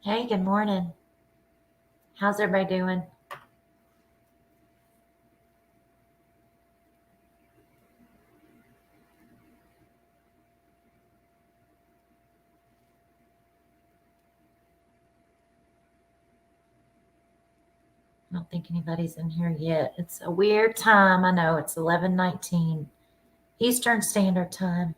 Hey, good morning. How's everybody doing? I don't think anybody's in here yet. It's a weird time. I know it's 11:19 Eastern Standard Time.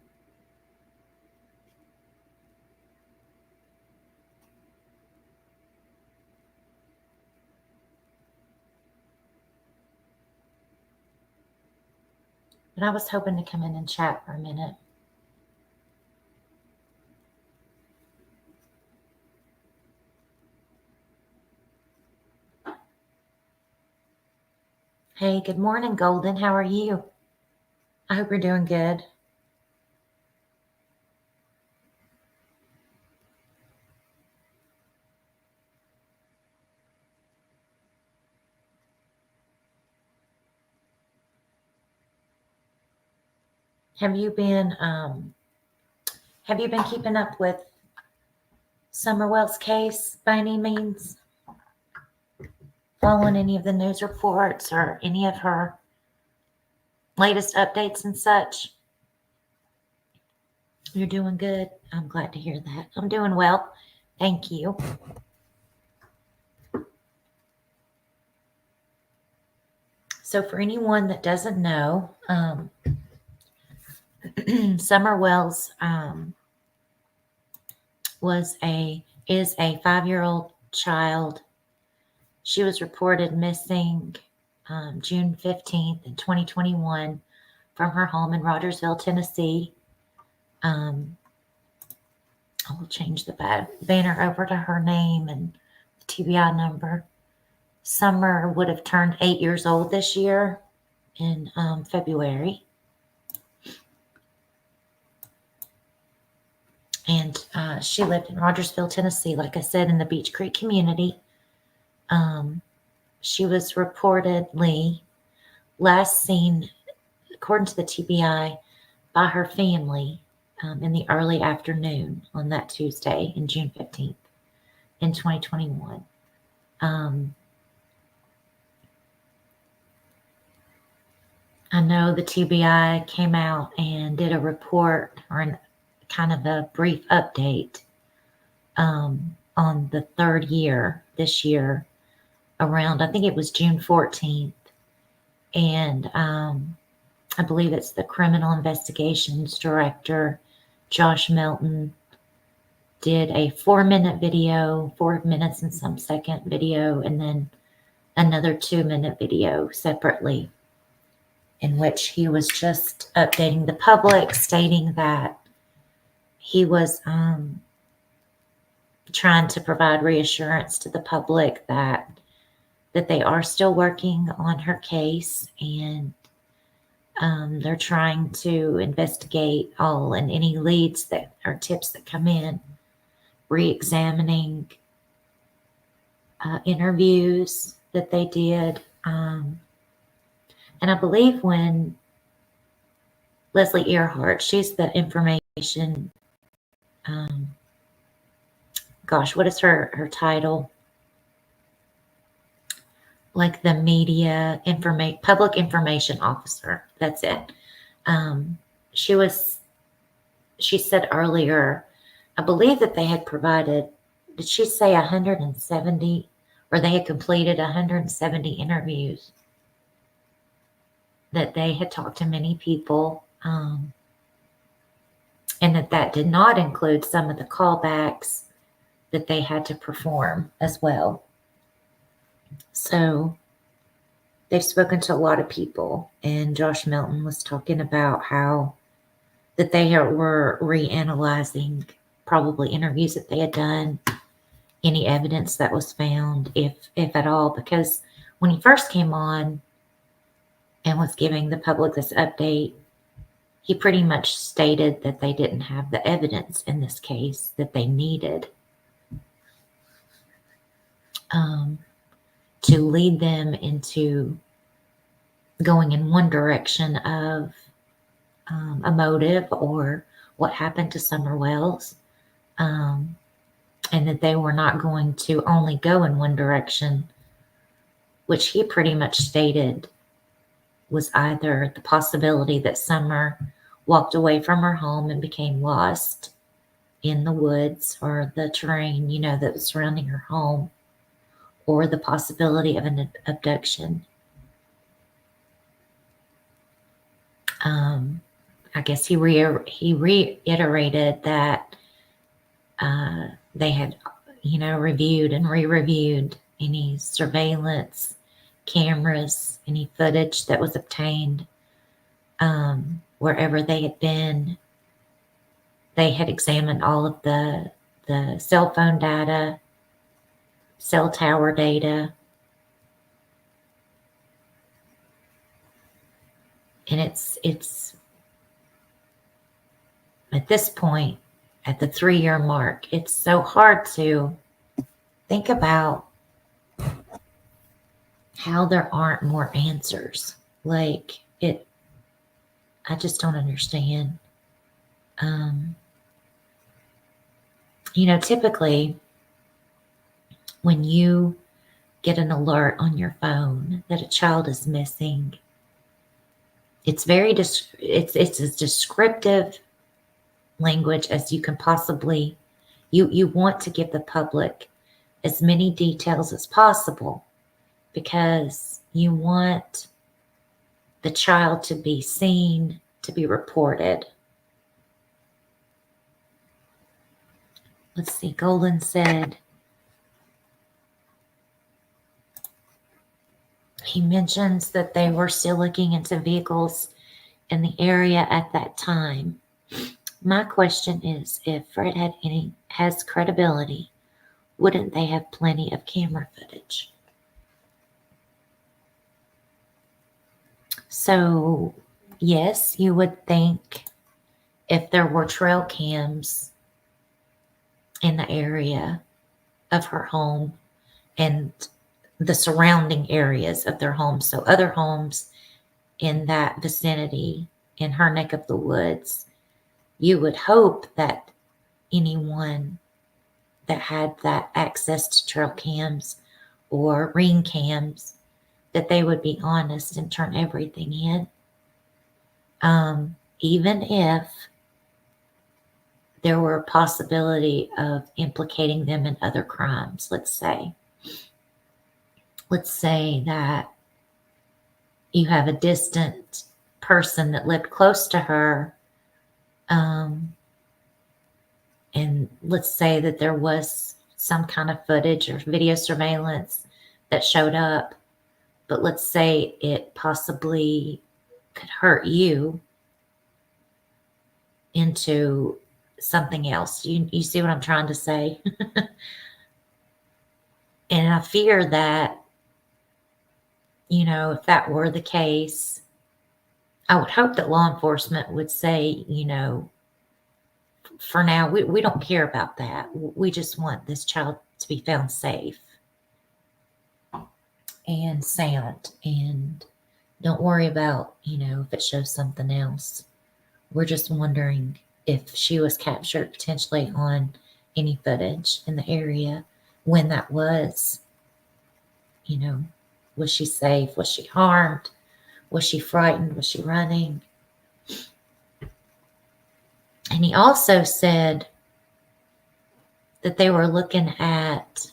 But I was hoping to come in and chat for a minute. Hey, good morning, Golden. How are you? I hope you're doing good. Have you been keeping up with Summerwell's case by any means? Following any of the news reports or any of her latest updates and such? You're doing good. I'm glad to hear that. I'm doing well. Thank you. So for anyone that doesn't know, Summer Wells is a 5-year-old child. She was reported missing June 15th in 2021 from her home in Rogersville, Tennessee. I will change the banner over to her name and the TBI number. Summer would have turned 8 years old this year in February. And she lived in Rogersville, Tennessee, like I said, in the Beach Creek community. She was reportedly last seen, according to the TBI, by her family in the early afternoon on that Tuesday in June 15th in 2021. I know the TBI came out and did a report or kind of a brief update on the third year this year around, I think it was June 14th. And I believe it's the criminal investigations director, Josh Melton, did a 4-minute video, 4 minutes and some second video, and then another 2-minute video separately, in which he was just updating the public, stating that he was trying to provide reassurance to the public that they are still working on her case, and they're trying to investigate all and any leads that or tips that come in, re-examining interviews that they did. And I believe when Leslie Earhart, she's the information, what is her title? Like the media public information officer. That's it. She said earlier, I believe that they had provided, did she say 170, or they had completed 170 interviews, that they had talked to many people, and that did not include some of the callbacks that they had to perform as well. So they've spoken to a lot of people, and Josh Melton was talking about how that they were reanalyzing probably interviews that they had done, any evidence that was found, if at all, because when he first came on and was giving the public this update, he pretty much stated that they didn't have the evidence in this case that they needed to lead them into going in one direction of a motive or what happened to Summer Wells. and that they were not going to only go in one direction, which he pretty much stated was either the possibility that Summer walked away from her home and became lost in the woods or the terrain, that was surrounding her home, or the possibility of an abduction. I guess he reiterated that they had, reviewed and re-reviewed any surveillance cameras, any footage that was obtained wherever they had been. They had examined all of the cell phone data, cell tower data, and it's at this point, at the 3-year mark, it's so hard to think about how there aren't more answers. Like, I just don't understand. Typically when you get an alert on your phone that a child is missing, it's very it's as descriptive language as you can possibly. You want to give the public as many details as possible because you want the child to be seen, to be reported. Let's see, Golden said, he mentions that they were still looking into vehicles in the area at that time. My question is, if Fred has credibility, wouldn't they have plenty of camera footage? So, yes, you would think if there were trail cams in the area of her home and the surrounding areas of their home, so other homes in that vicinity, in her neck of the woods, you would hope that anyone that had that access to trail cams or ring cams, that they would be honest and turn everything in. Even if there were a possibility of implicating them in other crimes, let's say that you have a distant person that lived close to her, and let's say that there was some kind of footage or video surveillance that showed up, but let's say it possibly could hurt you into something else. You see what I'm trying to say? And I fear that, if that were the case, I would hope that law enforcement would say, for now, we don't care about that. We just want this child to be found safe and sound, and don't worry about, if it shows something else. We're just wondering if she was captured potentially on any footage in the area, when that was. Was she safe? Was she harmed? Was she frightened? Was she running? And he also said that they were looking at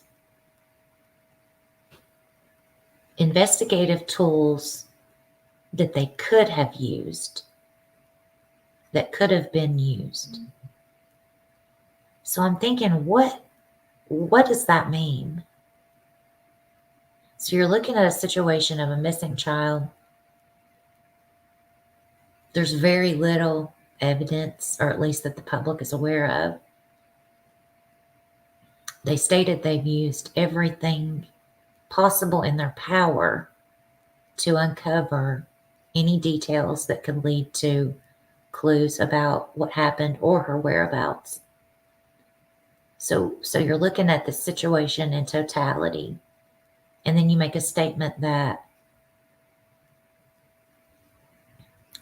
investigative tools that they could have used, that could have been used. So I'm thinking, what does that mean? So you're looking at a situation of a missing child. There's very little evidence, or at least that the public is aware of. They stated they've used everything possible in their power to uncover any details that could lead to clues about what happened or her whereabouts. So you're looking at the situation in totality, and then you make a statement that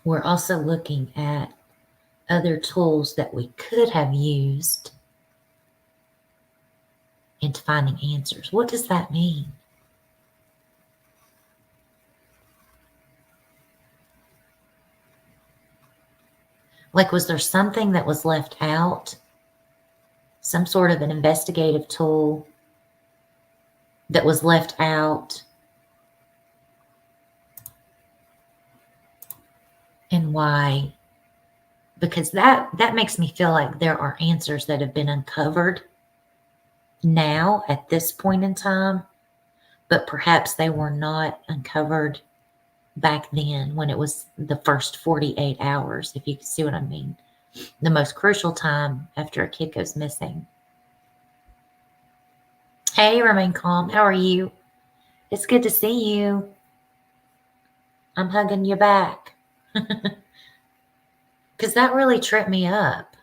we're also looking at other tools that we could have used into finding answers. What does that mean? Like, was there something that was left out? Some sort of an investigative tool that was left out? And why? Because that makes me feel like there are answers that have been uncovered now at this point in time, but perhaps they were not uncovered back then when it was the first 48 hours, if you see what I mean. The most crucial time after a kid goes missing. Hey, Remain Calm. How are you? It's good to see you. I'm hugging you back. Because that really tripped me up.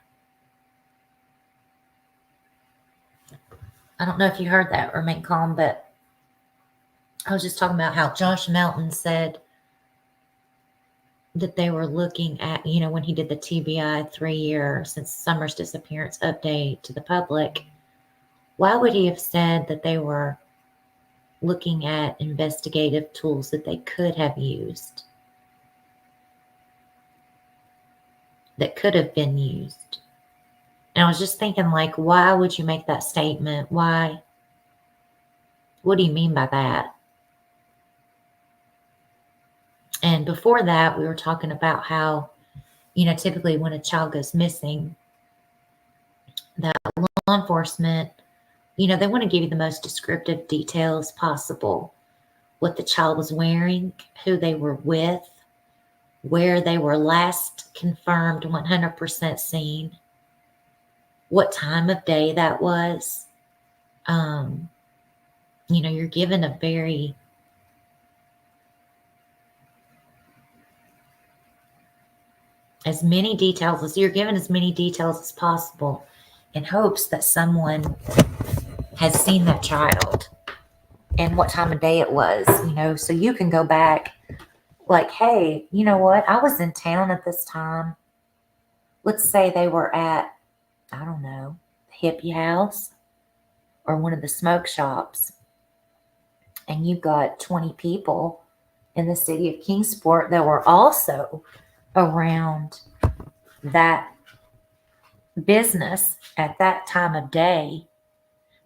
I don't know if you heard that, Remain Calm, but I was just talking about how Josh Melton said that they were looking at, when he did the TBI 3-year since Summer's disappearance update to the public, why would he have said that they were looking at investigative tools that they could have used, that could have been used? And I was just thinking, like, why would you make that statement? Why? What do you mean by that? And before that, we were talking about how, typically when a child goes missing, that law enforcement, they want to give you the most descriptive details possible. What the child was wearing, who they were with, where they were last confirmed 100% seen, what time of day that was. You're given a very as many details as possible in hopes that someone has seen that child and what time of day it was, so you can go back like, hey, you know what? I was in town at this time. Let's say they were at, I don't know, the hippie house or one of the smoke shops, and you've got 20 people in the city of Kingsport that were also around that business at that time of day.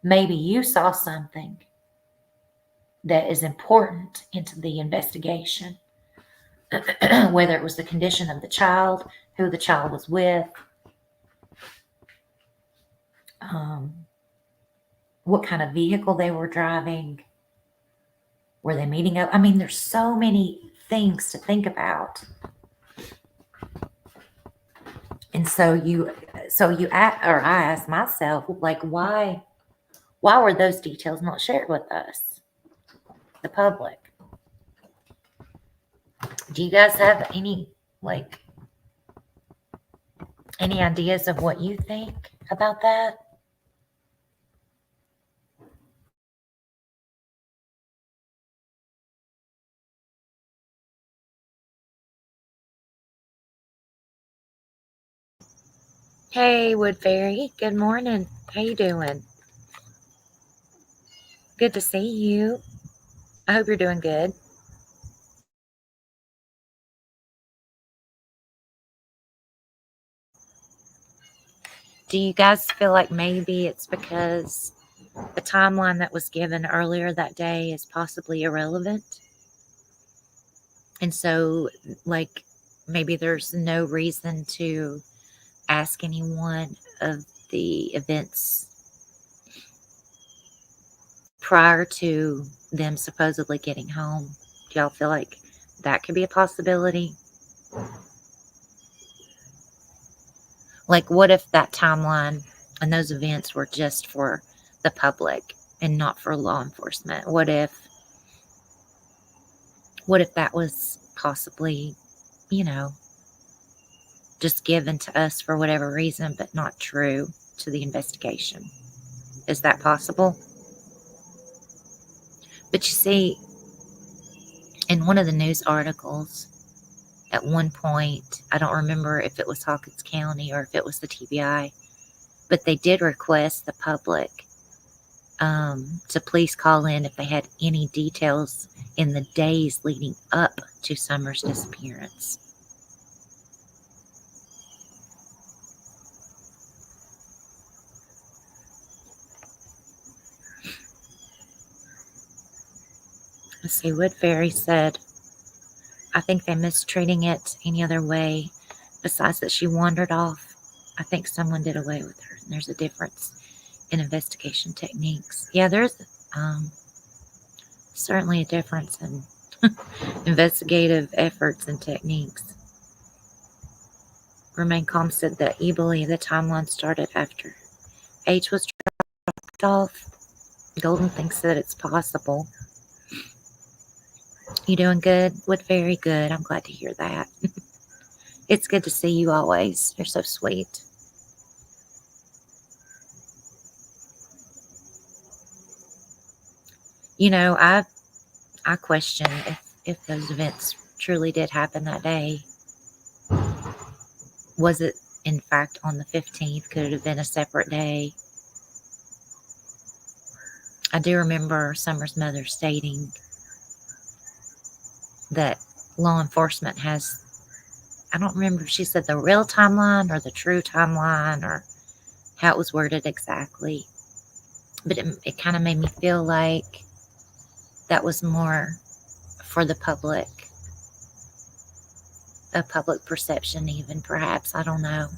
Maybe you saw something that is important into the investigation, whether it was the condition of the child, who the child was with, what kind of vehicle they were driving, were they meeting up? I mean, there's so many things to think about. And so I asked myself, like, why were those details not shared with us, the public? Do you guys have any ideas of what you think about that? Hey, Wood Fairy. Good morning. How you doing? Good to see you. I hope you're doing good. Do you guys feel like maybe it's because the timeline that was given earlier that day is possibly irrelevant? And so, like, maybe there's no reason to ask anyone of the events prior to them supposedly getting home. Do y'all feel like that could be a possibility? Like, what if that timeline and those events were just for the public and not for law enforcement? What if that was possibly, just given to us for whatever reason, but not true to the investigation? Is that possible? But you see, in one of the news articles, at one point, I don't remember if it was Hawkins County or if it was the TBI, but they did request the public to please call in if they had any details in the days leading up to Summer's disappearance. Let's see, Wood Fairy said, I think they missed treating it any other way besides that she wandered off. I think someone did away with her. There's a difference in investigation techniques. Yeah, there's certainly a difference in investigative efforts and techniques. Remain Calm said that you believe the timeline started after H was dropped off. Golden thinks that it's possible. You doing good? Wood, very good. I'm glad to hear that. It's good to see you always. You're so sweet. You know, I question if those events truly did happen that day. Was it in fact on the 15th? Could it have been a separate day? I do remember Summer's mother stating that law enforcement has, I don't remember if she said the real timeline or the true timeline or how it was worded exactly, but it kind of made me feel like that was more for the public, a public perception even, perhaps. I don't know.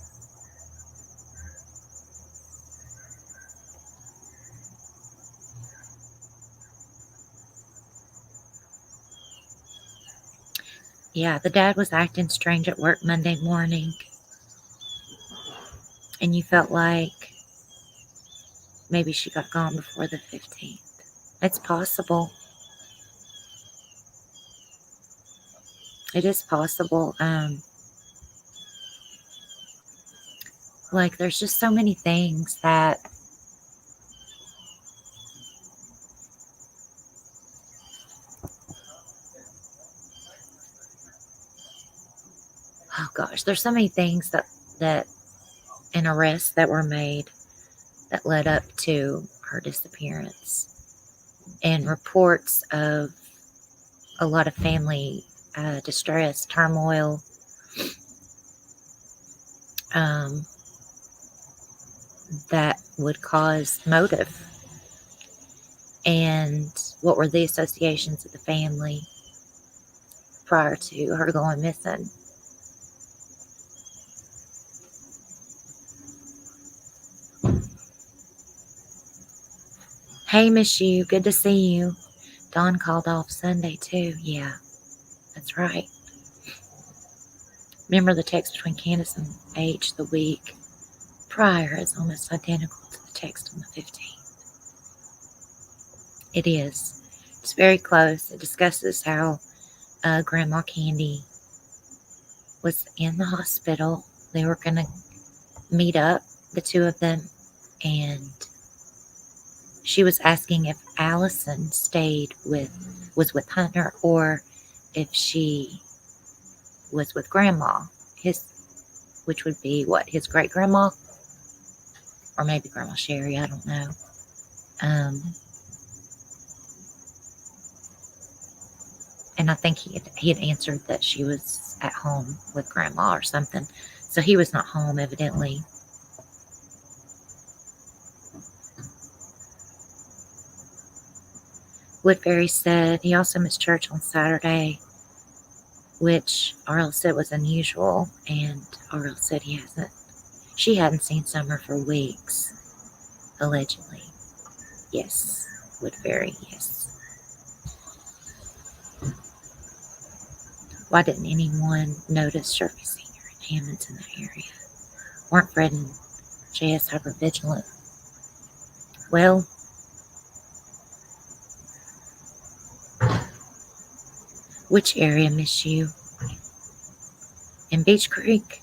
Yeah, the dad was acting strange at work Monday morning, and you felt like maybe she got gone before the 15th. It's possible. It is possible. Like, there's just so many things that oh gosh, there's so many things that and arrests that were made that led up to her disappearance, and reports of a lot of family distress, turmoil, that would cause motive. And what were the associations of the family prior to her going missing? Hey, miss you. Good to see you. Dawn called off Sunday too. Yeah, that's right. Remember the text between Candace and H the week prior is almost identical to the text on the 15th. It is. It's very close. It discusses how Grandma Candy was in the hospital. They were going to meet up, the two of them, and she was asking if Allison was with Hunter, or if she was with Grandma, which would be what, his great grandma, or maybe Grandma Sherry, I don't know. And I think he had answered that she was at home with Grandma or something, so he was not home evidently. Woodbury said he also missed church on Saturday, which R.L. said was unusual, and R.L. said she hadn't seen Summer for weeks, allegedly. Yes, Woodbury, yes. Why didn't anyone notice Shirley Sr. and Hammonds in the area? Weren't Fred and J.S. hypervigilant? Well, which area, miss you? In Beach Creek?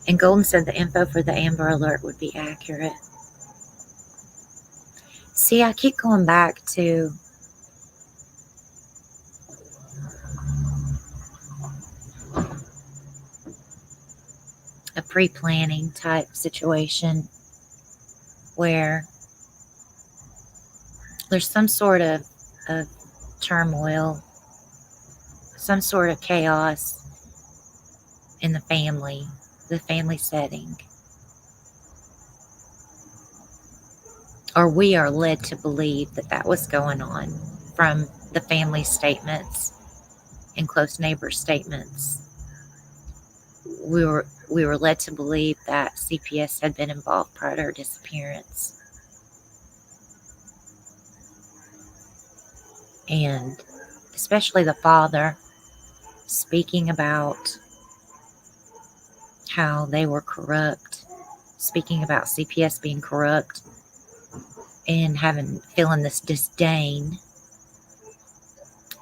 And Golden said the info for the Amber Alert would be accurate. See, I keep going back to a pre-planning type situation where there's some sort of turmoil, some sort of chaos in the family setting. Or we are led to believe that that was going on from the family statements and close neighbor statements. We were led to believe that CPS had been involved prior to her disappearance. And especially the father speaking about how they were corrupt, speaking about CPS being corrupt and feeling this disdain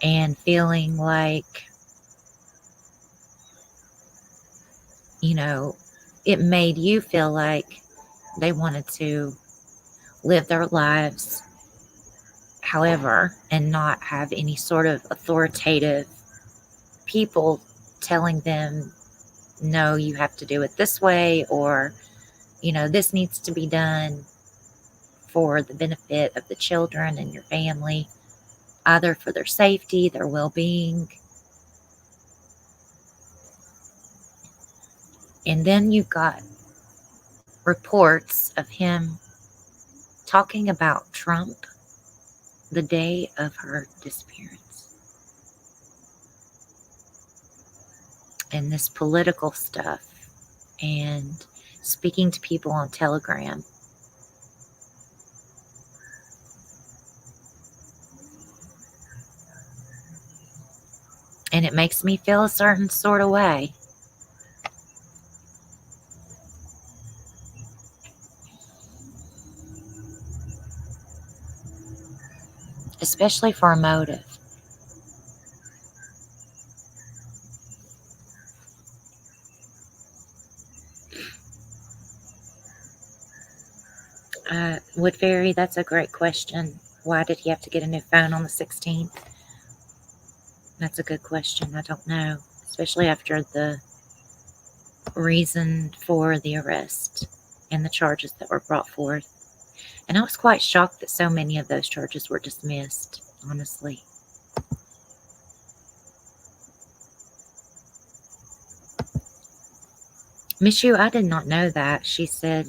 and feeling like, it made you feel like they wanted to live their lives however and not have any sort of authoritative people telling them, no, you have to do it this way, or this needs to be done for the benefit of the children and your family, either for their safety, their well-being. And then you got reports of him talking about Trump the day of her disappearance. And this political stuff and speaking to people on Telegram. And it makes me feel a certain sort of way. Especially for a motive. Wood Fairy, that's a great question. Why did he have to get a new phone on the 16th? That's a good question. I don't know. Especially after the reason for the arrest and the charges that were brought forth. And I was quite shocked that so many of those charges were dismissed, honestly. Miss Yu, I did not know that. She said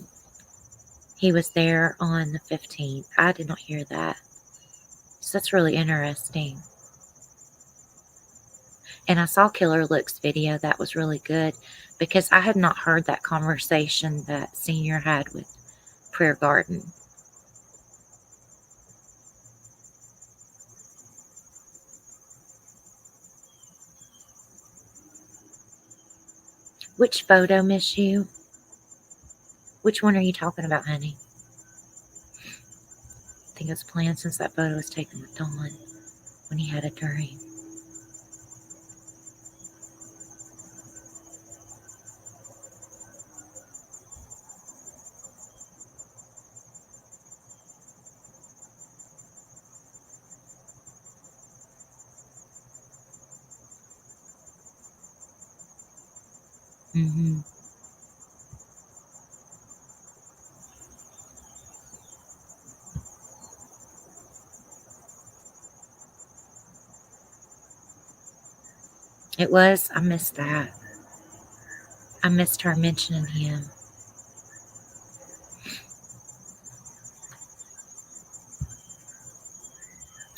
he was there on the 15th. I did not hear that. So that's really interesting. And I saw Killer Luke's video. That was really good because I had not heard that conversation that Senior had with Prayer Garden. Which photo, Miss Yu? Which one are you talking about, honey? I think it was planned since that photo was taken with Dawn when he had a dream. Mm-hmm. It was. I missed that. I missed her mentioning him.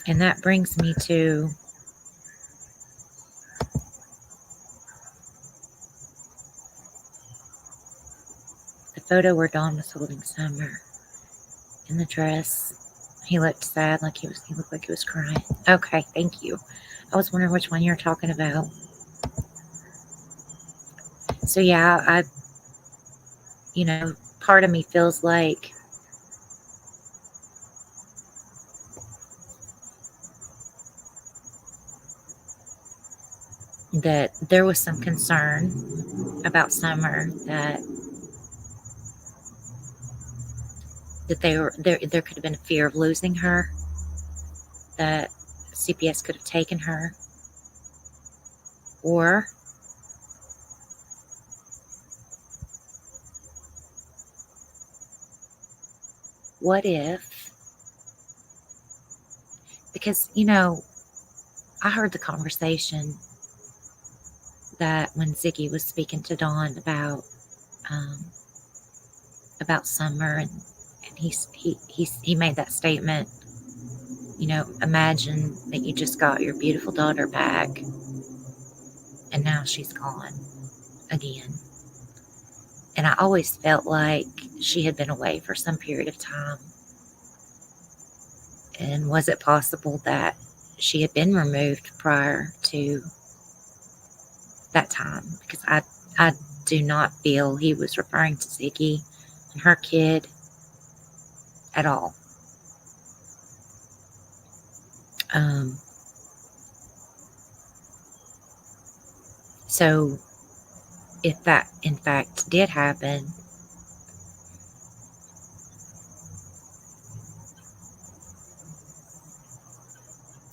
And that brings me to the photo where Dawn was holding Summer in the dress. He looked sad, he looked like he was crying. Okay, thank you. I was wondering which one you're talking about. So yeah, part of me feels like that there was some concern about Summer, that that there could have been a fear of losing her, that CPS could have taken her, or what if, because, I heard the conversation that when Ziggy was speaking to Dawn um, about Summer, and he made that statement, imagine that you just got your beautiful daughter back and now she's gone again. And I always felt like she had been away for some period of time. And was it possible that she had been removed prior to that time? Because I do not feel he was referring to Ziggy and her kid at all. So if that in fact did happen,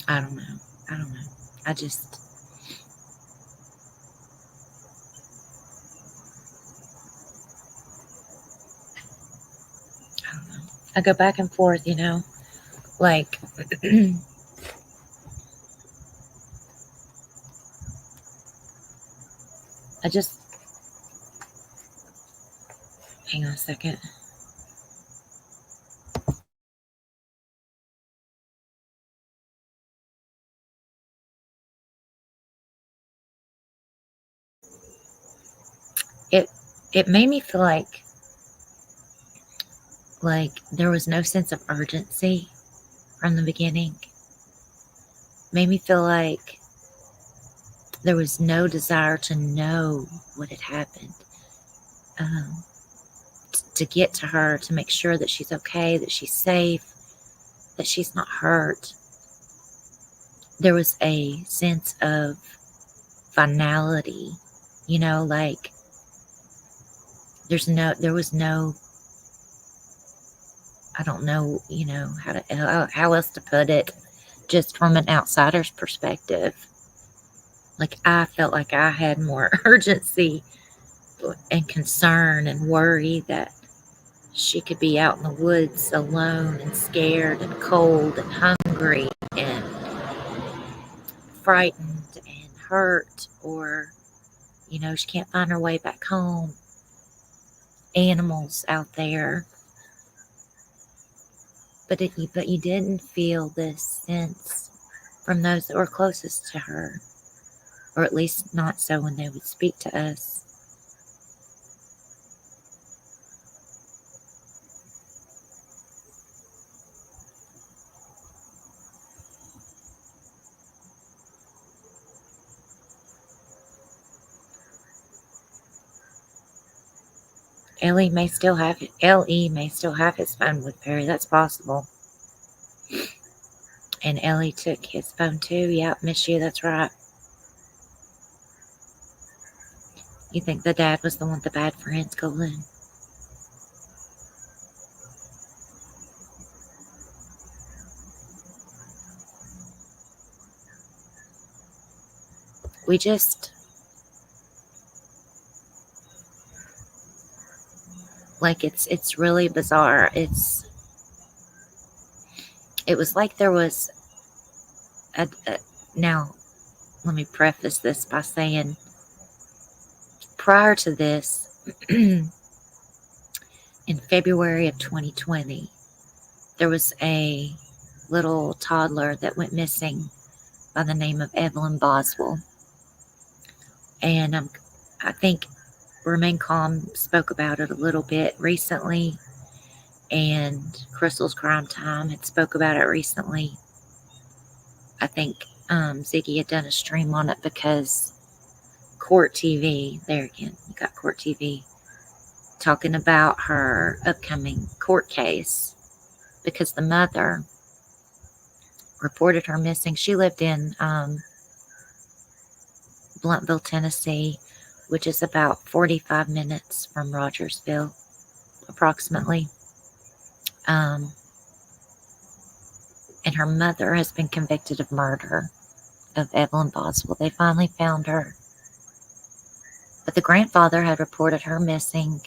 I don't know. I just, I don't know. I go back and forth, like, I just, hang on a second. It made me feel like there was no sense of urgency from the beginning. Made me feel like there was no desire to know what had happened, to get to her, to make sure that she's okay, that she's safe, that she's not hurt. There was a sense of finality, like there was no, I don't know, how else to put it, just from an outsider's perspective. Like, I felt like I had more urgency and concern and worry that she could be out in the woods alone and scared and cold and hungry and frightened and hurt, or, she can't find her way back home. Animals out there. But you didn't feel this sense from those that were closest to her, or at least not so when they would speak to us. Ellie may still have his phone with Perry. That's possible. And Ellie took his phone too. Yeah, miss you. That's right. You think the dad was the one with the bad friends, Colin? We just, like, it's really bizarre. It was like there was now, let me preface this by saying, prior to this, in February of 2020, there was a little toddler that went missing by the name of Evelyn Boswell. And I think Remain Calm spoke about it a little bit recently, and Crystal's Crime Time had spoke about it recently. I think Ziggy had done a stream on it because Court TV, there again, you got Court TV, talking about her upcoming court case, because the mother reported her missing. She lived in Blunttville, Tennessee, which is about 45 minutes from Rogersville, approximately. And her mother has been convicted of murder of Evelyn Boswell. They finally found her. But the grandfather had reported her missing,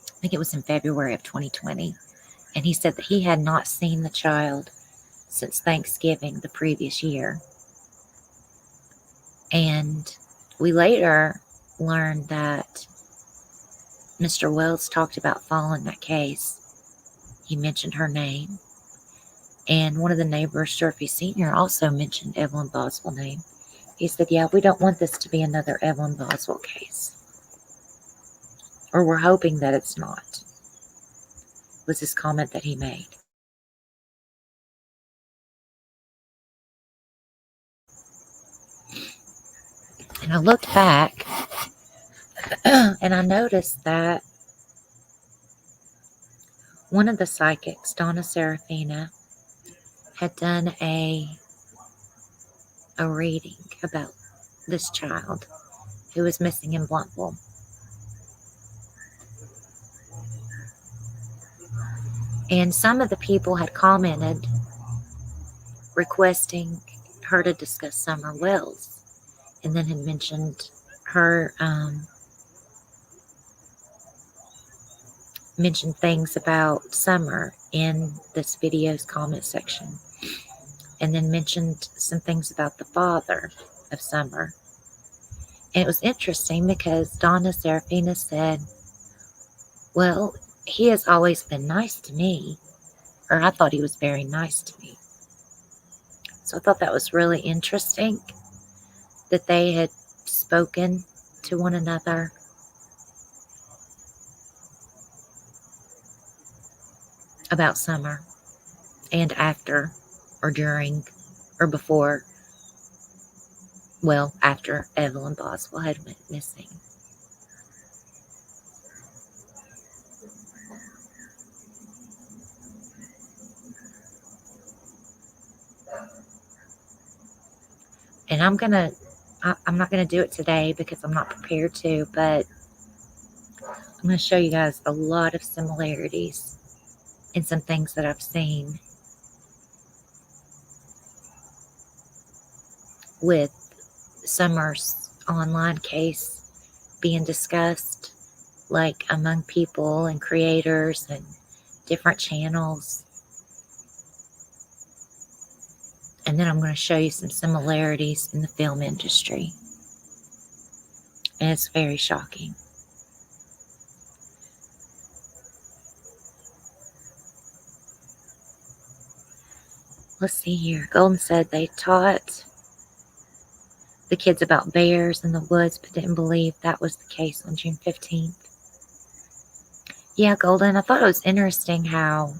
I think it was in February of 2020. And he said that he had not seen the child since Thanksgiving the previous year. And we later learned that Mr. Wells talked about following that case. He mentioned her name. And one of the neighbors, Durfee Sr., also mentioned Evelyn Boswell's name. He said, yeah, we don't want this to be another Evelyn Boswell case. Or we're hoping that it's not, was his comment that he made. And I looked back and I noticed that one of the psychics, Donna Serafina, had done a reading about this child who was missing in Bluntville. And some of the people had commented requesting her to discuss Summer Wells, and then had mentioned her, mentioned things about Summer in this video's comment section, and then mentioned some things about the father of Summer. And it was interesting because Donna Serafina said, well, he has always been nice to me, or I thought he was very nice to me. So I thought that was really interesting that they had spoken to one another about Summer, and after, or during, or before, well, after Evelyn Boswell had went missing. And I'm not gonna do it today because I'm not prepared to, but I'm gonna show you guys a lot of similarities in some things that I've seen with Summer's online case being discussed, like among people and creators and different channels. And then I'm going to show you some similarities in the film industry. And it's very shocking. Let's see here. Golden said they taught the kids about bears in the woods, but didn't believe that was the case on June 15th. Yeah, Golden, I thought it was interesting how,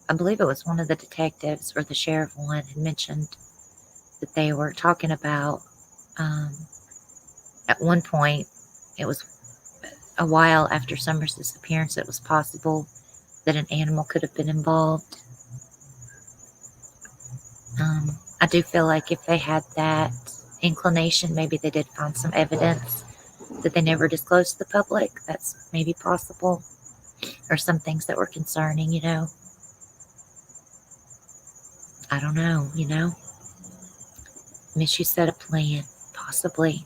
I believe it was one of the detectives or the sheriff one had mentioned that they were talking about, at one point, it was a while after Summer's disappearance, it was possible that an animal could have been involved. I do feel like if they had that inclination, maybe they did find some evidence that they never disclosed to the public. That's maybe possible. Or some things that were concerning, you know. I don't know, you know. Miss you said a plan, possibly.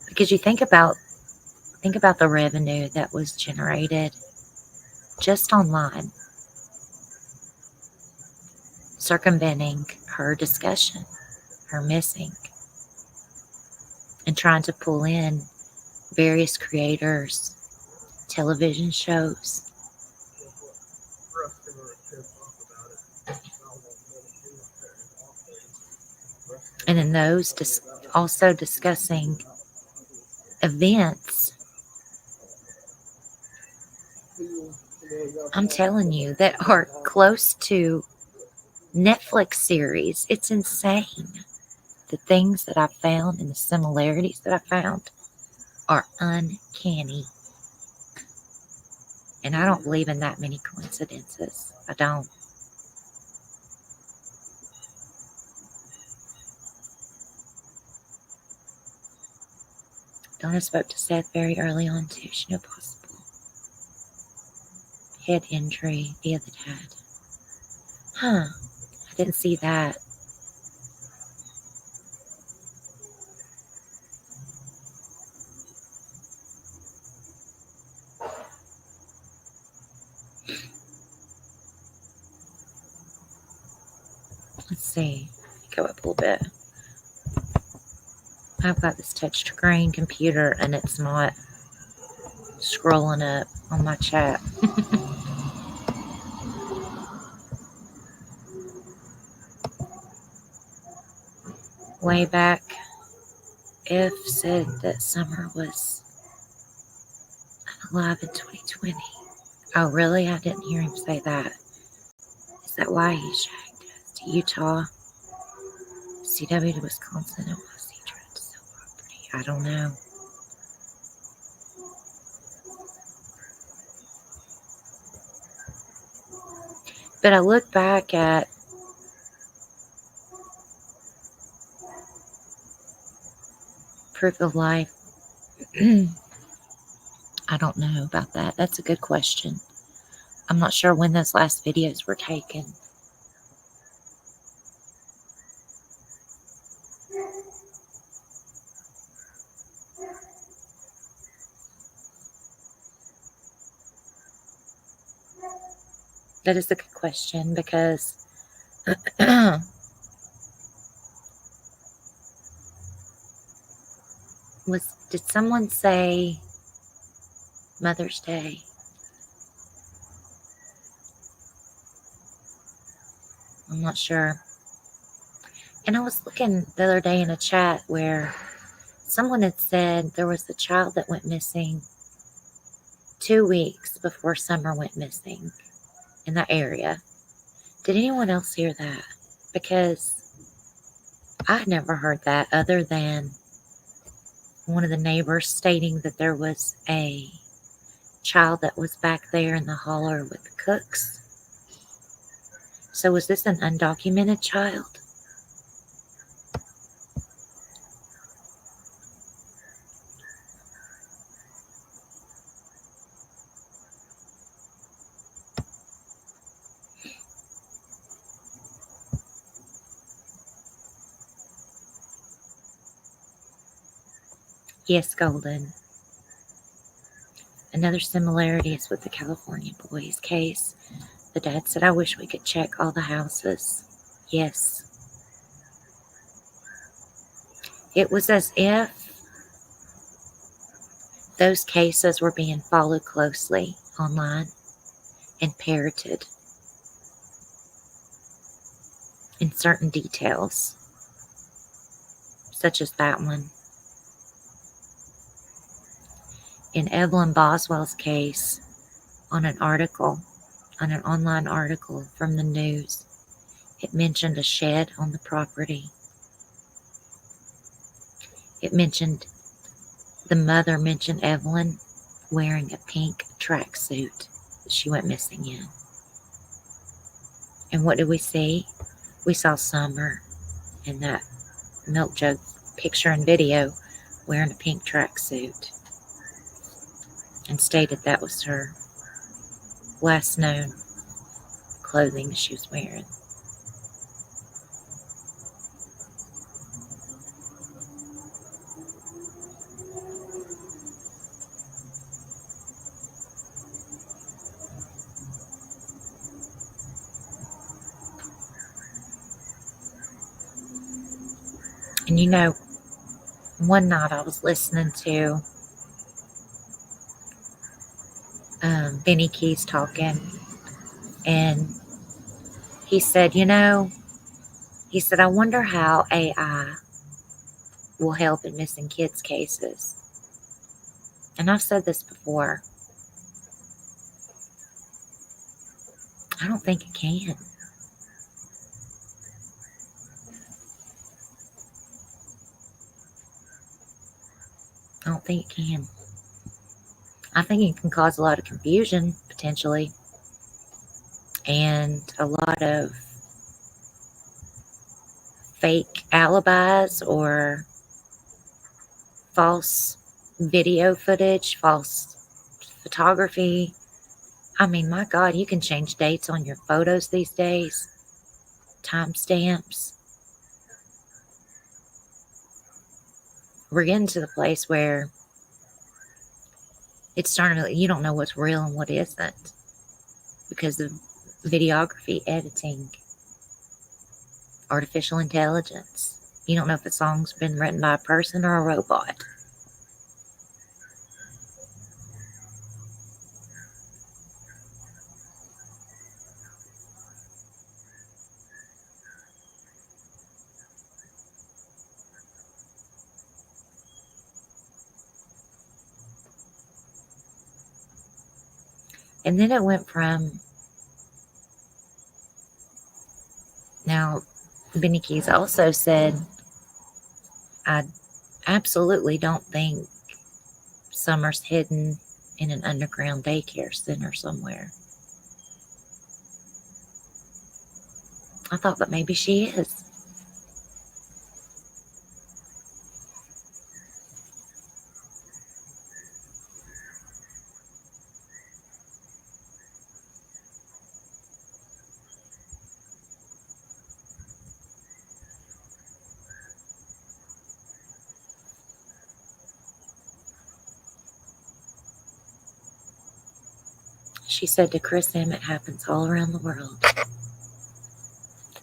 Because you think about the revenue that was generated just online, circumventing her discussion, her missing, and trying to pull in various creators, television shows. And in those, also discussing events, I'm telling you, that are close to Netflix series. It's insane. The things that I found and the similarities that I found are uncanny. And I don't believe in that many coincidences. I don't. Donna spoke to Seth very early on too. She knew possible. Head injury via the dad. Huh. I didn't see that. Let's see. Go up a little bit. I've got this touch screen computer and it's not scrolling up on my chat. Way back, F said that Summer was alive in 2020. Oh, really? I didn't hear him say that. Is that why he shagged us to Utah, CW to Wisconsin, and was he trying to sell property? I don't know. But I look back at proof of life. I don't know about that. That's a good question. I'm not sure when those last videos were taken. That is a good question because did someone say Mother's Day? I'm not sure. And I was looking the other day in a chat where someone had said there was a child that went missing 2 weeks before Summer went missing in that area. Did anyone else hear that? Because I never heard that other than one of the neighbors stating that there was a child that was back there in the holler with the cooks. So was this an undocumented child? Yes, Golden. Another similarity is with the California boys case. The dad said, I wish we could check all the houses. Yes. It was as if those cases were being followed closely online and parroted in certain details, such as that one. In Evelyn Boswell's case, on an online article from the news, it mentioned a shed on the property. The mother mentioned Evelyn wearing a pink tracksuit that she went missing in. And what did we see? We saw Summer in that milk jug picture and video wearing a pink tracksuit, and stated that was her last known clothing she was wearing. And you know, one night I was listening to Benny Keys talking, and he said, I wonder how AI will help in missing kids cases. And I've said this before. I don't think it can. I don't think it can. I think it can cause a lot of confusion, potentially, and a lot of fake alibis or false video footage, false photography, I mean, my God, you can change dates on your photos these days, timestamps. We're getting to the place where it's starting to, you don't know what's real and what isn't because of videography, editing, artificial intelligence. You don't know if a song's been written by a person or a robot. And then it went from, now, Benny Keys also said, I absolutely don't think Summer's hidden in an underground daycare center somewhere. I thought that maybe she is. She said to Chris M, it happens all around the world.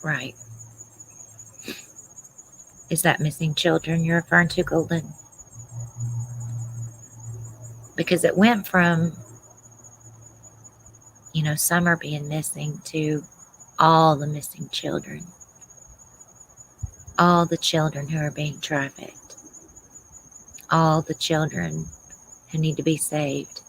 Right. Is that missing children you're referring to, Golden? Because it went from, Summer being missing to all the missing children. All the children who are being trafficked. All the children who need to be saved.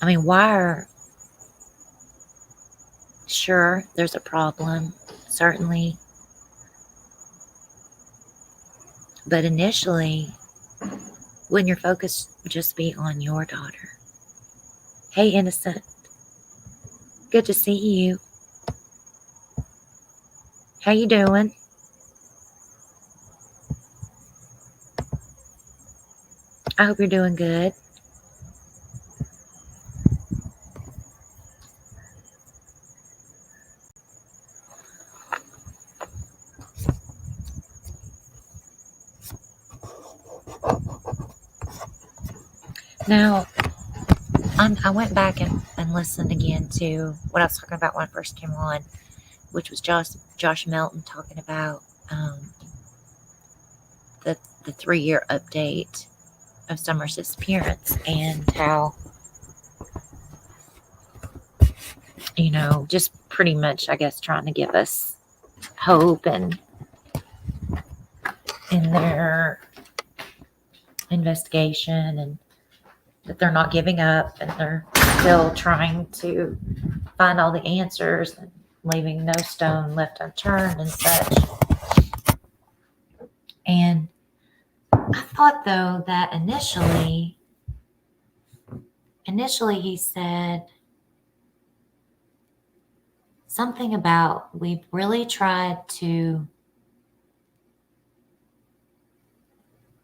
I mean, sure, there's a problem, certainly. But initially, wouldn't your focus just be on your daughter? Hey, Innocent. Good to see you. How you doing? I hope you're doing good. Now, I went back and listened again to what I was talking about when I first came on, which was Josh Melton talking about the 3-year update of Summer's disappearance and how, just pretty much, I guess, trying to give us hope and in their investigation, and that they're not giving up and they're still trying to find all the answers and leaving no stone left unturned and such. And I thought, though, that initially he said something about we've really tried to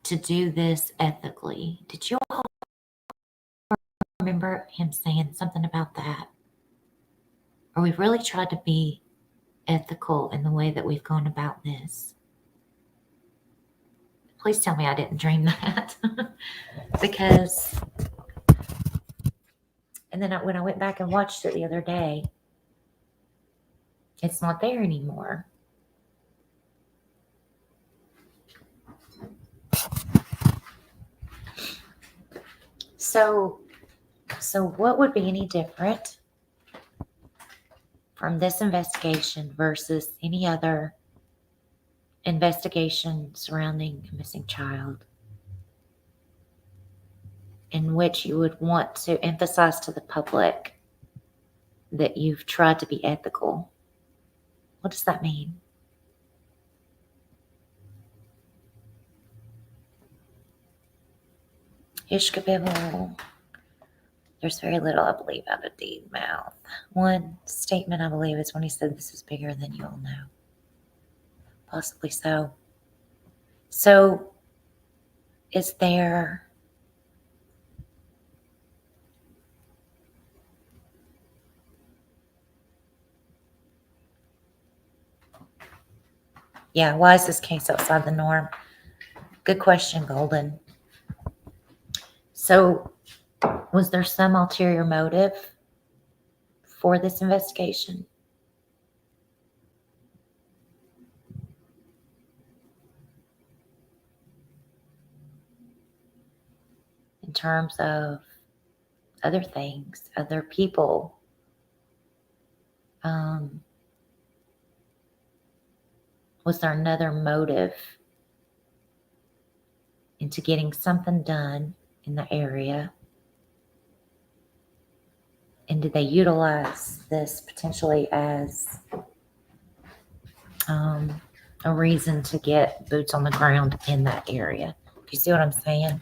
do this ethically. Did you all remember him saying something about that? Or we've really tried to be ethical in the way that we've gone about this? Please tell me I didn't dream that. Because, and then when I went back and watched it the other day, it's not there anymore. So what would be any different from this investigation versus any other investigation surrounding a missing child in which you would want to emphasize to the public that you've tried to be ethical? What does that mean? Ishkabibble. There's very little, I believe, out of Deed's mouth. One statement, I believe, is when he said, "This is bigger than you all know." Possibly so. So, is there why is this case outside the norm? Good question, Golden. So, was there some ulterior motive for this investigation? In terms of other things, other people? Was there another motive into getting something done in the area? And did they utilize this potentially as a reason to get boots on the ground in that area? Do you see what I'm saying?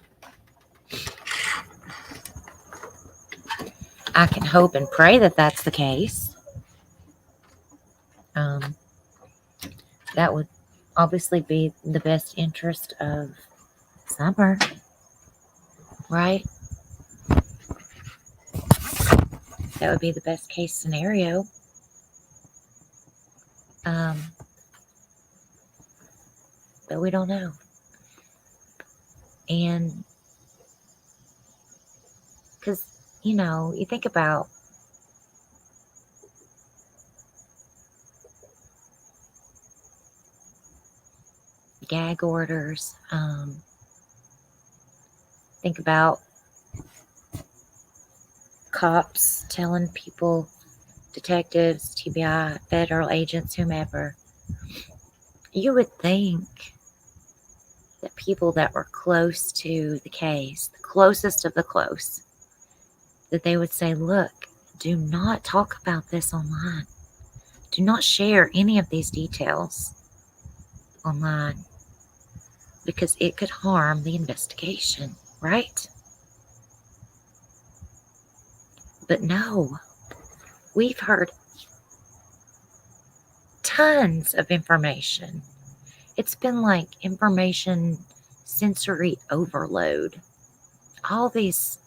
I can hope and pray that that's the case. That would obviously be the best interest of Summer, right? That would be the best case scenario. But we don't know. And because, you think about gag orders, think about cops telling people, detectives, TBI, federal agents, whomever. You would think that people that were close to the case, the closest of the close, that they would say, look, do not talk about this online. Do not share any of these details online because it could harm the investigation, right? But no, we've heard tons of information. It's been like information sensory overload. All these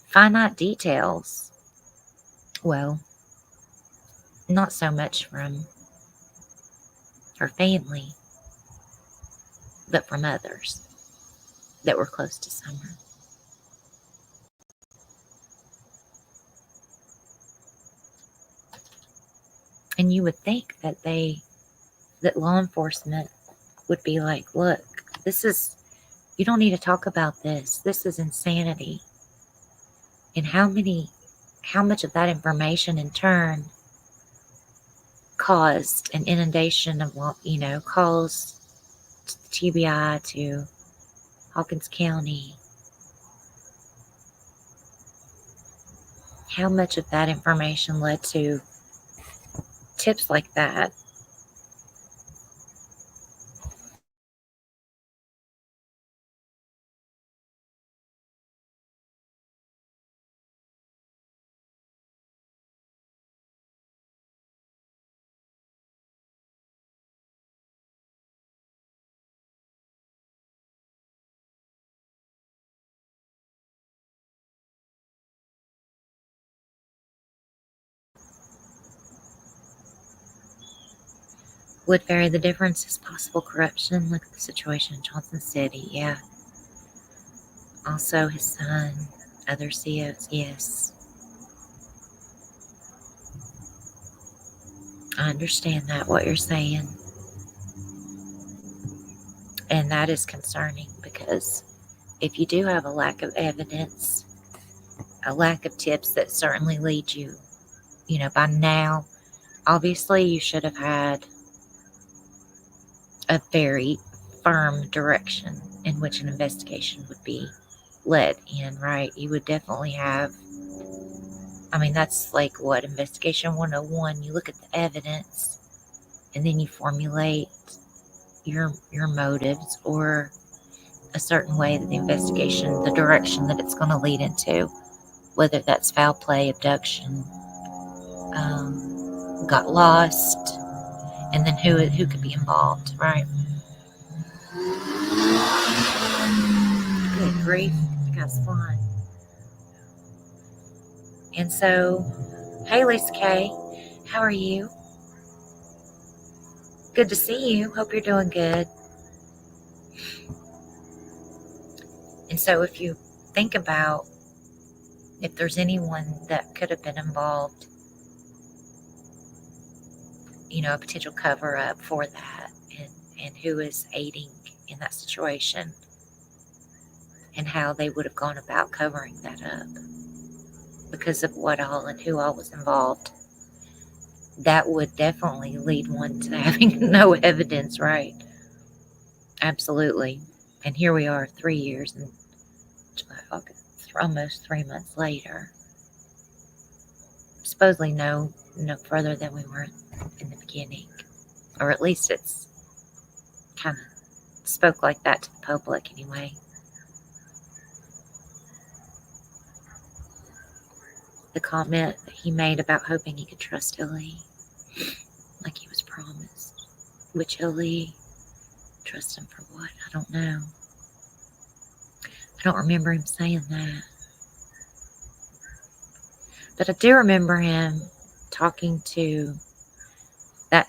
finite details. Well, not so much from her family, but from others that were close to Summer. And you would think that law enforcement would be like, look, you don't need to talk about this. This is insanity. And how much of that information in turn caused an inundation of, calls to the TBI, to Hawkins County. How much of that information led to tips like that? Would vary. The difference is possible corruption. Look at the situation in Johnson City. Yeah. Also his son, other COs. Yes. I understand that, what you're saying. And that is concerning because if you do have a lack of evidence, a lack of tips that certainly lead you, by now, obviously you should have had a very firm direction in which an investigation would be led in, right? You would definitely have, that's like what, Investigation 101. You look at the evidence and then you formulate your motives or a certain way that the investigation, the direction that it's going to lead into, whether that's foul play, abduction, got lost, and then who could be involved, right? Good grief, the guy's flying. And so, hey Lisa Kay, how are you? Good to see you. Hope you're doing good. And so if you think about if there's anyone that could have been involved, a potential cover up for that, and who is aiding in that situation, and how they would have gone about covering that up because of what all and who all was involved, that would definitely lead one to having no evidence, right? Absolutely. And here we are 3 years and July, August, almost 3 months later. Supposedly no further than we were in the beginning. Or at least it's kind of spoke like that to the public anyway. The comment that he made about hoping he could trust Ellie like he was promised. Which Ellie, trust him for what? I don't know. I don't remember him saying that. But I do remember him talking to that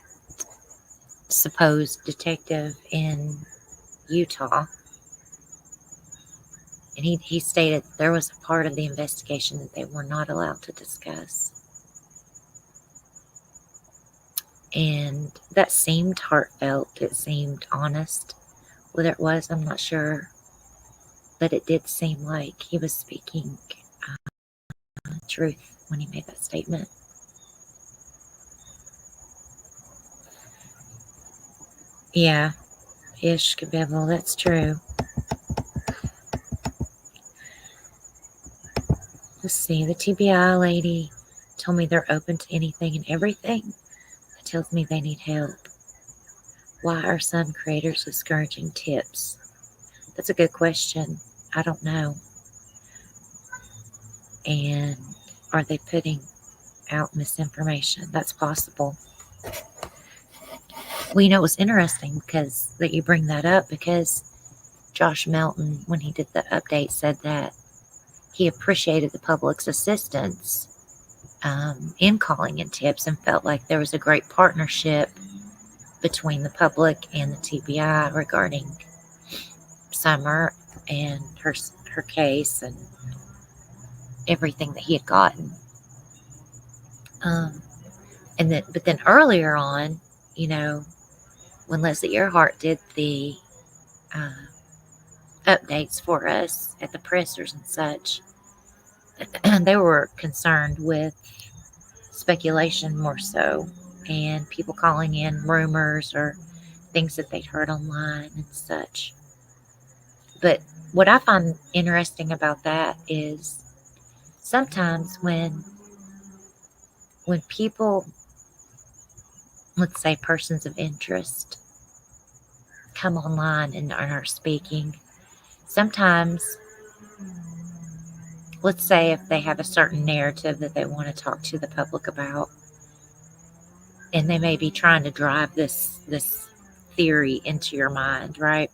supposed detective in Utah. And he stated there was a part of the investigation that they were not allowed to discuss. And that seemed heartfelt. It seemed honest. Whether it was, I'm not sure. But it did seem like he was speaking truth when he made that statement. Yeah, ish, Kabibble, that's true. Let's see, the TBI lady told me they're open to anything and everything. That tells me they need help. Why are some creators discouraging tips? That's a good question. I don't know. And are they putting out misinformation? That's possible. Well, it was interesting because that you bring that up, because Josh Melton, when he did the update, said that he appreciated the public's assistance in calling in tips and felt like there was a great partnership between the public and the TBI regarding Summer and her case and everything that he had gotten. But then earlier on, when Leslie Earhart did the updates for us at the pressers and such, they were concerned with speculation more so, and people calling in rumors or things that they'd heard online and such. But what I find interesting about that is sometimes when people, let's say persons of interest, come online and are speaking, sometimes, let's say if they have a certain narrative that they want to talk to the public about, and they may be trying to drive this theory into your mind, right?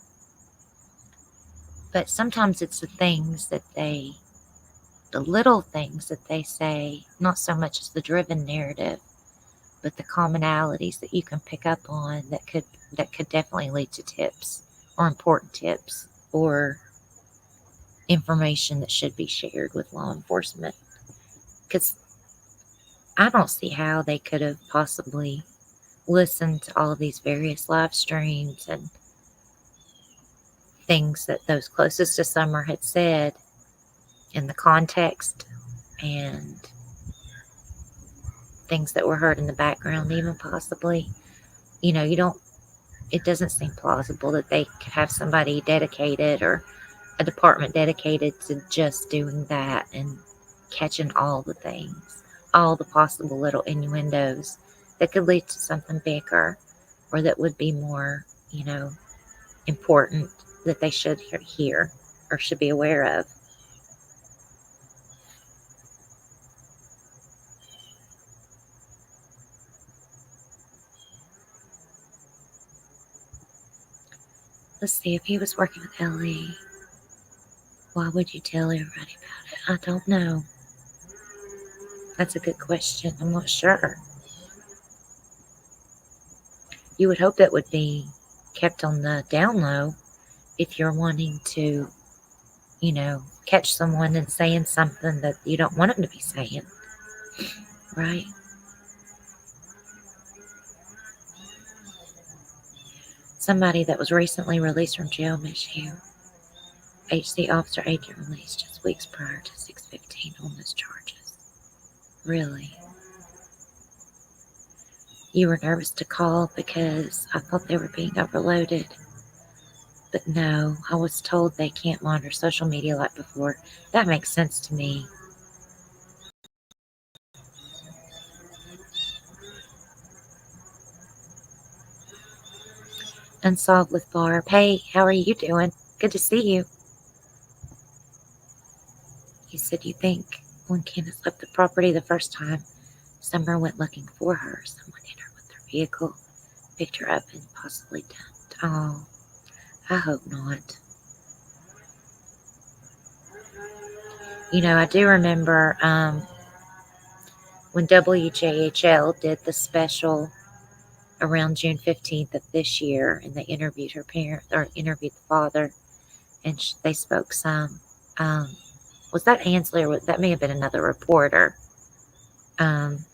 But sometimes it's the little things that they say, not so much as the driven narrative, but the commonalities that you can pick up on that could definitely lead to tips, or important tips, or information that should be shared with law enforcement. Because I don't see how they could have possibly listened to all of these various live streams and things that those closest to Summer had said in the context, and things that were heard in the background, even possibly. It doesn't seem plausible that they could have somebody dedicated or a department dedicated to just doing that and catching all the things, all the possible little innuendos that could lead to something bigger, or that would be more, important, that they should hear or should be aware of. Let's see, if he was working with Ellie, why would you tell everybody about it? I don't know. That's a good question. I'm not sure. You would hope that would be kept on the down low if you're wanting to, catch someone and saying something that you don't want them to be saying, right? Somebody that was recently released from jail, Miss you. HC officer agent released just weeks prior to 6/15 on those charges. Really? You were nervous to call because I thought they were being overloaded. But no, I was told they can't monitor social media like before. That makes sense to me. Unsolved with Barb. Hey, how are you doing? Good to see you. You said you think when Candace left the property the first time, Summer went looking for her. Someone hit her with their vehicle, picked her up, and possibly dumped. Oh, I hope not. I do remember when WJHL did the special around June 15th of this year, and they interviewed her parent, or interviewed the father, and they spoke some. Was that Ansley, or that may have been another reporter? Um,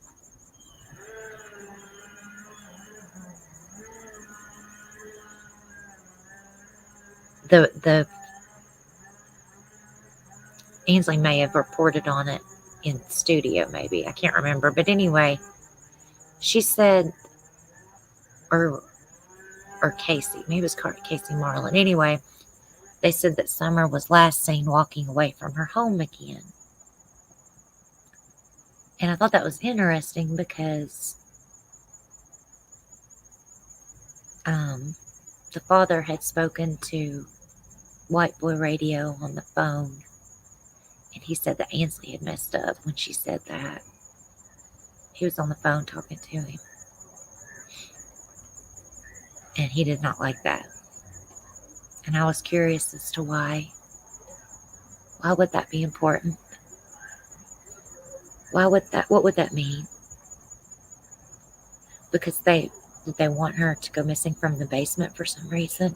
the Ansley may have reported on it in studio, maybe, I can't remember. But anyway, she said, or Casey, maybe it was Casey Marlin. Anyway, they said that Summer was last seen walking away from her home again. And I thought that was interesting because the father had spoken to White Boy Radio on the phone, and he said that Ansley had messed up when she said that. He was on the phone talking to him, and he did not like that. And I was curious as to why. Why would that be important? What would that mean? Because did they want her to go missing from the basement for some reason?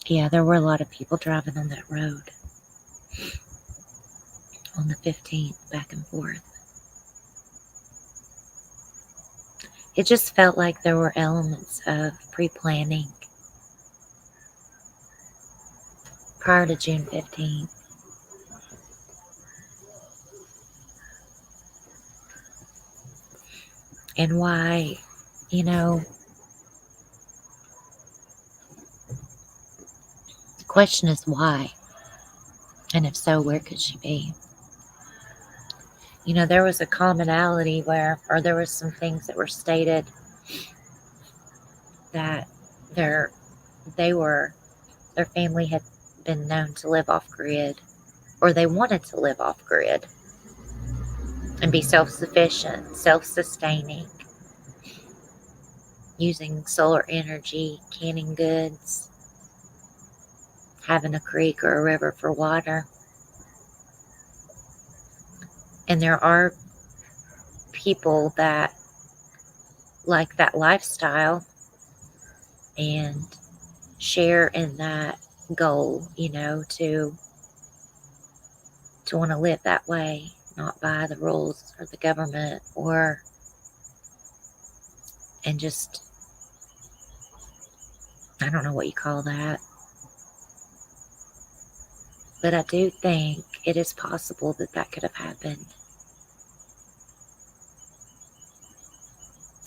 Yeah, there were a lot of people driving on that road on the 15th, back and forth. It just felt like there were elements of pre-planning prior to June 15th. And why, the question is why? And if so, where could she be? There was a commonality or there was some things that were stated that their family had been known to live off grid, or they wanted to live off grid and be self-sufficient, self-sustaining, using solar energy, canning goods, having a creek or a river for water. And there are people that like that lifestyle and share in that goal, to want to live that way, not by the rules or the government, and just, I don't know what you call that. But I do think it is possible that could have happened.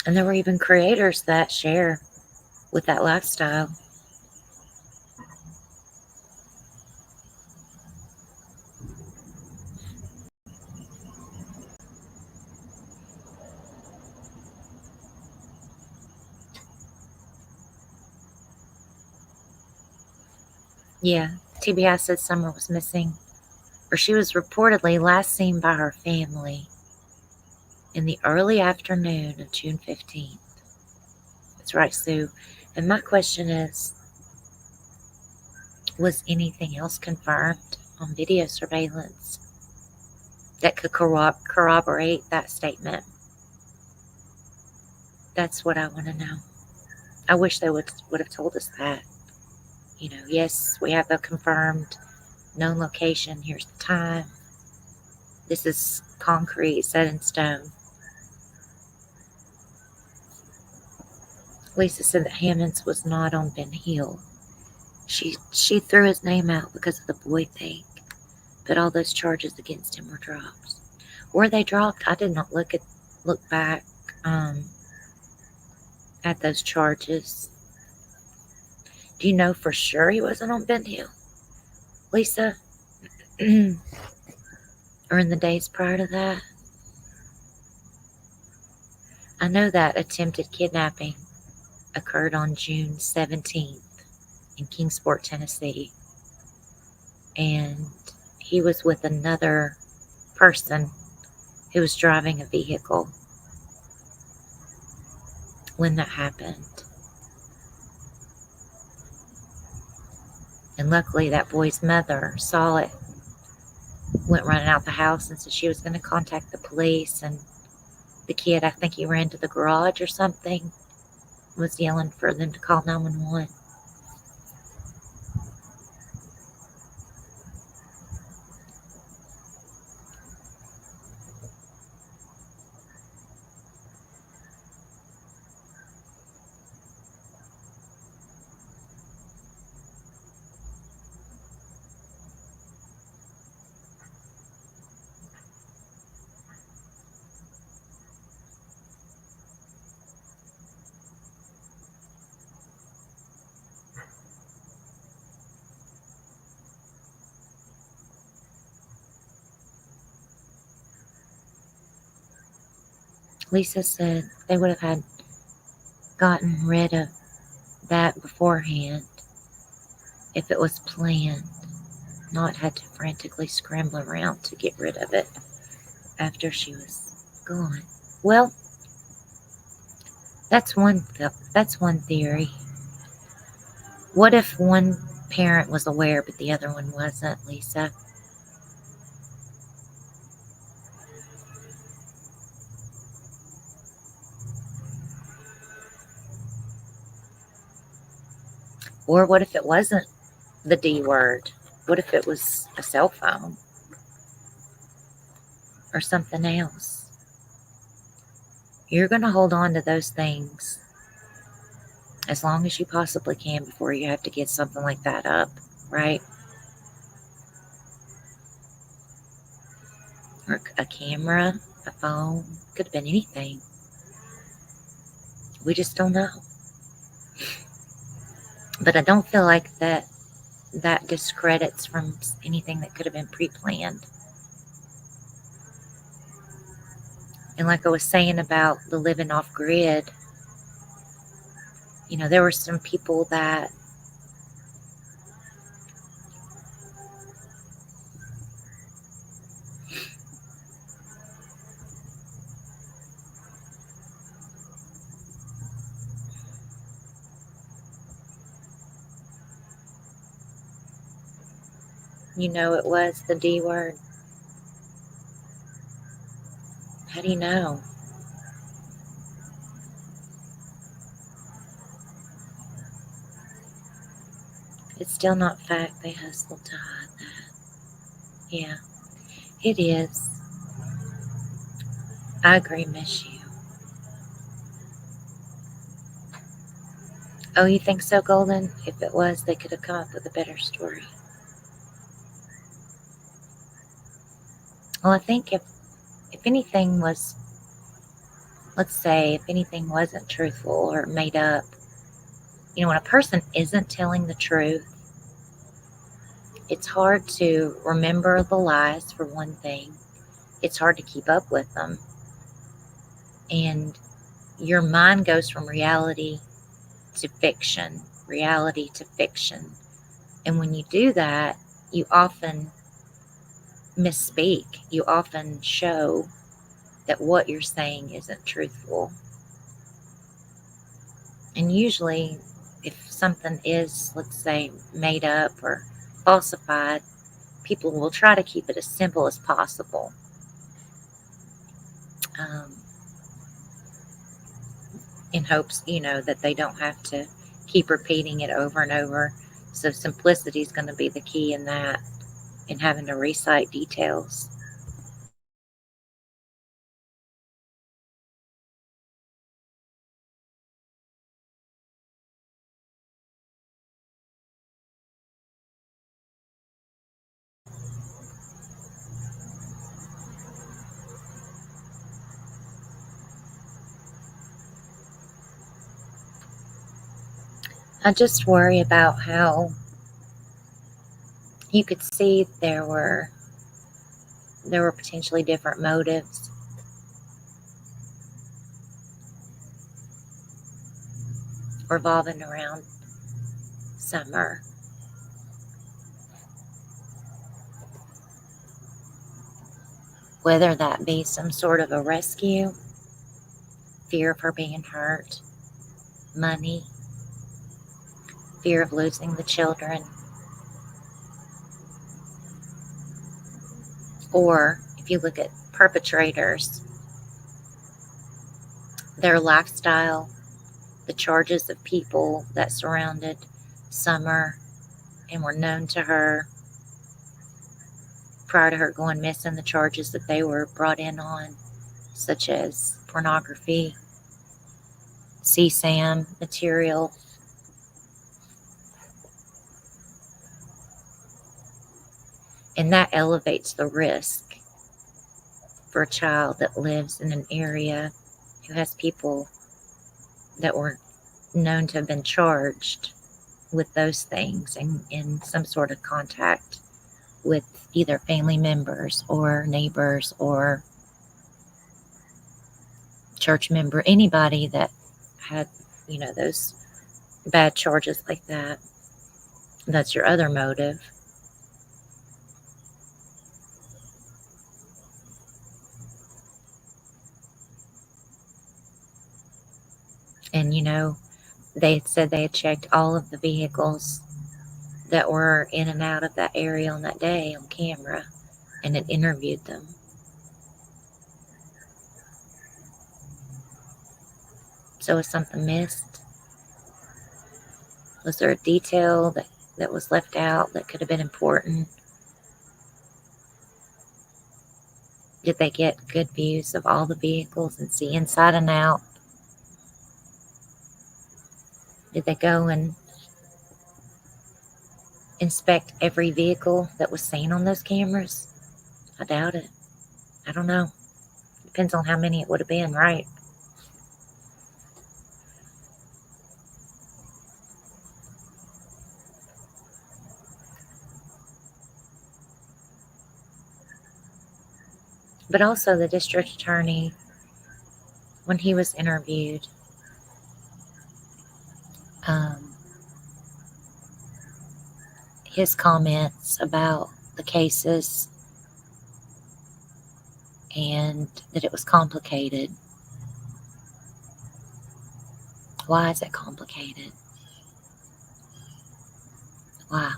And there were even creators that share with that lifestyle. Yeah, TBI said Summer was missing, or she was reportedly last seen by her family in the early afternoon of June 15th. That's right, Sue. And my question is, was anything else confirmed on video surveillance that could corroborate that statement? That's what I want to know. I wish they would have told us that. Yes, we have a confirmed known location. Here's the time. This is concrete, set in stone. Lisa said that Hammonds was not on Ben Hill. She threw his name out because of the boy thing, but all those charges against him were dropped. Were they dropped? I did not look back at those charges. Do you know for sure he wasn't on Ben Hill, Lisa? Or in the days prior to that? I know that attempted kidnapping occurred on June 17th in Kingsport, Tennessee. And he was with another person who was driving a vehicle when that happened. And luckily that boy's mother saw it, went running out the house and said she was going to contact the police. And the kid, I think he ran to the garage or something, was yelling for them to call 911. Lisa said they would have had gotten rid of that beforehand if it was planned, not had to frantically scramble around to get rid of it after she was gone. Well, that's one theory. What if one parent was aware but the other one wasn't, Lisa? Or what if it wasn't the D word? What if it was a cell phone or something else? You're going to hold on to those things as long as you possibly can before you have to get something like that up, right? Or a camera, a phone, could have been anything. We just don't know. But I don't feel like that discredits from anything that could have been pre-planned. And like I was saying about the living off grid, there were some people that it was the D word. How do you know? It's still not fact. They hustled to hide that. Yeah, it is. I agree, miss you. Oh, you think so, Golden? If it was, they could have come up with a better story. Well, I think if anything was, let's say, if anything wasn't truthful or made up, when a person isn't telling the truth, it's hard to remember the lies, for one thing. It's hard to keep up with them. And your mind goes from reality to fiction, reality to fiction. And when you do that, you often misspeak. You often show that what you're saying isn't truthful. And usually, if something is, let's say, made up or falsified, people will try to keep it as simple as possible. Um, in hopes, that they don't have to keep repeating it over and over. So simplicity is going to be the key in that, in having to recite details. I just worry about how you could see there were potentially different motives revolving around Summer. Whether that be some sort of a rescue, fear of her being hurt, money, fear of losing the children, or if you look at perpetrators, their lifestyle, the charges of people that surrounded Summer and were known to her prior to her going missing, the charges that they were brought in on, such as pornography, CSAM material. And that elevates the risk for a child that lives in an area who has people that were known to have been charged with those things and in some sort of contact with either family members or neighbors or church member, anybody that had, those bad charges like that. That's your other motive. And, they had said they had checked all of the vehicles that were in and out of that area on that day on camera and had interviewed them. So was something missed? Was there a detail that was left out that could have been important? Did they get good views of all the vehicles and see inside and out? Did they go and inspect every vehicle that was seen on those cameras? I doubt it. I don't know. Depends on how many it would have been, right? But also the district attorney, when he was interviewed, um, his comments about the cases and that it was complicated. Why is it complicated? Why?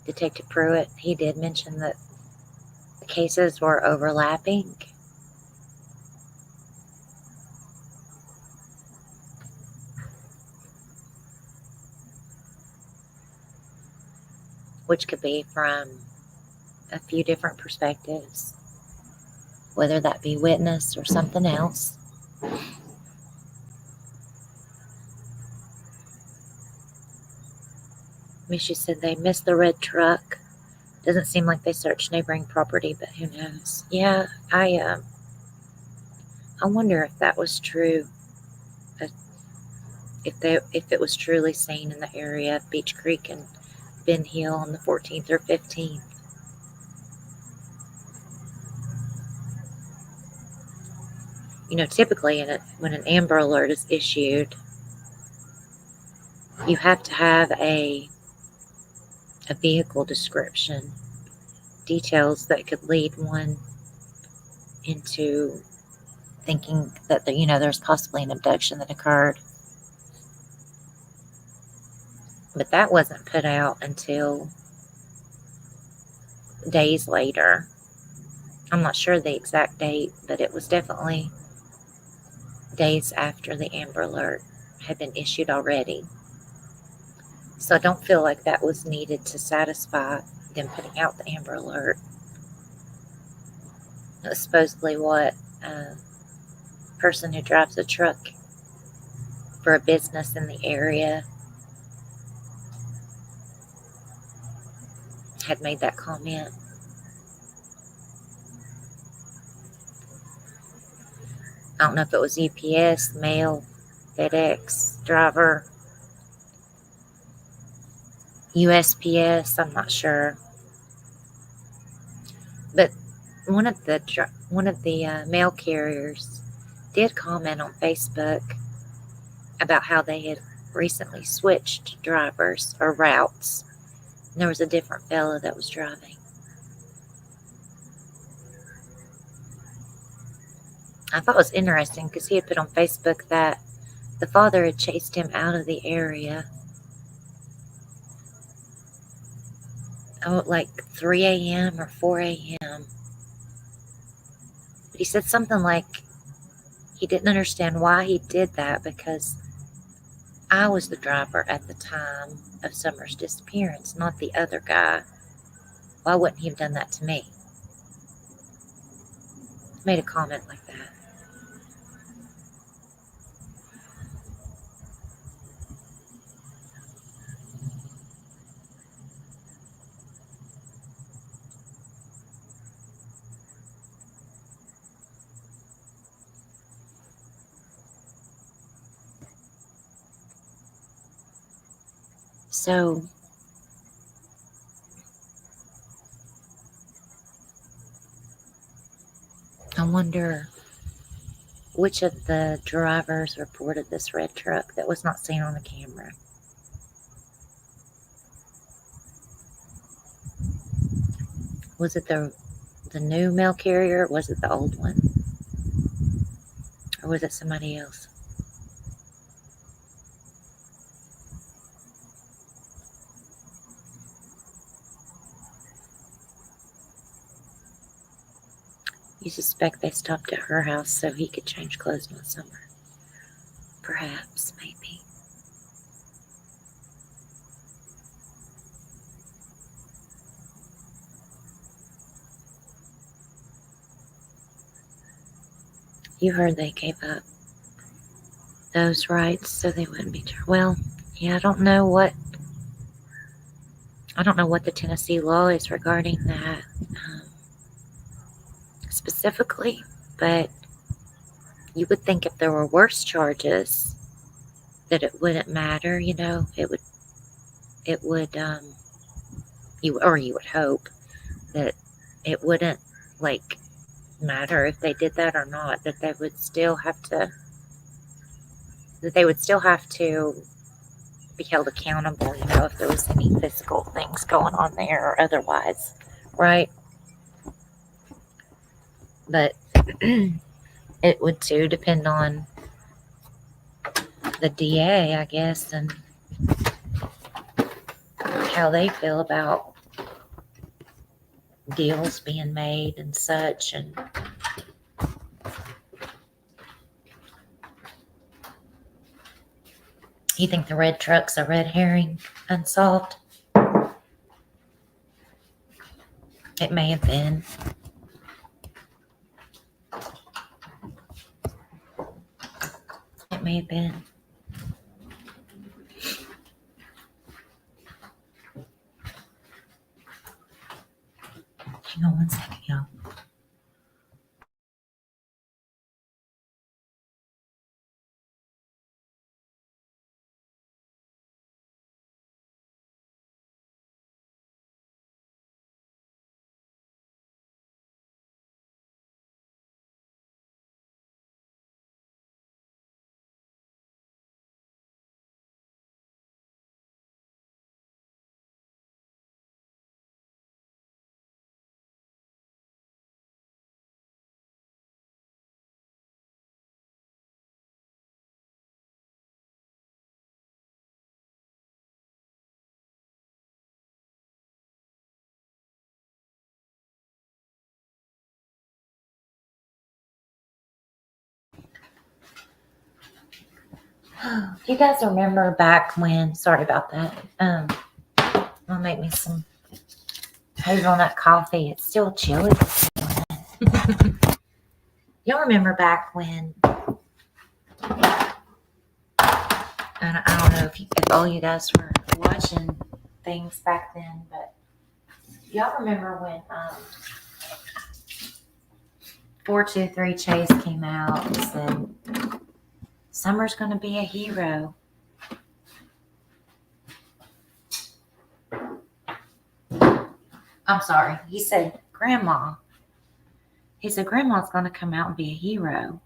Detective Pruitt, he did mention that the cases were overlapping. Which could be from a few different perspectives, whether that be witness or something else. I mean, she said they missed the red truck. Doesn't seem like they searched neighboring property, but who knows? Yeah, I wonder if that was true. if it was truly seen in the area of Beach Creek and Ben Hill on the 14th or 15th. Typically when an Amber Alert is issued, you have to have a vehicle description, details that could lead one into thinking that there's possibly an abduction that occurred. But that wasn't put out until days later. I'm not sure the exact date, but it was definitely days after the Amber Alert had been issued already. So I don't feel like that was needed to satisfy them putting out the Amber Alert. It was supposedly what a person who drives a truck for a business in the area had made that comment. I don't know if it was UPS, mail, FedEx driver, USPS, I'm not sure. But one of the mail carriers did comment on Facebook about how they had recently switched drivers or routes. And there was a different fellow that was driving. I thought it was interesting because he had put on Facebook that the father had chased him out of the area like 3 a.m. or 4 a.m. But he said something like he didn't understand why he did that because I was the driver at the time of Summer's disappearance, not the other guy. Why wouldn't he have done that to me? Made a comment like that. So I wonder which of the drivers reported this red truck that was not seen on the camera. Was it the new mail carrier? Or was it the old one? Or was it somebody else? You suspect they stopped at her house so he could change clothes in the summer? Perhaps, maybe. You heard they gave up those rights so they wouldn't be charged. Well, yeah, I don't know what the Tennessee law is regarding that specifically, but you would think if there were worse charges that it wouldn't matter. It would you would hope that it wouldn't matter if they did that or not, that they would still have to be held accountable, if there was any physical things going on there or otherwise, right? But it would too depend on the DA, I guess, and how they feel about deals being made and such. And you think the red truck's a red herring, unsolved? It may have been. It may have been. Hang on one second, y'all. You guys remember back when, sorry about that. I'll make me some hazelnut coffee. It's still chilly this morning. Y'all remember back when, and I don't know if all you guys were watching things back then, but y'all remember when 423 Chase came out and said, Summer's going to be a hero. I'm sorry. He said, Grandma. He said, Grandma's going to come out and be a hero.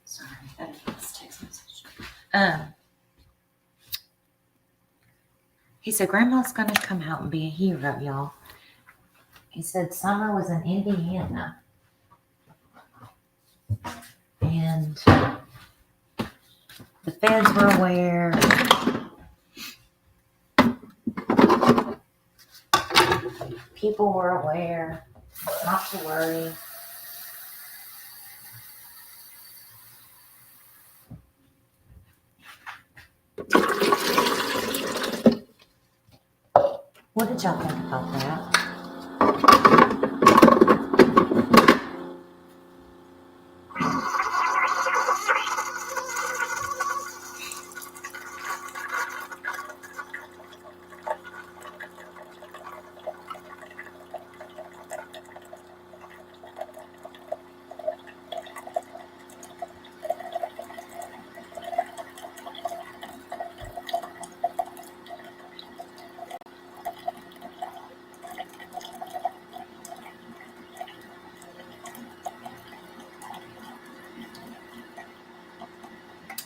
Sorry, that is this text message. He said, Grandma's going to come out and be a hero, y'all. He said, Summer was in Indiana. And the feds were aware. People were aware not to worry. What did y'all think about that?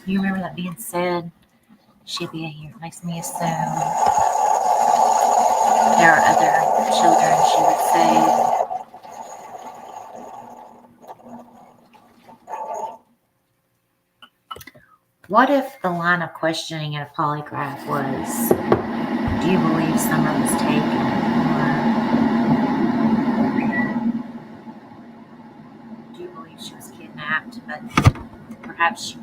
You remember that being said? She'd be a hero. It makes me assume there are other children she would save. What if the line of questioning in a polygraph was, do you believe Summer was taken? Or do you believe she was kidnapped, but perhaps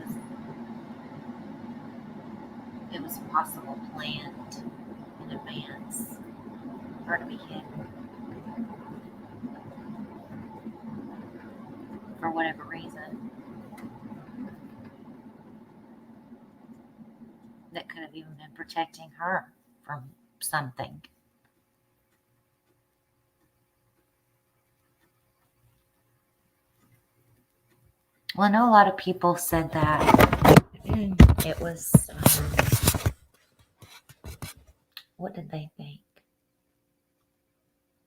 it was possible planned in advance for her to be hidden for whatever reason? That could have even been protecting her from something. Well, I know a lot of people said that it was, what did they think?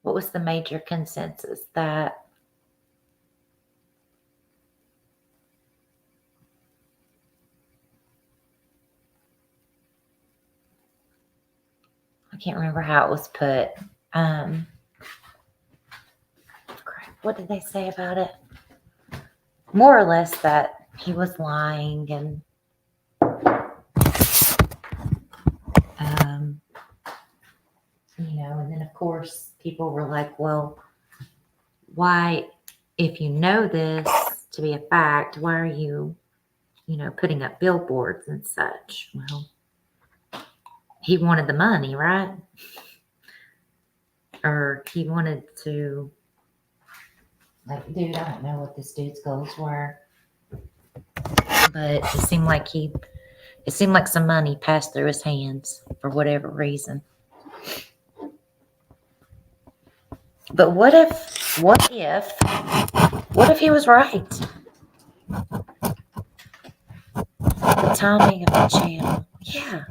What was the major consensus? That I can't remember how it was put. What did they say about it? More or less that he was lying and and then of course people were like, well, why, if you know this to be a fact, why are you, putting up billboards and such? Well, he wanted the money, right? Or he wanted to, like, dude, I don't know what this dude's goals were, but it seemed like some money passed through his hands for whatever reason. But what if he was right? The timing of the channel. Yeah.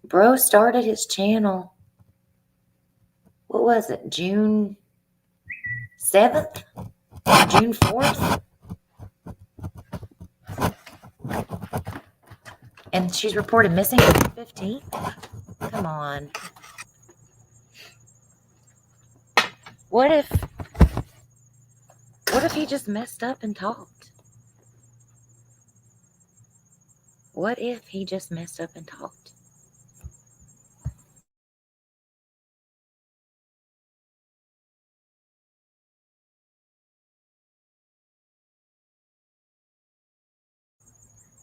Bro started his channel. What was it? June 7th? June 4th? And she's reported missing on the 15th? Come on. What if he just messed up and talked? What if he just messed up and talked?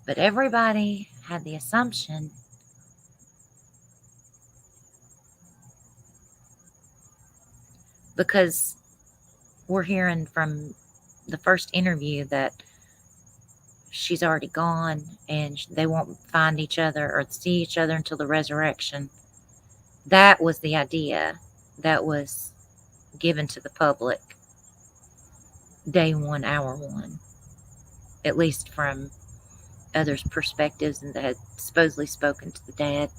But everybody had the assumption because we're hearing from the first interview that she's already gone and they won't find each other or see each other until the resurrection. That was the idea that was given to the public day one, hour one, at least from others' perspectives and that had supposedly spoken to the dad.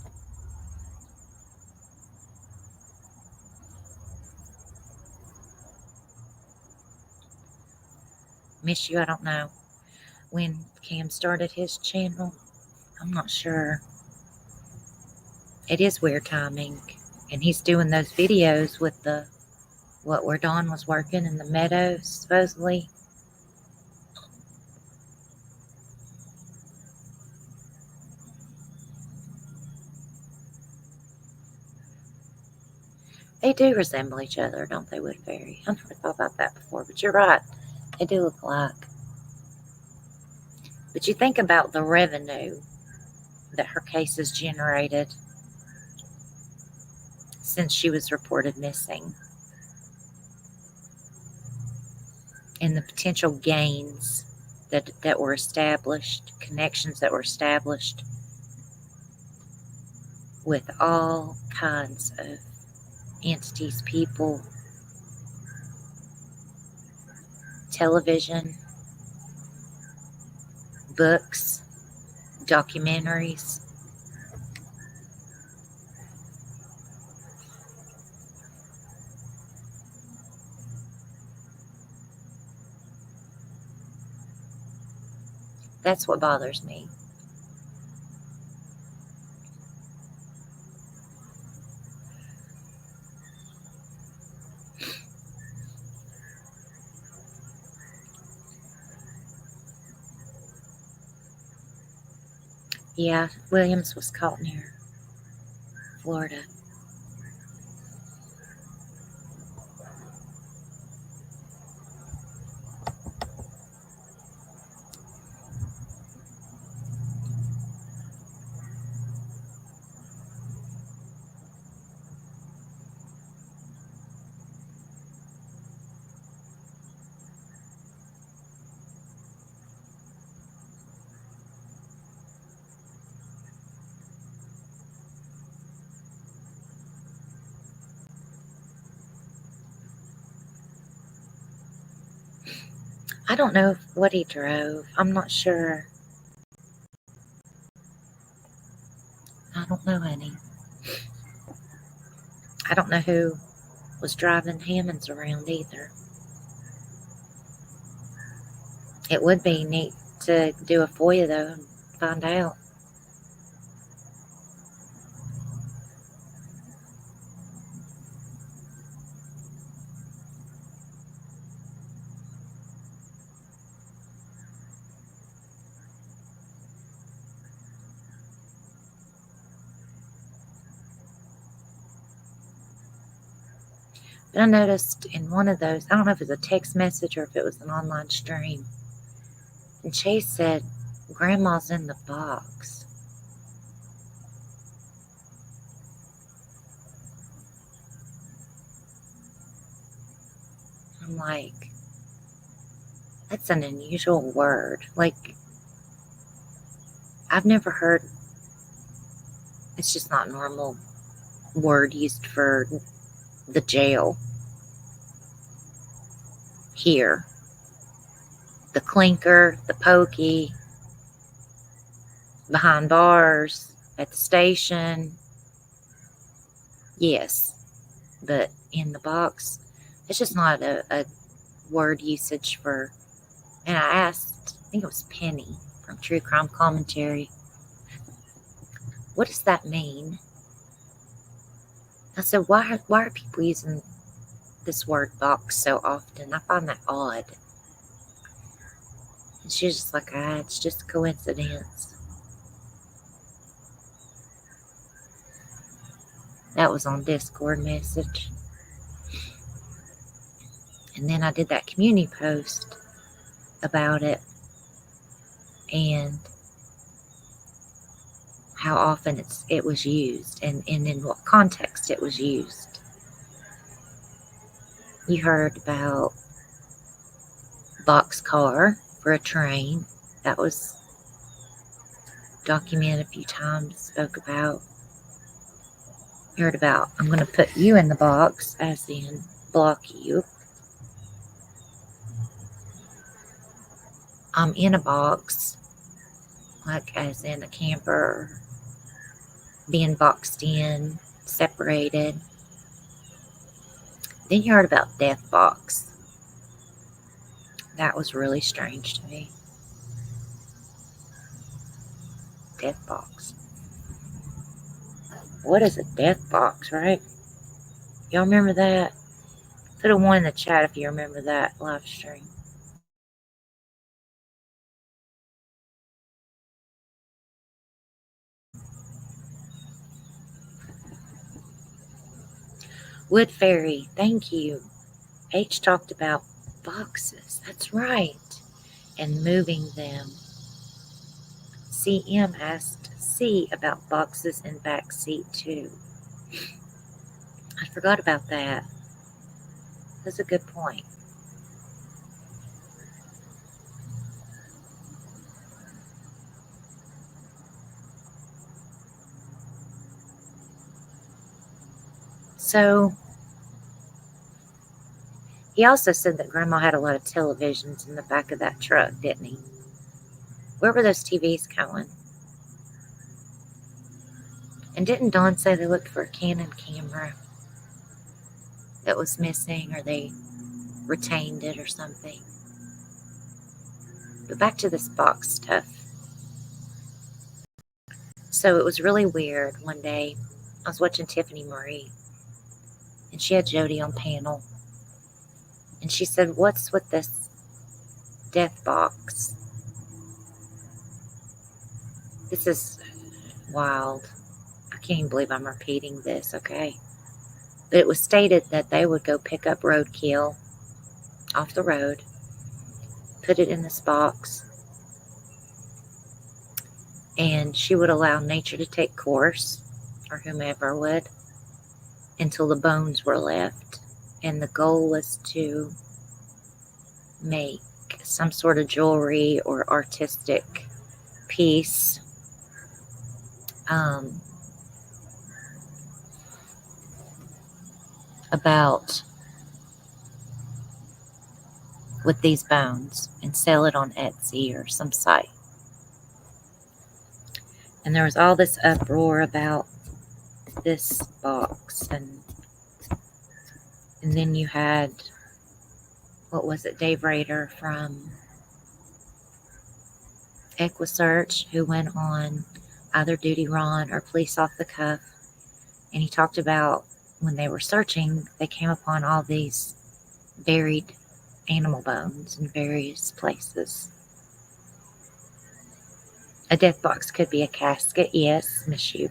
Miss you, I don't know when Cam started his channel. I'm not sure. It is weird timing. And he's doing those videos with the where Dawn was working in the meadows, supposedly. They do resemble each other, don't they, Woodbury? I never thought about that before, but you're right. They do look alike. But you think about the revenue that her case has generated since she was reported missing, and the potential gains that were established, connections that were established with all kinds of entities, people, television, books, documentaries. That's what bothers me. Yeah, Williams was caught near Florida. I don't know what he drove. I'm not sure. I don't know, honey. I don't know who was driving Hammonds around either. It would be neat to do a FOIA, though, and find out. But I noticed in one of those, I don't know if it was a text message or if it was an online stream, and Chase said, Grandma's in the box. I'm like, that's an unusual word. Like, I've never heard, it's just not normal word used for the jail here. The clinker, the pokey, behind bars, at the station. Yes, but in the box, it's just not a word usage for. And I asked, I think it was Penny from True Crime Commentary, what does that mean? I said, why are people using this word box so often? I find that odd. And she was just like, it's just a coincidence. That was on Discord message. And then I did that community post about it. And how often it was used and in what context it was used. You heard about boxcar for a train. That was documented a few times, spoke about. You heard about, I'm going to put you in the box, as in block you. I'm in a box, like as in a camper, being boxed in, separated. Then you heard about death box. That was really strange to me. Death box. What is a death box, right? Y'all remember that? Put a 1 in the chat if you remember that live stream. Wood Fairy, thank you. H talked about boxes. That's right. And moving them. CM asked C about boxes in back seat too. I forgot about that. That's a good point. So he also said that Grandma had a lot of televisions in the back of that truck, didn't he? Where were those TVs going? And didn't Dawn say they looked for a Canon camera that was missing, or they retained it or something? But back to this box stuff. So it was really weird. One day I was watching Tiffany Marie, and she had Jody on panel, and she said, "What's with this death box?" This is wild. I can't even believe I'm repeating this, okay? But it was stated that they would go pick up roadkill off the road, put it in this box, and she would allow nature to take course, or whomever would, until the bones were left. And the goal was to make some sort of jewelry or artistic piece about with these bones and sell it on Etsy or some site. And there was all this uproar about this box, and then you had, what was it, Dave Rader from EquiSearch, who went on either Duty Ron or Police Off the Cuff, and he talked about when they were searching, they came upon all these buried animal bones in various places. A death box could be a casket, yes, Miss You.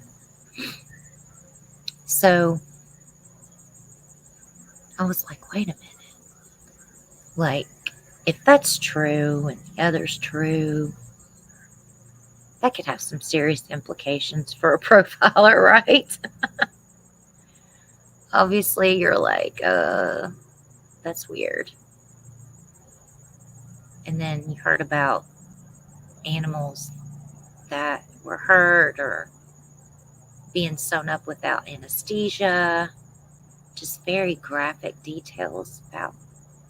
So I was like, wait a minute. Like, if that's true and the other's true, that could have some serious implications for a profiler, right? Obviously, you're like, that's weird. And then you heard about animals that were hurt or being sewn up without anesthesia. Just very graphic details about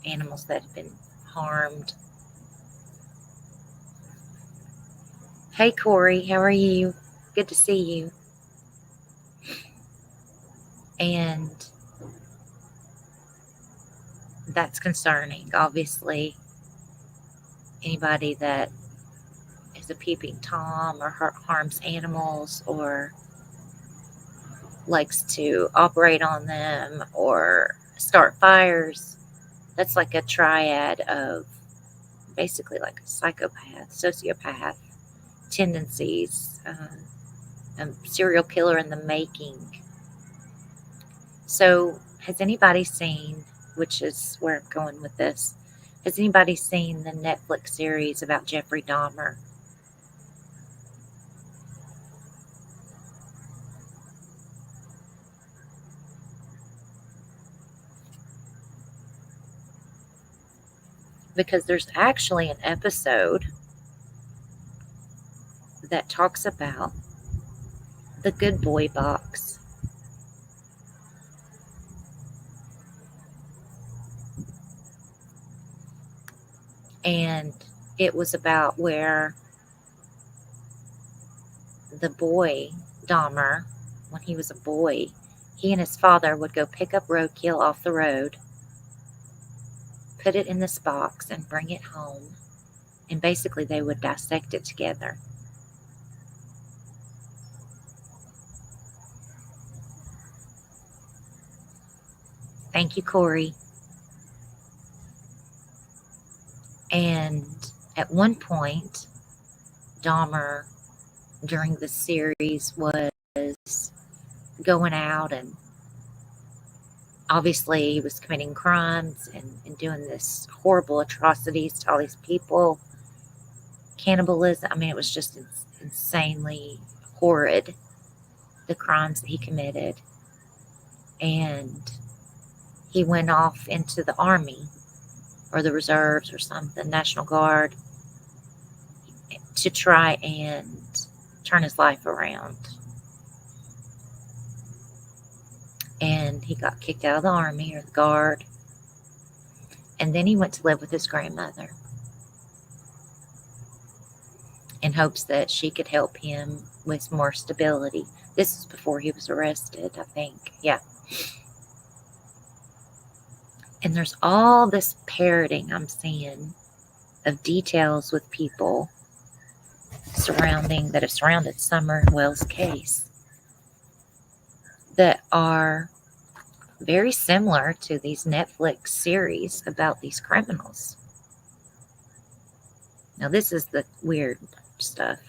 animals that have been harmed. Hey, Corey, how are you? Good to see you. And that's concerning, obviously. Anybody that is a peeping Tom or harms animals or likes to operate on them or start fires, that's like a triad of basically like a psychopath, sociopath tendencies, a serial killer in the making. So has anybody seen, which is where I'm going with this, has anybody seen the Netflix series about Jeffrey Dahmer? because there's actually an episode that talks about the good boy box. And it was about where the boy, Dahmer, when he was a boy, he and his father would go pick up roadkill off the road, put it in this box, and bring it home. And basically, they would dissect it together. Thank you, Corey. And at one point, Dahmer, during the series, was going out, and obviously he was committing crimes and doing this horrible atrocities to all these people. Cannibalism. I mean, it was just insanely horrid, the crimes that he committed. And he went off into the army or the reserves or something, National Guard, to try and turn his life around. And he got kicked out of the army or the guard. And then he went to live with his grandmother in hopes that she could help him with more stability. This is before he was arrested, I think. Yeah. And there's all this parroting I'm seeing of details with people that have surrounded Summerwell's case that are very similar to these Netflix series about these criminals. Now, this is the weird stuff.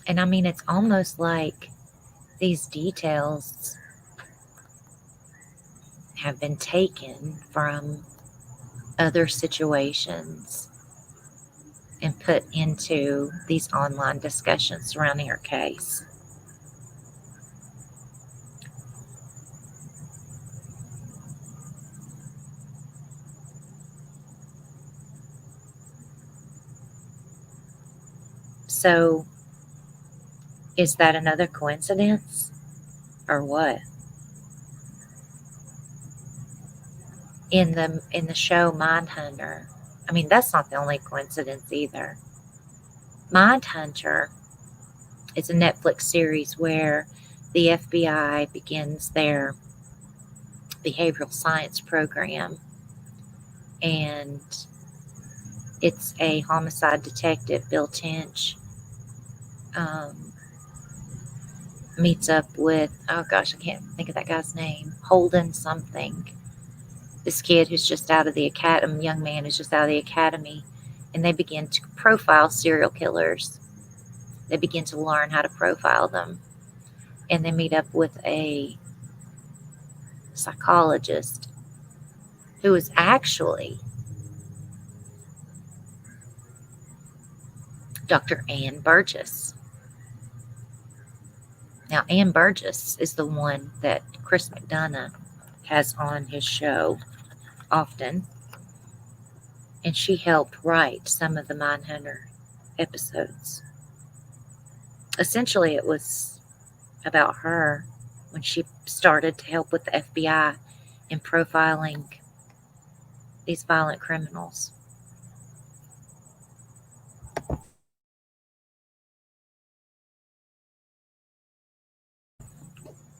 And I mean, it's almost like these details have been taken from other situations and put into these online discussions surrounding her case. So, is that another coincidence or what? In the show Mindhunter, I mean, that's not the only coincidence either. Mindhunter is a Netflix series where the FBI begins their behavioral science program, and it's a homicide detective, Bill Tench, meets up with, oh gosh, I can't think of that guy's name, Holden something. This kid who's just out of the academy, young man who's just out of the academy, and they begin to profile serial killers. They begin to learn how to profile them. And they meet up with a psychologist who is actually Dr. Ann Burgess. Now, Ann Burgess is the one that Chris McDonough has on his show often, and she helped write some of the Mindhunter episodes. Essentially, it was about her when she started to help with the FBI in profiling these violent criminals.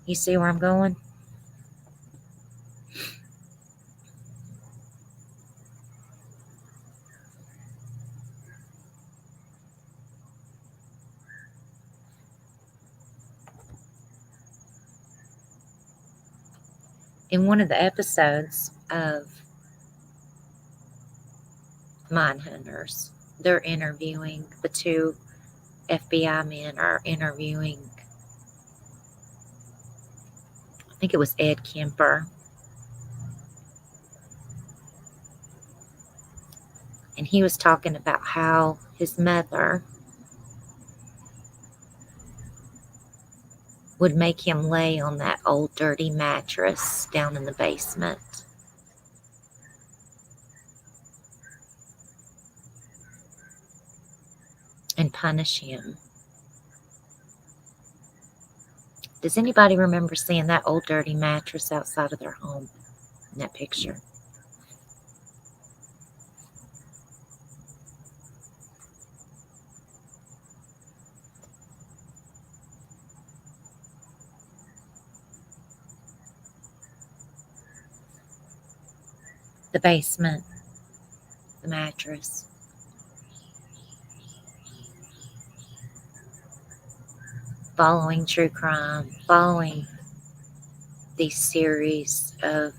You see where I'm going? In one of the episodes of Mindhunters, they're interviewing, the two FBI men are interviewing, I think it was Ed Kemper. And he was talking about how his mother would make him lay on that old dirty mattress down in the basement and punish him. Does anybody remember seeing that old dirty mattress outside of their home in that picture? The basement, the mattress. Following true crime, following these series of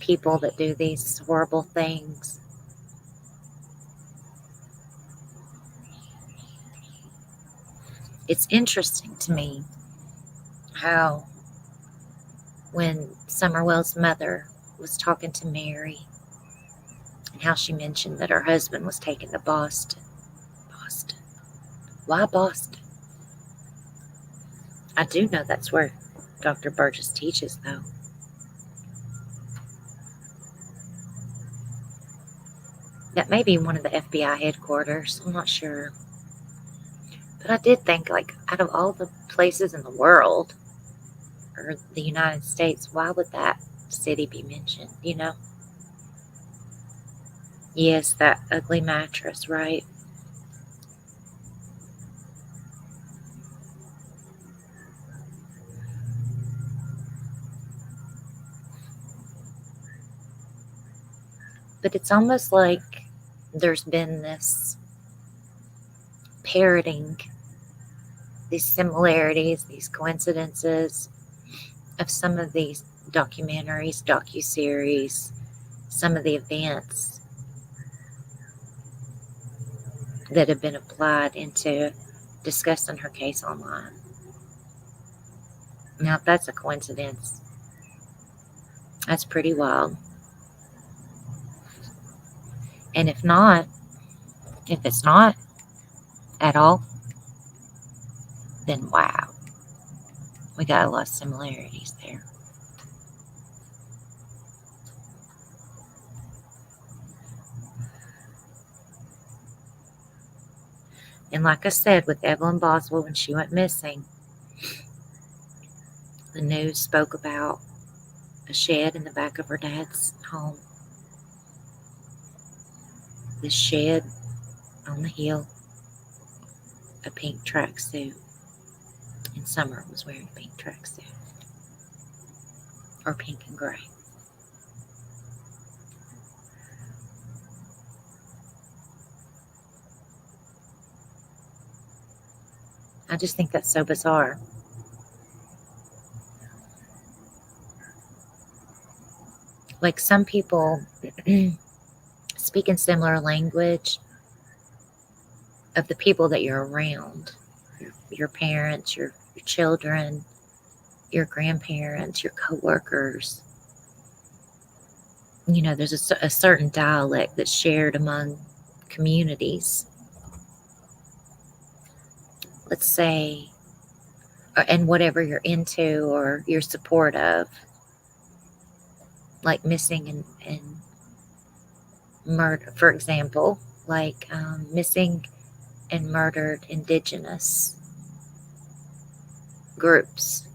people that do these horrible things. It's interesting to me how when Summerwell's mother was talking to Mary and how she mentioned that her husband was taken to Boston. Boston. Why Boston? I do know that's where Dr. Burgess teaches, though. That may be one of the FBI headquarters. I'm not sure. But I did think, like, out of all the places in the world, or the United States, why would that city be mentioned, you know? Yes, that ugly mattress, right? But it's almost like there's been this parroting, these similarities, these coincidences of some of these documentaries, docuseries, some of the events that have been applied into discussing her case online. Now, if that's a coincidence, that's pretty wild. And if it's not at all, then wow, we got a lot of similarities there. And like I said, with Evelyn Boswell, when she went missing, the news spoke about a shed in the back of her dad's home. This shed on the hill, a pink tracksuit. And Summer was wearing a pink tracksuit. Or pink and gray. I just think that's so bizarre. Like, some people speak in similar language of the people that you're around. Your parents, your children, your grandparents, your coworkers. You know, there's a certain dialect that's shared among communities. Let's say, and whatever you're into or you're support of, like missing and murder, for example, like missing and murdered indigenous groups.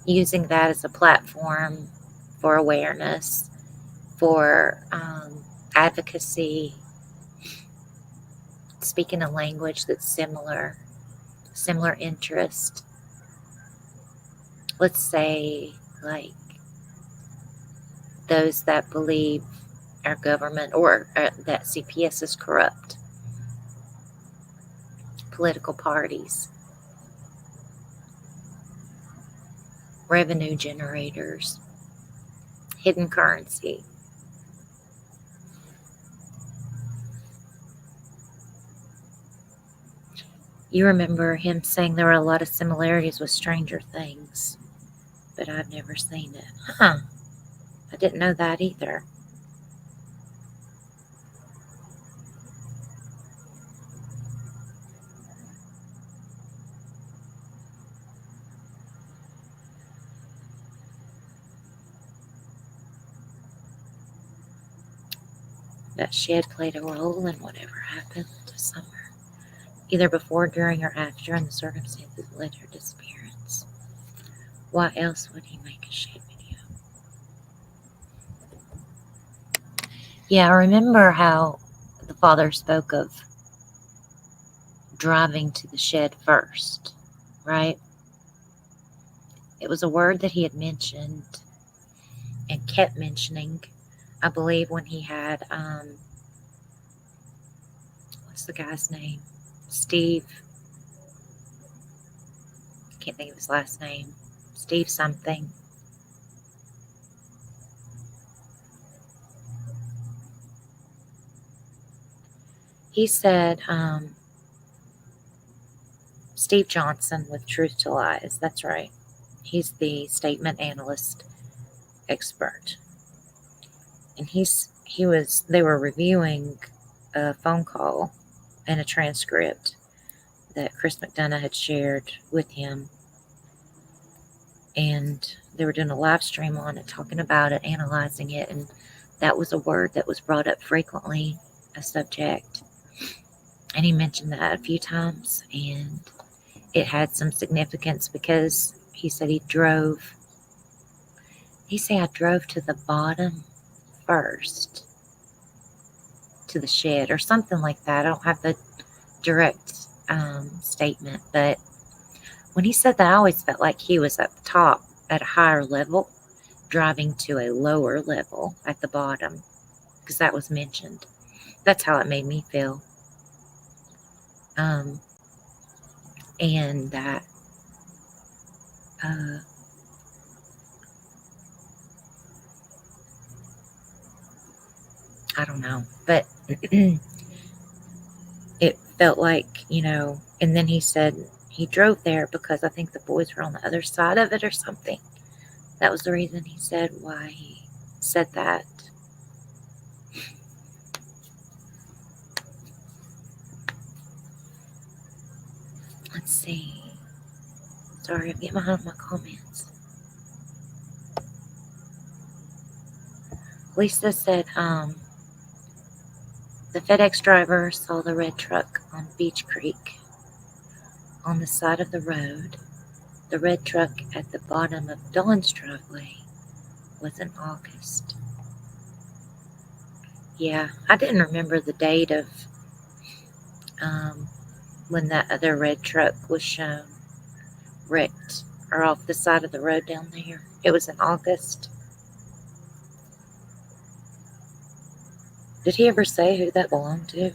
Using that as a platform for awareness, for advocacy, speaking a language that's similar interest. Let's say, like, those that believe our government or that CPS is corrupt, political parties, revenue generators, hidden currency. You remember him saying there were a lot of similarities with Stranger Things, but I've never seen it. Huh. I didn't know that either. that shed played a role in whatever happened to Summer, either before, during, or after, and the circumstances that led to her disappearance. Why else would he make a shed video? Yeah, I remember how the father spoke of driving to the shed first, right? It was a word that he had mentioned and kept mentioning, I believe, when he had, what's the guy's name? Steve. I can't think of his last name. Steve something. He said, Steve Johnson with Truth to Lies. That's right. He's the statement analyst expert. And they were reviewing a phone call and a transcript that Chris McDonough had shared with him. And they were doing a live stream on it, talking about it, analyzing it. And that was a word that was brought up frequently, a subject. And he mentioned that a few times. And it had some significance because he said I drove to the bottom first to the shed or something like that. I don't have the direct statement, but when he said that, I always felt like he was up top at a higher level, driving to a lower level at the bottom, because that was mentioned. That's how it made me feel. And that I don't know, but it felt like, and then he said he drove there because I think the boys were on the other side of it or something. That was the reason he said why he said that. Let's see. Sorry, I'm getting behind my comments. Lisa said, the FedEx driver saw the red truck on Beach Creek on the side of the road. The red truck at the bottom of Dawn's driveway was in August. Yeah, I didn't remember the date of when that other red truck was shown wrecked or off the side of the road down there. It was in August. Did he ever say who that belonged to?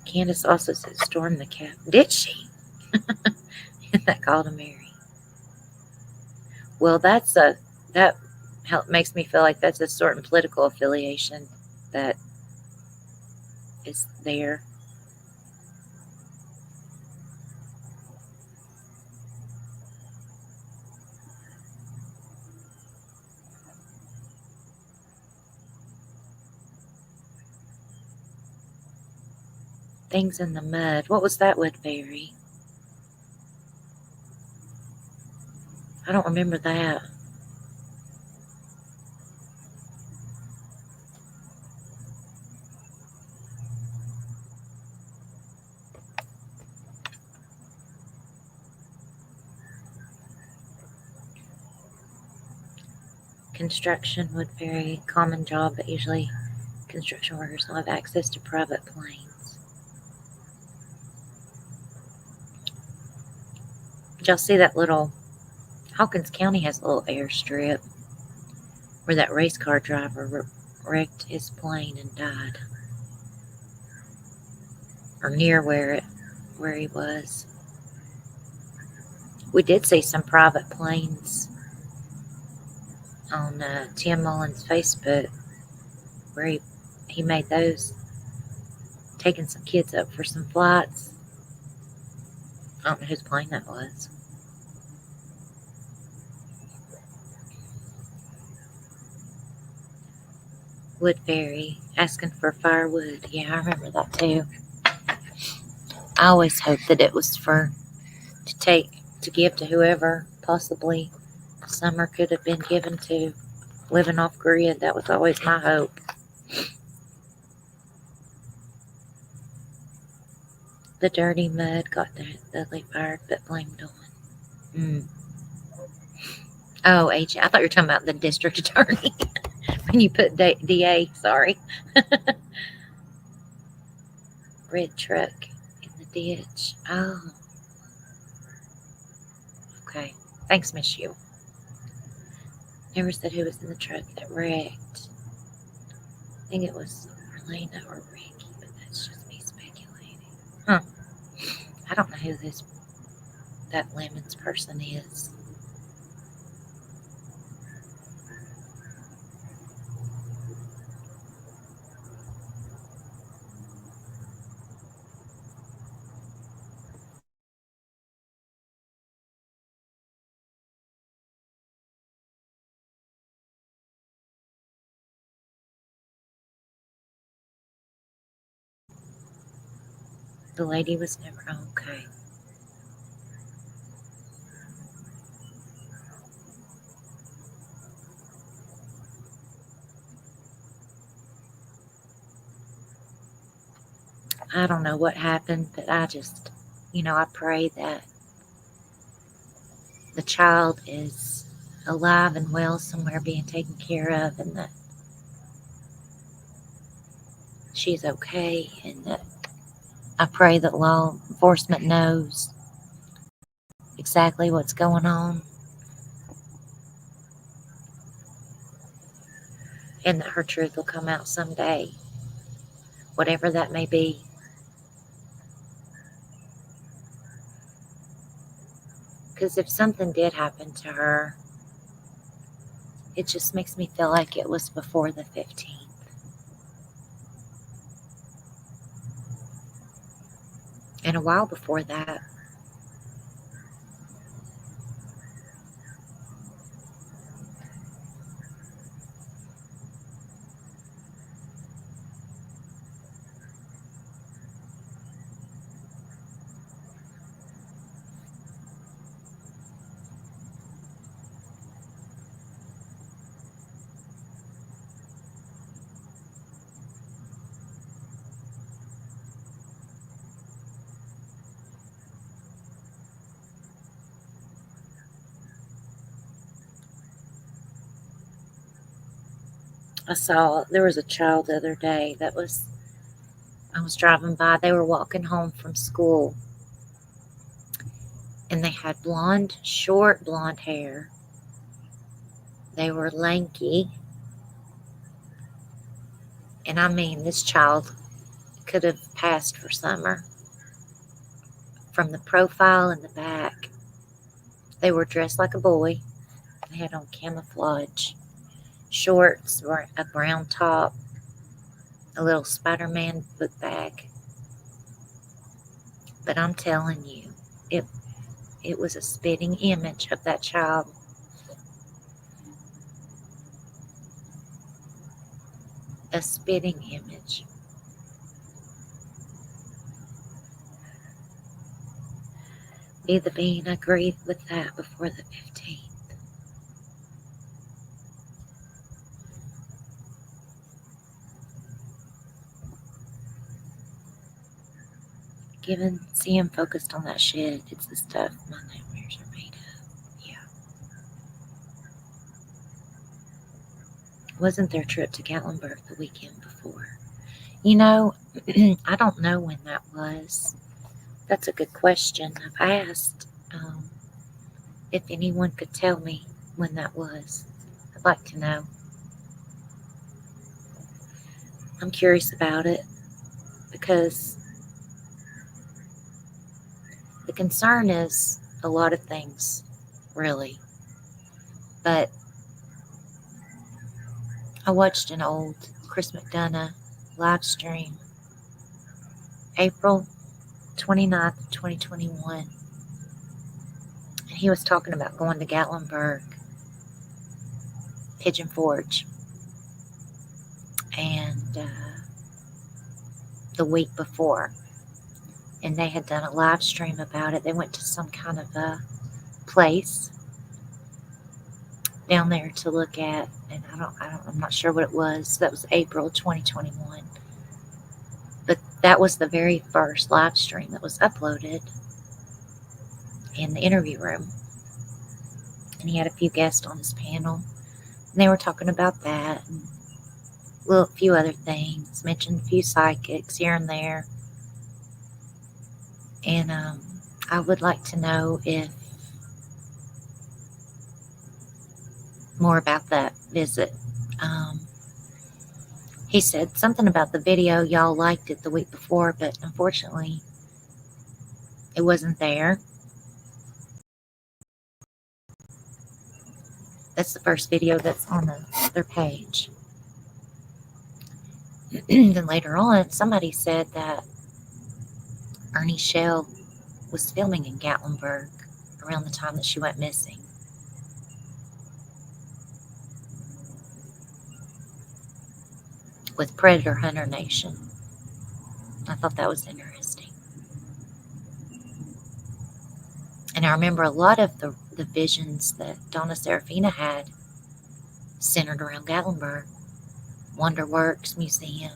Candace also said storm the cap. Did she? That called to Mary. Well, that makes me feel like that's a certain political affiliation that is there. Things in the mud. What was that, Woodbury? I don't remember that. Construction, Woodbury, common job, but usually construction workers don't have access to private planes. Did y'all see that little, Hawkins County has a little airstrip where that race car driver wrecked his plane and died, or near where he was. We did see some private planes on Tim Mullen's Facebook where he made those, taking some kids up for some flights. I don't know whose plane that was. Woodbury, asking for firewood. Yeah, I remember that too. I always hoped that it was to give to whoever possibly Summer could have been given to. living off grid. That was always my hope. The dirty mud got the ugly fire, but blamed on. Mm. Oh, agent. I thought you were talking about the district attorney when you put DA. Sorry. Red truck in the ditch. Oh, okay. Thanks, Miss You. Never said who was in the truck that wrecked. I think it was Marlena or Ricky, but that's just me speculating. Huh. I don't know who that Lemons person is. The lady was never okay. I don't know what happened, but I just, I pray that the child is alive and well somewhere being taken care of, and that she's okay, and that I pray that law enforcement knows exactly what's going on, and that her truth will come out someday, whatever that may be. Because if something did happen to her, it just makes me feel like it was before the 15th. And a while before that. I saw there was a child the other day I was driving by, they were walking home from school, and they had short blonde hair. They were lanky, and I mean, this child could have passed for summer. From the profile in the back, they were dressed like a boy. They had on camouflage shorts, or a brown top, a little Spider-Man book bag. But I'm telling you, it it was a spitting image of that child. A spitting image. Be the bean agreed with that before the 15th. Given seeing focused on that shit, it's the stuff my nightmares are made of. Yeah. Wasn't their trip to Gatlinburg the weekend before? I don't know when that was. That's a good question. I've asked if anyone could tell me when that was. I'd like to know. I'm curious about it because the concern is a lot of things, really. But I watched an old Chris McDonough live stream, April 29th, 2021. And he was talking about going to Gatlinburg, Pigeon Forge, and the week before. And they had done a live stream about it. They went to some kind of a place down there to look at and I'm not sure what it was. That was April 2021. But that was the very first live stream that was uploaded in the interview room. And he had a few guests on his panel. And they were talking about that and a few other things, mentioned a few psychics here and there. And I would like to know if more about that visit. He said something about the video. Y'all liked it the week before, but unfortunately, it wasn't there. That's the first video that's on their page. Then later on, somebody said that Ernie Shell was filming in Gatlinburg around the time that she went missing. With Predator Hunter Nation. I thought that was interesting. And I remember a lot of the visions that Donna Serafina had centered around Gatlinburg. Wonderworks Museum,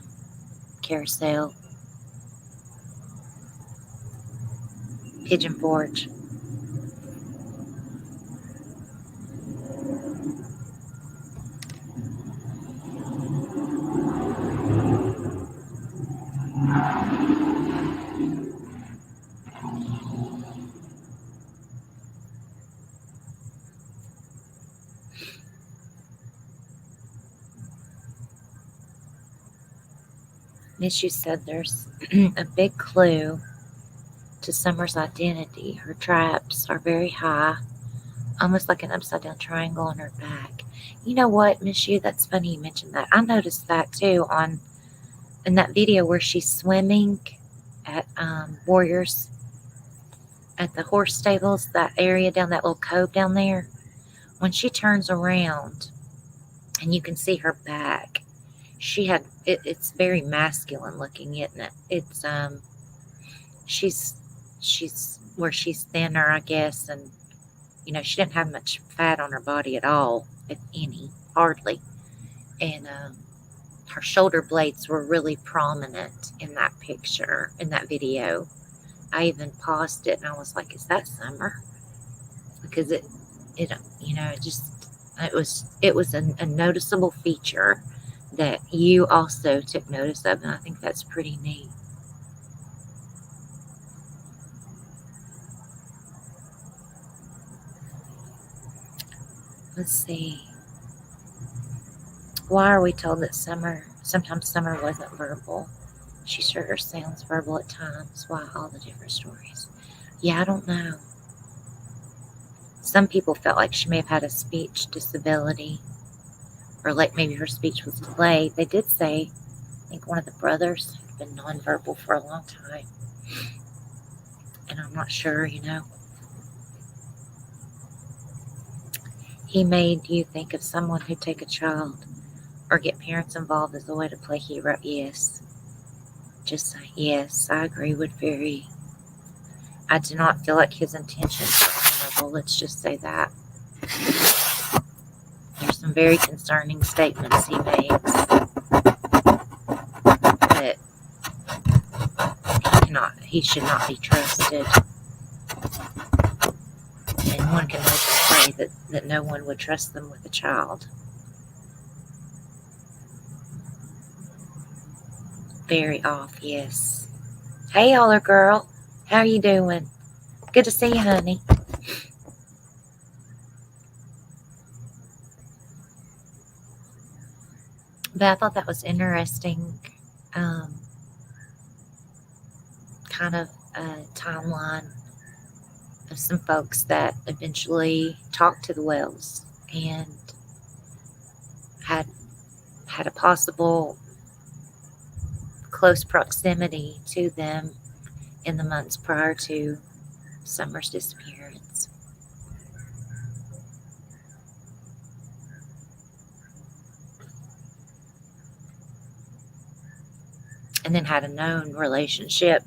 Carousel, Pigeon Forge. Miss, you said there's a big clue to Summer's identity. Her traps are very high, almost like an upside down triangle on her back. You know what, Miss You? That's funny you mentioned that. I noticed that too in that video where she's swimming at Warriors at the horse stables, that area down that little cove down there. When she turns around and you can see her back, she had it's very masculine looking, isn't it? It's she's where she's thinner, I guess, and she didn't have much fat on her body at all, if any, hardly. And her shoulder blades were really prominent in that picture, in that video. I even paused it and I was like, is that Summer? Because it was a noticeable feature that you also took notice of, and I think that's pretty neat. Let's see. Why are we told that sometimes Summer wasn't verbal? She sure sounds verbal at times. Why all the different stories? Yeah, I don't know. Some people felt like she may have had a speech disability, or like maybe her speech was delayed. They did say, I think one of the brothers had been nonverbal for a long time. And I'm not sure, He made you think of someone who'd take a child or get parents involved as a way to play hero. Yes. Just say, yes, I agree with Barry. I do not feel like his intentions are honorable. Let's just say that. There's some very concerning statements he makes that he should not be trusted. And one can only pray that no one would trust them with a child. Very off, yes. Hey, Holler Girl. How you doing? Good to see you, honey. But I thought that was interesting. Kind of a timeline of some folks that eventually talked to the Wells and had a possible close proximity to them in the months prior to Summer's disappearance. And then had a known relationship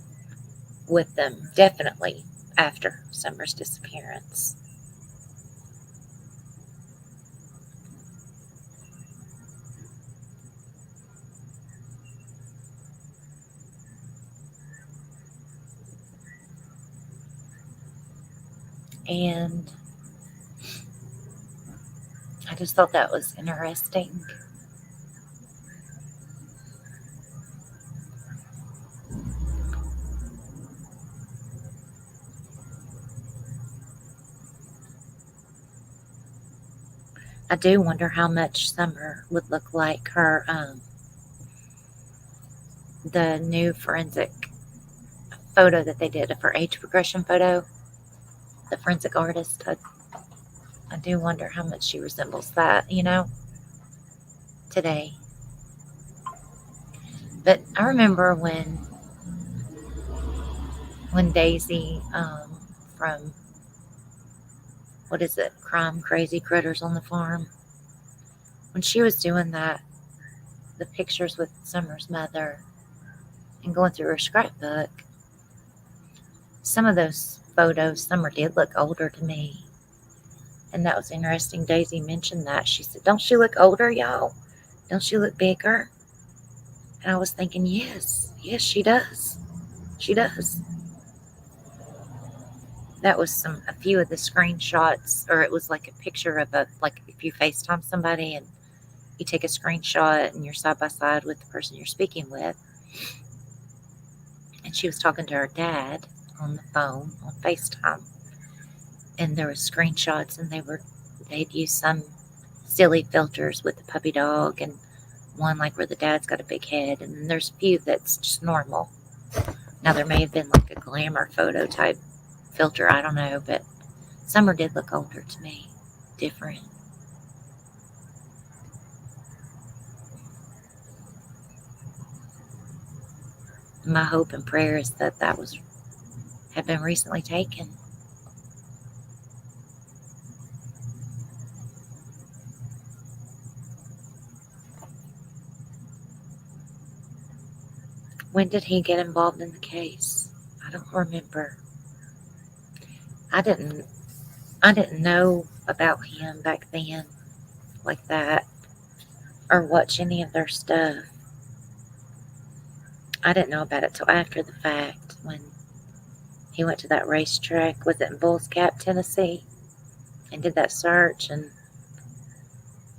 with them, definitely after Summer's disappearance. And I just thought that was interesting. I do wonder how much Summer would look like her, the new forensic photo that they did of her age progression photo, the forensic artist. I do wonder how much she resembles that, today. But I remember when Daisy from, what is it, Crime Crazy Critters on the Farm, when she was doing that, the pictures with Summer's mother and going through her scrapbook, some of those photos, Summer did look older to me. And that was interesting. Daisy mentioned that. She said, "Don't she look older, y'all? Don't she look bigger?" And I was thinking, yes, she does. She does. That was a few of the screenshots, or it was like a picture of like if you FaceTime somebody and you take a screenshot and you're side by side with the person you're speaking with. And she was talking to her dad on the phone on FaceTime. And there were screenshots, and they'd use some silly filters with the puppy dog, and one like where the dad's got a big head, and then there's a few that's just normal. Now there may have been like a glamour photo type filter, I don't know, but Summer did look older to me, different. My hope and prayer is that had been recently taken. When did he get involved in the case? I don't remember. I didn't know about him back then like that, or watch any of their stuff. I didn't know about it till after the fact, when he went to that racetrack. Was it in Bulls Gap, Tennessee? And did that search, and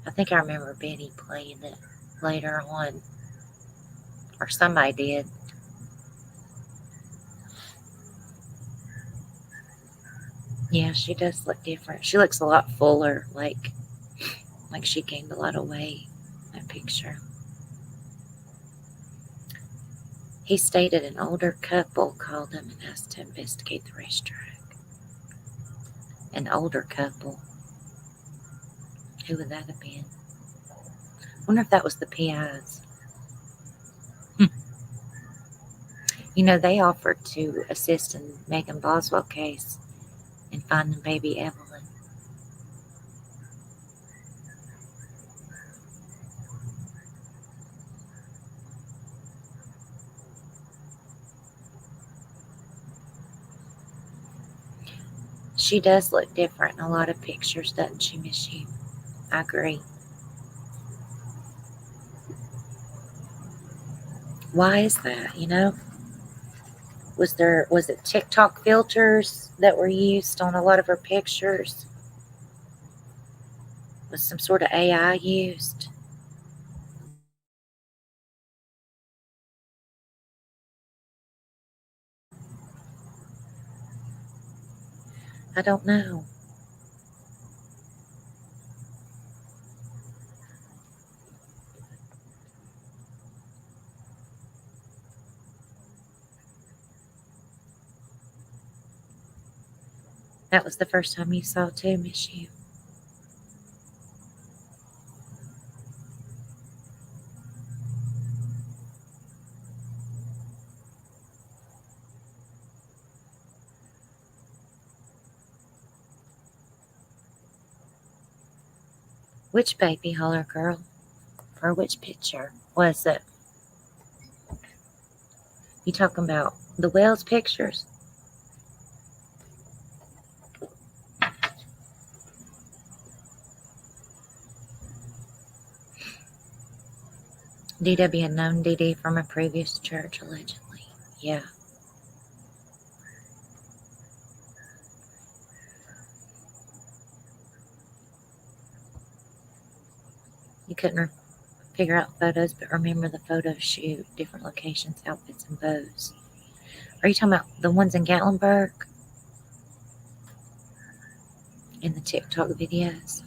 I think I remember Benny playing it later on, or somebody did. Yeah, she does look different. She looks a lot fuller, like she gained a lot of weight. That picture. He stated an older couple called him and asked to investigate the racetrack. An older couple. Who would that have been? I wonder if that was the PIs. They offered to assist in Megan Boswell case and finding baby Evelyn. She does look different in a lot of pictures, doesn't she, Miss You? I agree. Why is that, Was it TikTok filters that were used on a lot of her pictures? Was some sort of AI used? I don't know. That was the first time you saw too, Miss You. Which baby holler girl? For which picture was it? You talking about the Wells pictures? DW had known DD from a previous church, allegedly. Yeah. You couldn't figure out photos, but remember the photo shoot, different locations, outfits, and bows. Are you talking about the ones in Gatlinburg? In the TikTok videos?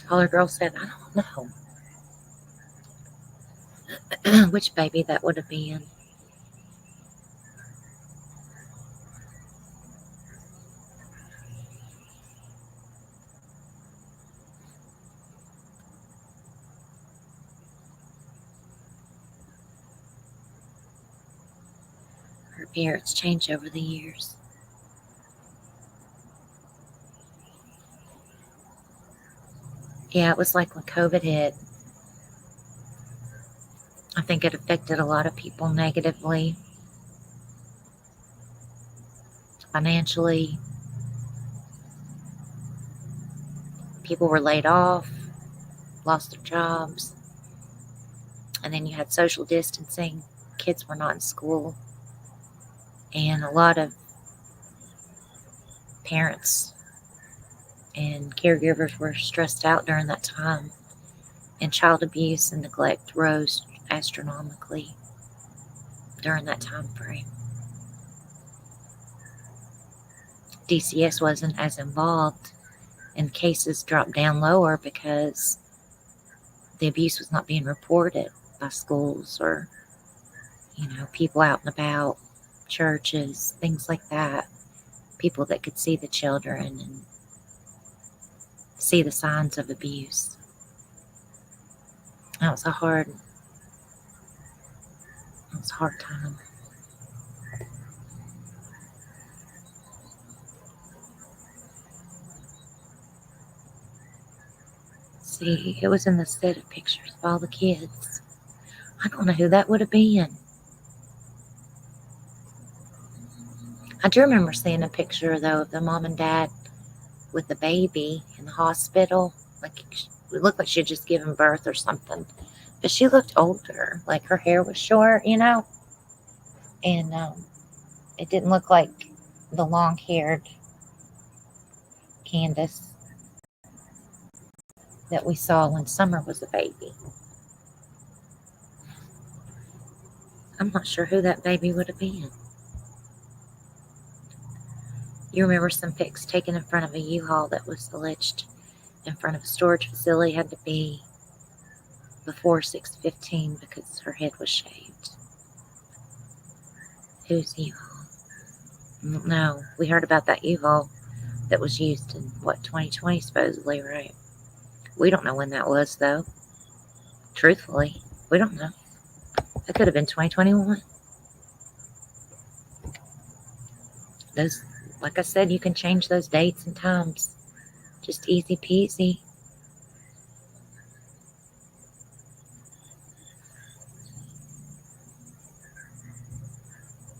Holler Girl said, I don't know which baby that would have been. Her appearance changed over the years. Yeah, it was like when COVID hit. I think it affected a lot of people negatively, financially. People were laid off, lost their jobs, and then you had social distancing. Kids were not in school, and a lot of parents and caregivers were stressed out during that time, and child abuse and neglect rose astronomically during that time frame. DCS wasn't as involved, and cases dropped down lower because the abuse was not being reported by schools or, people out and about, churches, things like that. People that could see the children and see the signs of abuse. That was a hard time. See, it was in the set of pictures of all the kids. I don't know who that would have been. I do remember seeing a picture, though, of the mom and dad with the baby in the hospital. Like, it looked like she had just given birth or something. But she looked older. Like, her hair was short, and it didn't look like the long-haired Candace that we saw when Summer was a baby. I'm not sure who that baby would have been. You remember some pics taken in front of a U-Haul that was alleged in front of a storage facility had to be before 6:15 because her head was shaved. Who's U-Haul? No, we heard about that U-Haul that was used in, 2020 supposedly, right? We don't know when that was, though. Truthfully, we don't know. It could have been 2021. Those, like I said, you can change those dates and times. Just easy peasy.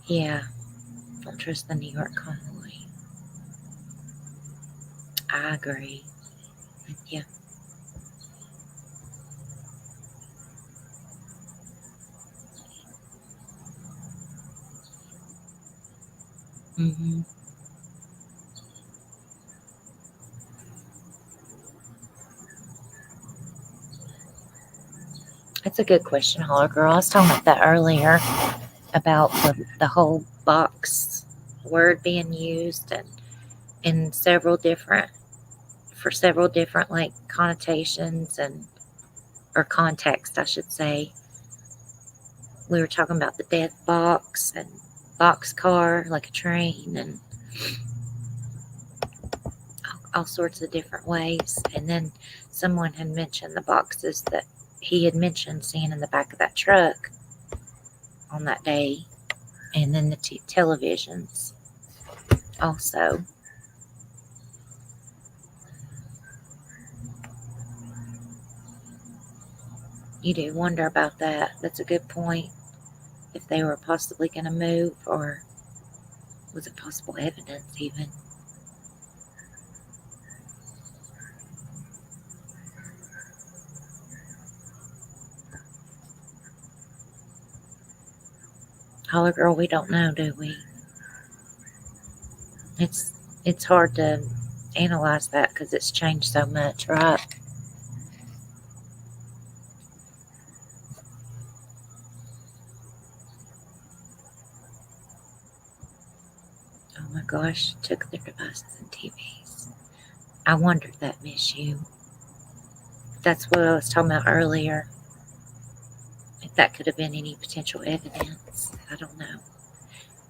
Yeah, don't trust the New York convoy. I agree. Yeah. Mm-hmm. That's a good question, Holler Girl. I was talking about that earlier about the whole box word being used and in several different like connotations or context, I should say. We were talking about the death box and box car, like a train, and all sorts of different ways. And then someone had mentioned the boxes that he had mentioned seeing in the back of that truck on that day, and then the televisions also. You do wonder about that. That's a good point. If they were possibly going to move, or was it possible evidence even? Holler Girl, we don't know, do we? It's hard to analyze that because it's changed so much, right? my gosh, took their devices and TVs. I wondered that, Miss You. That's what I was talking about earlier. If that could have been any potential evidence. I don't know.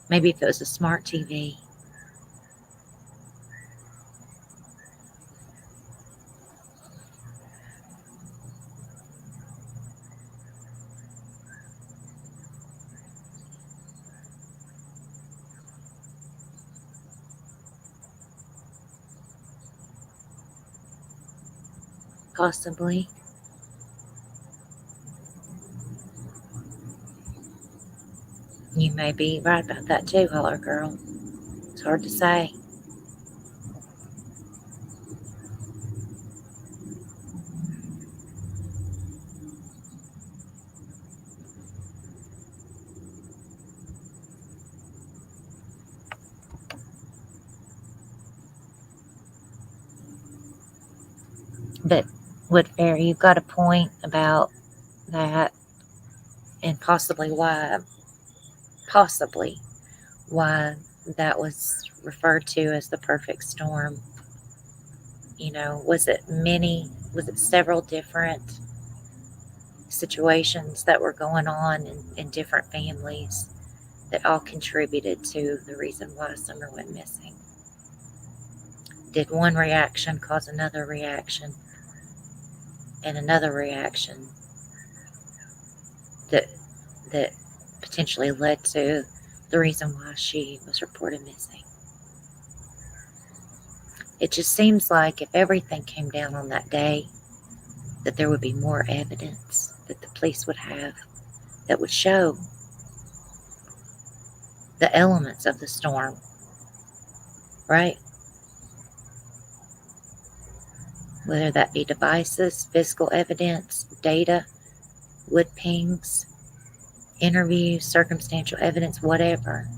Maybe if it was a smart TV. Possibly. You may be right about that too, Holler Girl. It's hard to say. But Woodbury, you've got a point about that, and possibly why that was referred to as the perfect storm. You know, was it several different situations that were going on in different families that all contributed to the reason why Summer went missing? Did one reaction cause another reaction and another reaction that potentially led to the reason why she was reported missing? It just seems like if everything came down on that day, that there would be more evidence that the police would have that would show the elements of the storm, right? Whether that be devices, physical evidence, data, wood pings, interviews, circumstantial evidence, whatever.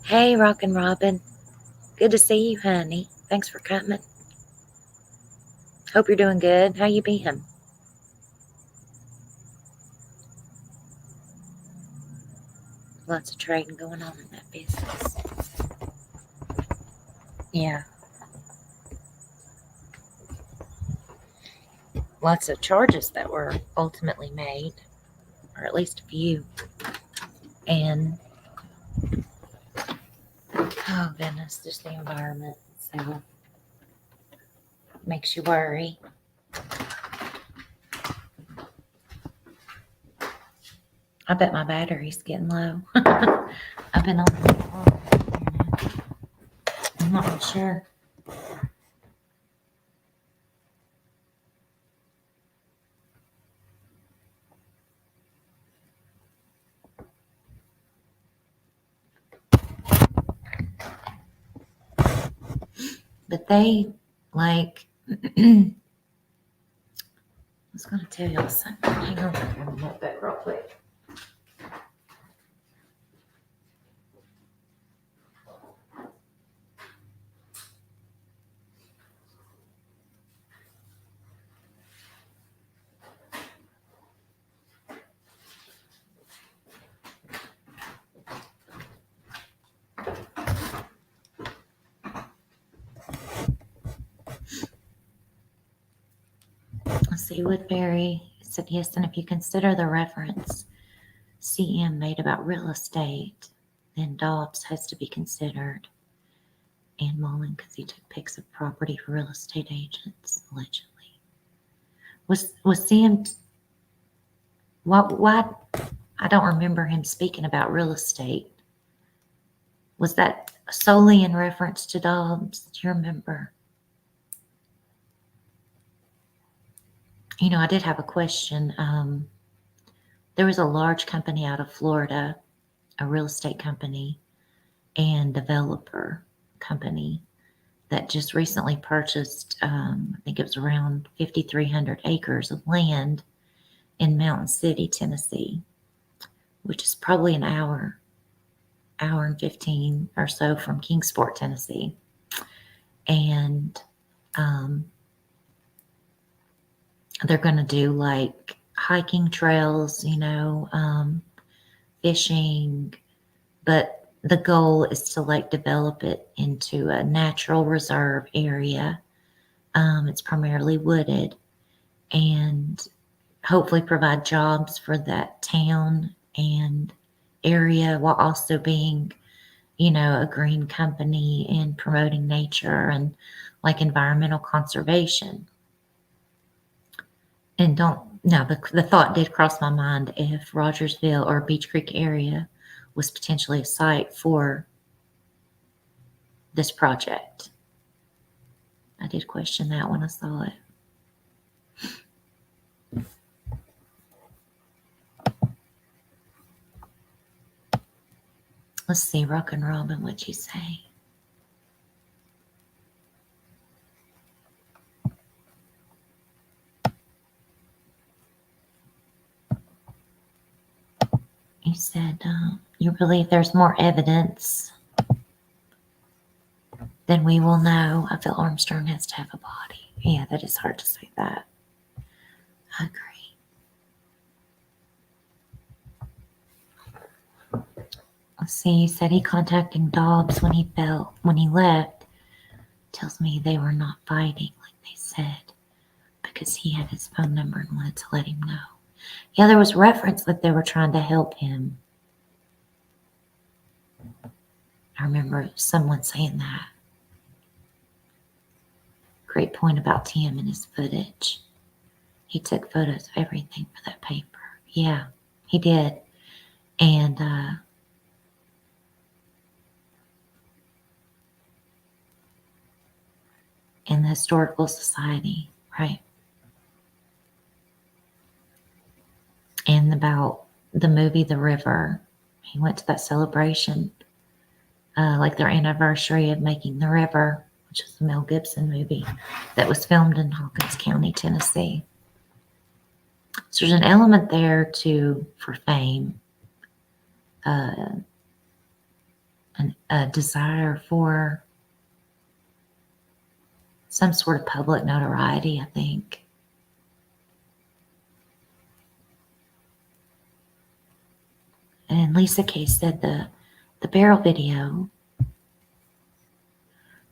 Hey, Rockin' Robin. Good to see you, honey. Thanks for coming. Hope you're doing good. How you been? Lots of trading going on in that business. Yeah. Lots of charges that were ultimately made, or at least a few. And oh goodness, just the environment itself makes you worry. I bet my battery's getting low. I've been on the phone. I'm not really sure. But they, like, I was going to tell y'all something. Hang on, I'm going to look back real quick. Let's see, Woodbury said yes, and if you consider the reference CM made about real estate, then Dobbs has to be considered, and Mullen because he took pics of property for real estate agents, allegedly. Was CM, why, I don't remember him speaking about real estate. Was that solely in reference to Dobbs? Do you remember? You know, I did have a question. There was a large company out of Florida, a real estate company and developer company that just recently purchased, I think it was around 5,300 acres of land in Mountain City, Tennessee, which is probably an hour and 15 or so from Kingsport, Tennessee. And they're going to do like hiking trails, you know, fishing, but the goal is to develop it into a natural reserve area. It's primarily wooded, and hopefully provide jobs for that town and area while also being, a green company and promoting nature and environmental conservation. And the thought did cross my mind if Rogersville or Beach Creek area was potentially a site for this project. I did question that when I saw it. Let's see, Rock and Robin, what'd you say? You said you believe there's more evidence than we will know. I feel Armstrong has to have a body. Yeah, that is hard to say that. I agree. Let's see, you said he contacting Dobbs when he left. Tells me they were not fighting like they said because he had his phone number and wanted to let him know. Yeah, there was reference that they were trying to help him. I remember someone saying that. Great point about Tim and his footage. He took photos of everything for that paper. Yeah, he did. And in the Historical Society, right? And about the movie The River. He went to that celebration, their anniversary of making The River, which is the Mel Gibson movie that was filmed in Hawkins County, Tennessee. So there's an element there for fame, a desire for some sort of public notoriety, I think. And Lisa Kay said the barrel video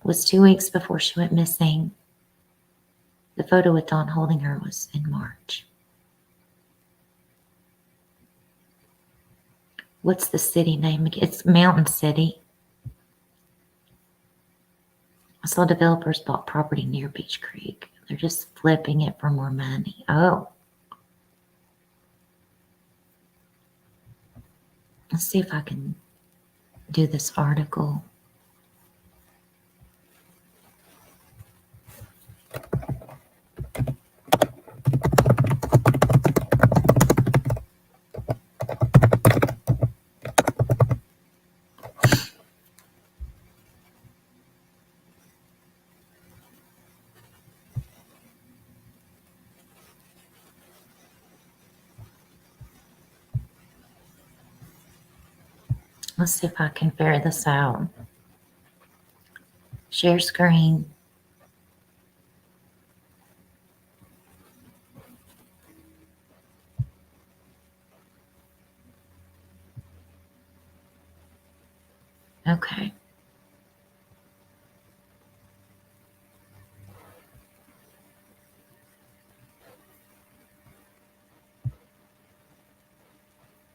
was 2 weeks before she went missing. The photo with Dawn holding her was in March. What's the city name again? It's Mountain City. I saw developers bought property near Beach Creek. They're just flipping it for more money. Oh. Let's see if I can do this article. Let's see if I can figure this out. Share screen. Okay.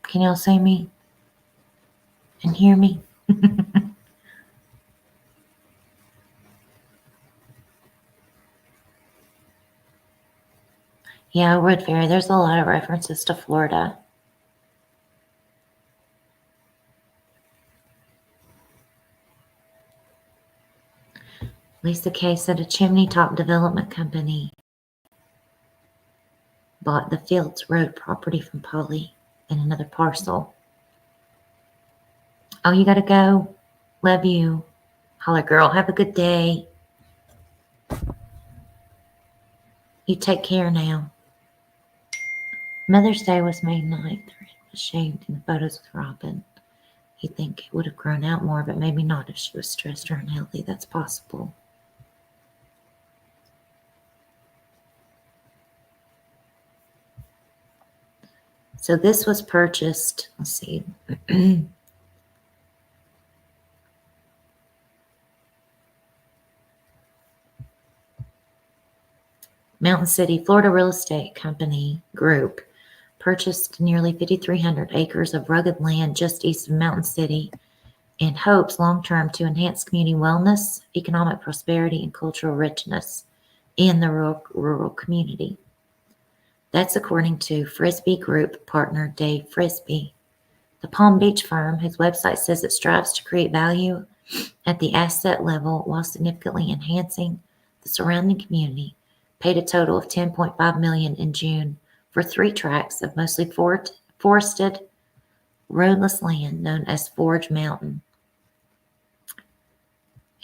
Can y'all see me and hear me? Yeah, Wood Ferry. There's a lot of references to Florida. Lisa Kay said a chimney top development company bought the Fields Road property from Polly and another parcel. Oh, you gotta go. Love you. Holler, girl. Have a good day. You take care now. Mother's Day was May 9th. Her head was shaved in the photos with Robin. You'd think it would have grown out more, but maybe not if she was stressed or unhealthy. That's possible. So this was purchased, let's see, Mountain City, Florida Real Estate Company Group purchased nearly 5,300 acres of rugged land just east of Mountain City and hopes long-term to enhance community wellness, economic prosperity, and cultural richness in the rural community. That's according to Frisbee Group partner Dave Frisbee. The Palm Beach firm, whose website says it strives to create value at the asset level while significantly enhancing the surrounding community, paid a total of $10.5 million in June for 3 tracts of mostly forested, roadless land known as Forge Mountain.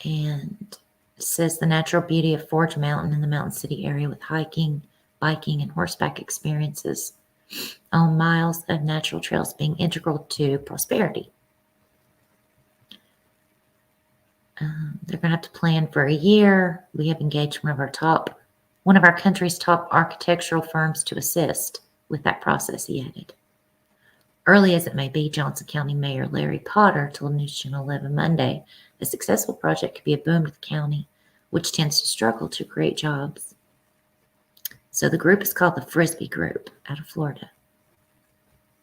And it says the natural beauty of Forge Mountain in the Mountain City area with hiking, biking, and horseback experiences on miles of natural trails being integral to prosperity. They're going to have to plan for a year. We have engaged one of our country's top architectural firms to assist with that process, he added. Early as it may be, Johnson County Mayor Larry Potter told News Channel 11 Monday a successful project could be a boom to the county, which tends to struggle to create jobs. So the group is called the Frisbee Group out of Florida.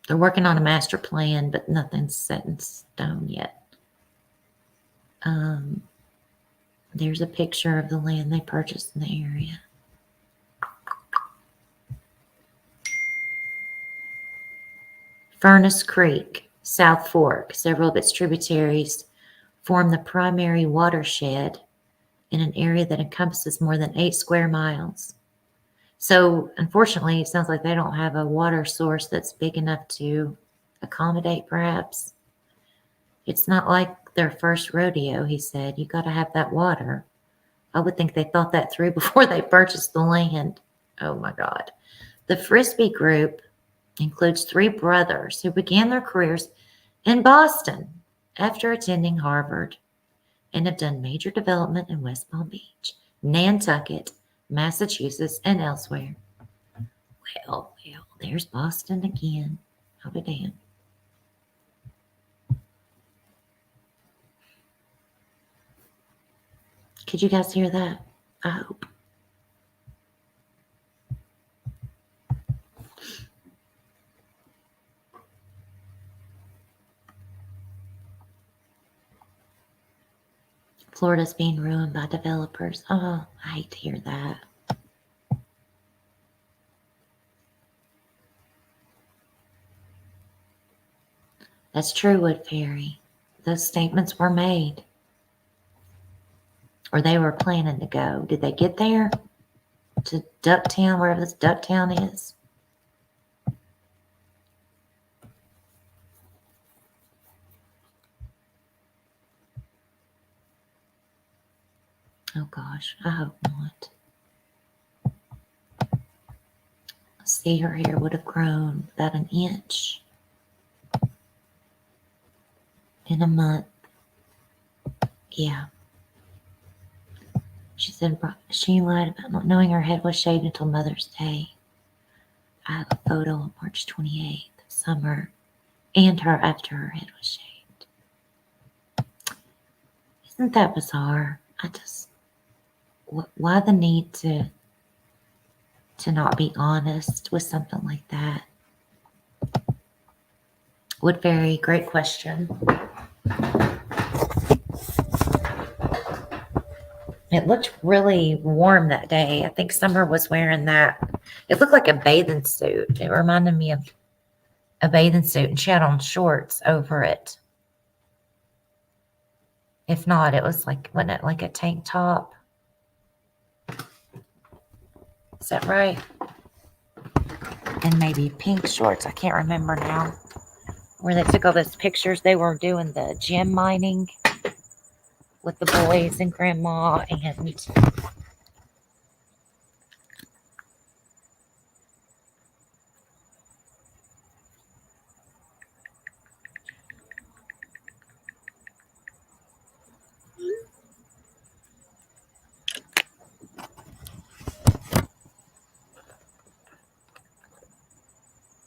They're working on a master plan, but nothing's set in stone yet. There's a picture of the land they purchased in the area. Furnace Creek, South Fork, several of its tributaries form the primary watershed in an area that encompasses more than 8 square miles. So, unfortunately, it sounds like they don't have a water source that's big enough to accommodate, perhaps. It's not like their first rodeo, he said. You got to have that water. I would think they thought that through before they purchased the land. Oh, my God. The Frisbee Group includes 3 brothers who began their careers in Boston after attending Harvard and have done major development in West Palm Beach, Nantucket, Massachusetts, and elsewhere. Well, there's Boston again. I'll be damned. Could you guys hear that? I hope. Florida's being ruined by developers. Oh, I hate to hear that. That's true, Wood Fairy. Those statements were made. Or they were planning to go. Did they get there? To Ducktown, wherever this Ducktown is? Oh gosh, I hope not. See, her hair would have grown about an inch in a month. Yeah. She said she lied about not knowing her head was shaved until Mother's Day. I have a photo on March 28th of summer and her after her head was shaved. Isn't that bizarre? Why the need to not be honest with something like that? Wood Fairy, great question. It looked really warm that day. I think Summer was wearing that. It looked like a bathing suit. It reminded me of a bathing suit, and she had on shorts over it. If not, it was wasn't it like a tank top? Is that right? And maybe pink shorts. I can't remember now. Where they took all those pictures. They were doing the gem mining with the boys and Grandma, and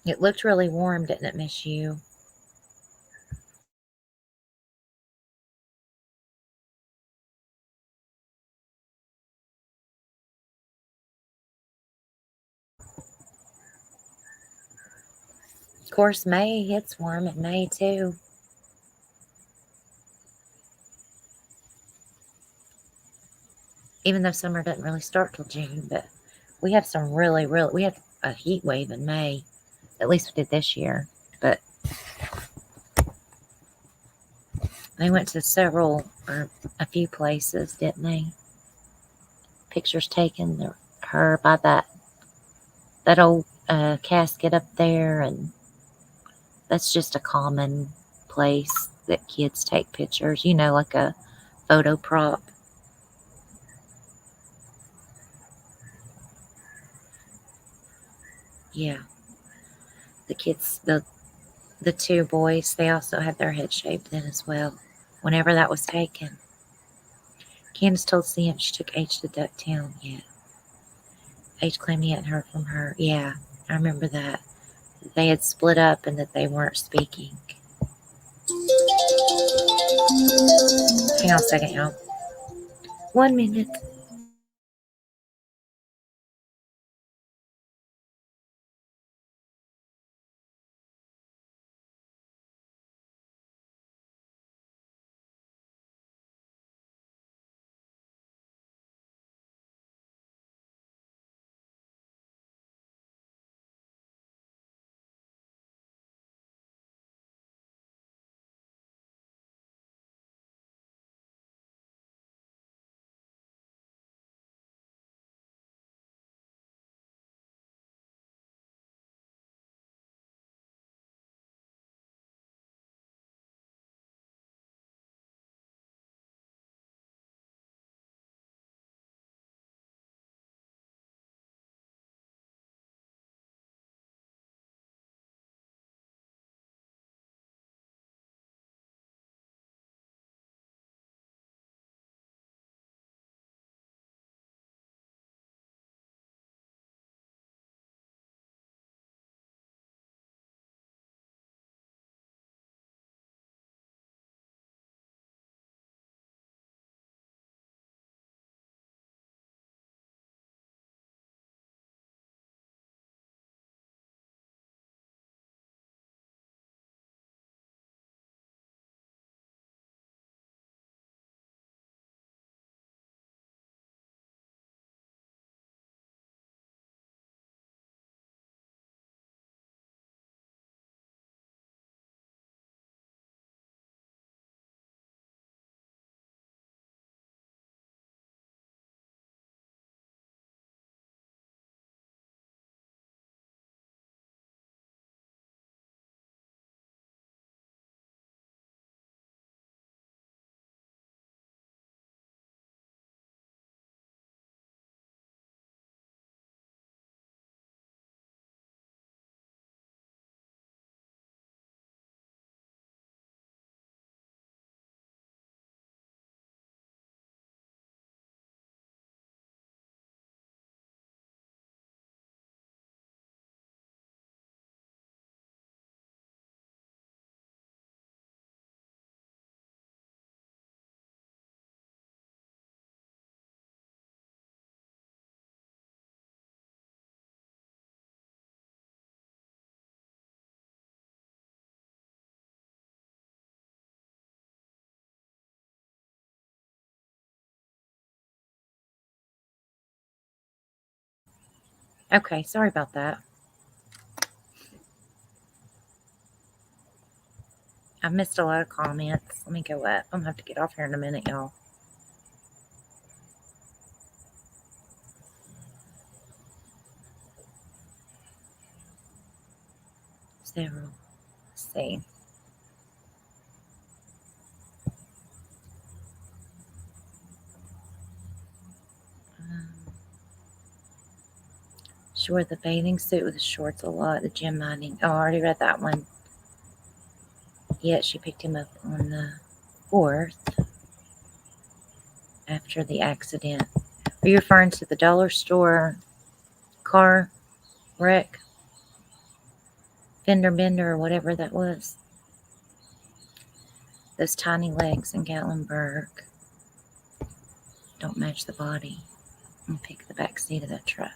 it looked really warm, didn't it, Miss You? Of course, May, it's warm in May too. Even though summer doesn't really start till June, but we have some we had a heat wave in May. At least we did this year. But they went to several or a few places, didn't they? Pictures taken her by that old casket up there, and that's just a common place that kids take pictures, like a photo prop. Yeah. The kids, the two boys, they also had their head shaved then as well, whenever that was taken. Candace told Sam she took H to Ducktown. Yeah. H claimed he hadn't heard from her. Yeah, I remember that. They had split up and that they weren't speaking. Hang on a second, y'all. 1 minute. Okay, sorry about that. I missed a lot of comments. Let me go up. I'm going to have to get off here in a minute, y'all. Several. Let's see. She wore the bathing suit with the shorts a lot. The gym mining. Oh, I already read that one. Yet she picked him up on the 4th after the accident. Are you referring to the dollar store car wreck? Fender bender or whatever that was? Those tiny legs in Gatlinburg don't match the body. And pick the back seat of that truck.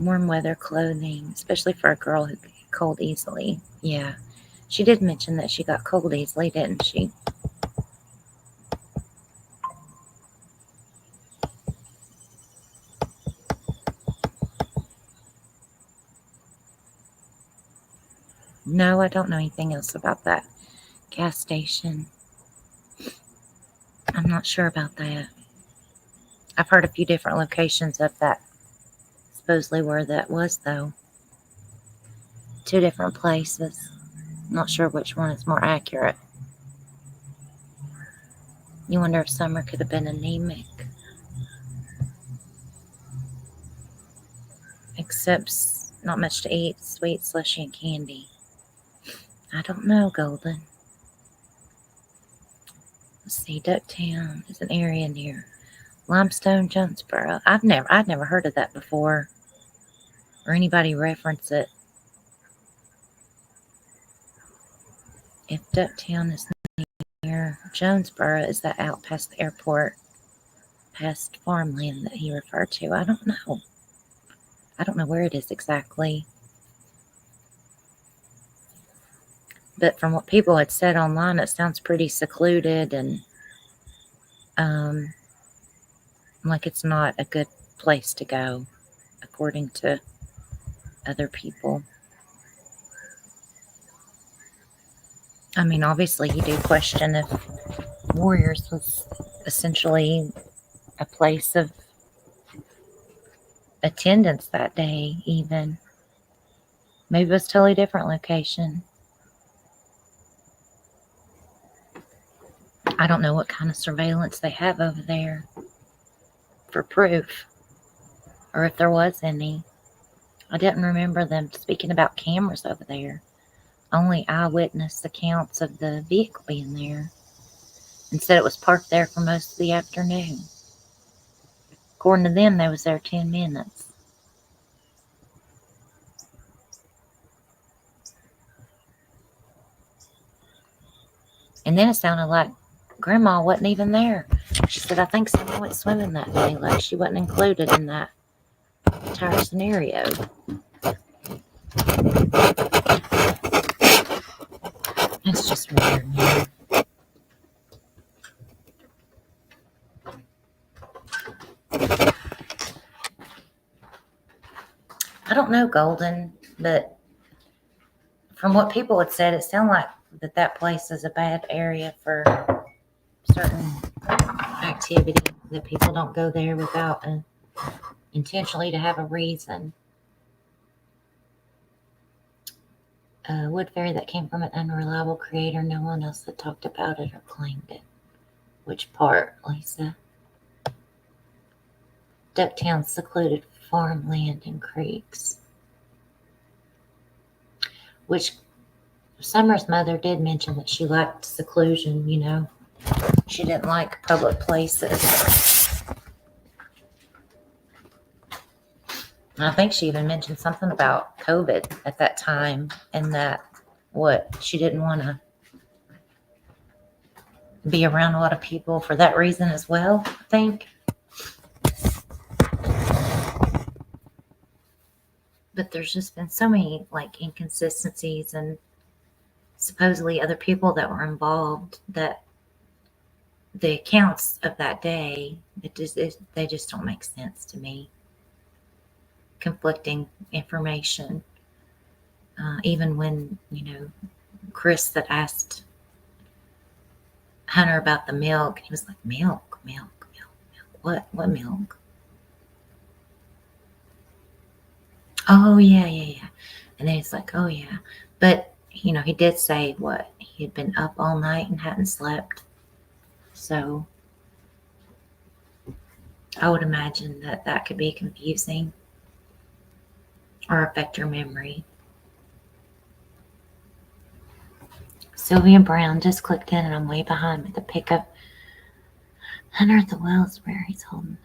warm weather clothing, especially for a girl who gets cold easily. Yeah. She did mention that she got cold easily, didn't she? No, I don't know anything else about that gas station. I'm not sure about that. I've heard a few different locations of that, supposedly where that was, though. 2 different places. Not sure which one is more accurate. You wonder if Summer could have been anemic. Accepts not much to eat, sweet, slushy, and candy. I don't know, Golden. Let's see, Ducktown is an area near Limestone, Jonesboro. I'd never heard of that before, or anybody reference it. If Ducktown is near Jonesboro, is that out past the airport, past farmland that he referred to? I don't know. I don't know where it is exactly. But from what people had said online, it sounds pretty secluded and like it's not a good place to go, according to other people. I mean, obviously, you do question if Warriors was essentially a place of attendance that day, even. Maybe it was a totally different location. I don't know what kind of surveillance they have over there for proof, or if there was any. I didn't remember them speaking about cameras over there. Only eyewitness accounts of the vehicle being there, and said it was parked there for most of the afternoon. According to them, they was there 10 minutes. And then it sounded like Grandma wasn't even there. She said, I think someone went swimming that day. Like she wasn't included in that entire scenario. It's just weird, man. I don't know, Golden, but from what people had said, it sounded like that place is a bad area for certain activity, that people don't go there without intentionally to have a reason. Wood fairy that came from an unreliable creator. No one else had talked about it or claimed it. Which part, Lisa? Ducktown secluded farmland and creeks. Which Summer's mother did mention that she liked seclusion, you know. She didn't like public places. And I think she even mentioned something about COVID at that time, and that she didn't want to be around a lot of people for that reason as well, I think. But there's just been so many like inconsistencies and supposedly other people that were involved, that the accounts of that day, they just don't make sense to me. Conflicting information. Even when, Chris that asked Hunter about the milk, he was like, milk. What milk? Oh, yeah. And then he's like, oh, yeah. But, he did say he had been up all night and hadn't slept. So I would imagine that could be confusing or affect your memory. Sylvia Brown just clicked in and I'm way behind with the pickup. Hunter at the wells where he's holding